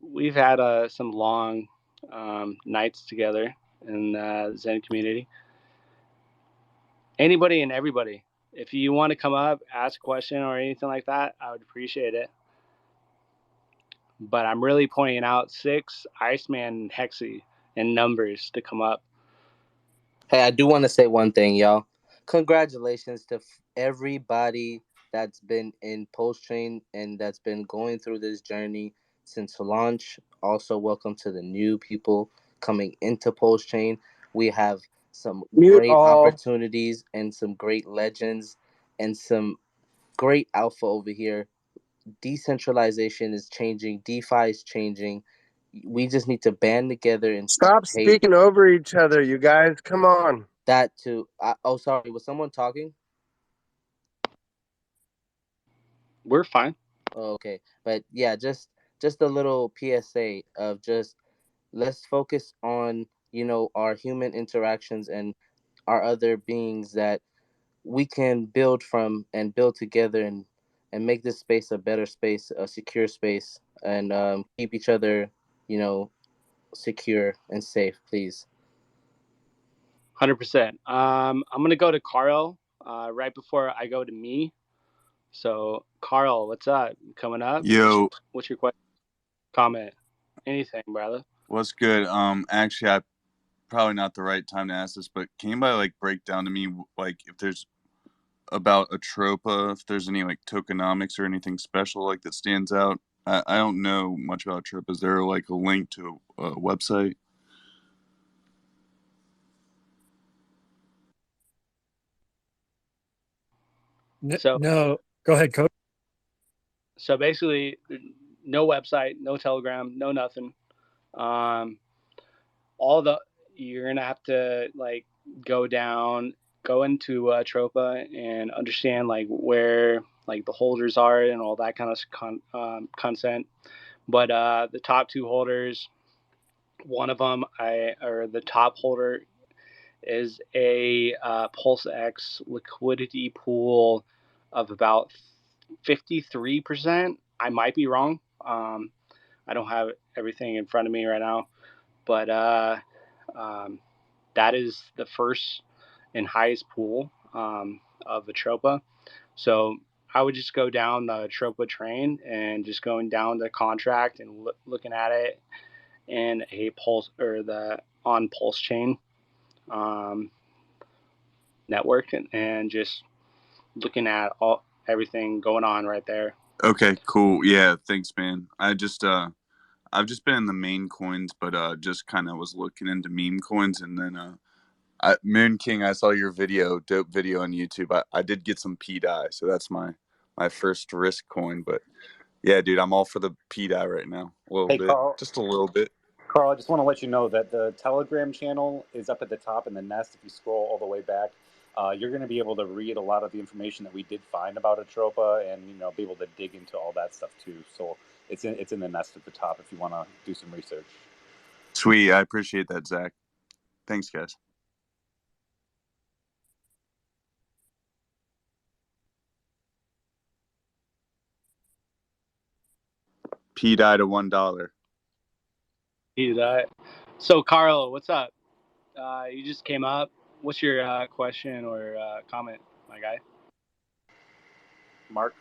P: we've had some long nights together in the Zen community. Anybody and everybody, if you want to come up, ask a question or anything like that, I would appreciate it. But I'm really pointing out 6, Iceman, and Hexy, and numbers to come up.
O: Hey, I do want to say one thing, y'all. Congratulations to everybody that's been in Post Chain and that's been going through this journey since launch. Also, welcome to the new people coming into Post Chain. We have some
N: Mute
O: great
N: all.
O: opportunities and some great legends and some great alpha over here. Decentralization is changing. DeFi is changing. We just need to band together and
N: Stop
O: hey,
N: speaking over each other, you guys. Come on.
O: that too. Oh, sorry. Was someone talking?
P: We're fine.
O: Oh, okay, but yeah, just a little PSA of just let's focus on our human interactions and our other beings that we can build from and build together and make this space a better space, a secure space, and keep each other, secure and safe, please.
P: 100%. I'm gonna go to Carl right before I go to me. So, Carl, what's up? Coming up?
I: Yo,
P: What's your question? Comment? Anything, brother?
I: what's good? Actually, I probably not the right time to ask this, but can anybody break down to me if there's about Atropa, if there's any tokenomics or anything special that stands out? I don't know much about Atropa. Is there a link to a website?
C: No, go ahead, Coach.
P: So basically, no website, no Telegram, no nothing. You're gonna have to go into Atropa and understand where the holders are and all that kind of consent. But the top 2 holders, one of them, the top holder is a PulseX liquidity pool of about 53%. I might be wrong. I don't have everything in front of me right now, but that is the first and highest pool of Atropa. So I would just go down the Atropa train and just going down the contract and looking at it in a Pulse or the on Pulse chain network and just looking at everything going on right there.
I: Okay, cool. Yeah, thanks, man. I've just been in the main coins, but just kind of was looking into meme coins, and then Moon King, I saw your dope video on YouTube. I did get some pDAI, so that's my first risk coin. But yeah, dude, I'm all for the pDAI right now. A little
T: Hey,
I: bit,
T: Carl.
I: just a little bit.
T: Carl, I just want to let you know that the Telegram channel is up at the top in the nest. If you scroll all the way back,
F: you're going to be able to read a lot of the information that we did find about Atropa, and be able to dig into all that stuff too. So it's in the nest at the top if you want to do some research.
I: Sweet, I appreciate that, Zach. Thanks, guys. pDAI to $1.
P: pDAI. So, Carl, what's up? You just came up. What's your question or comment, my guy?
F: Mark?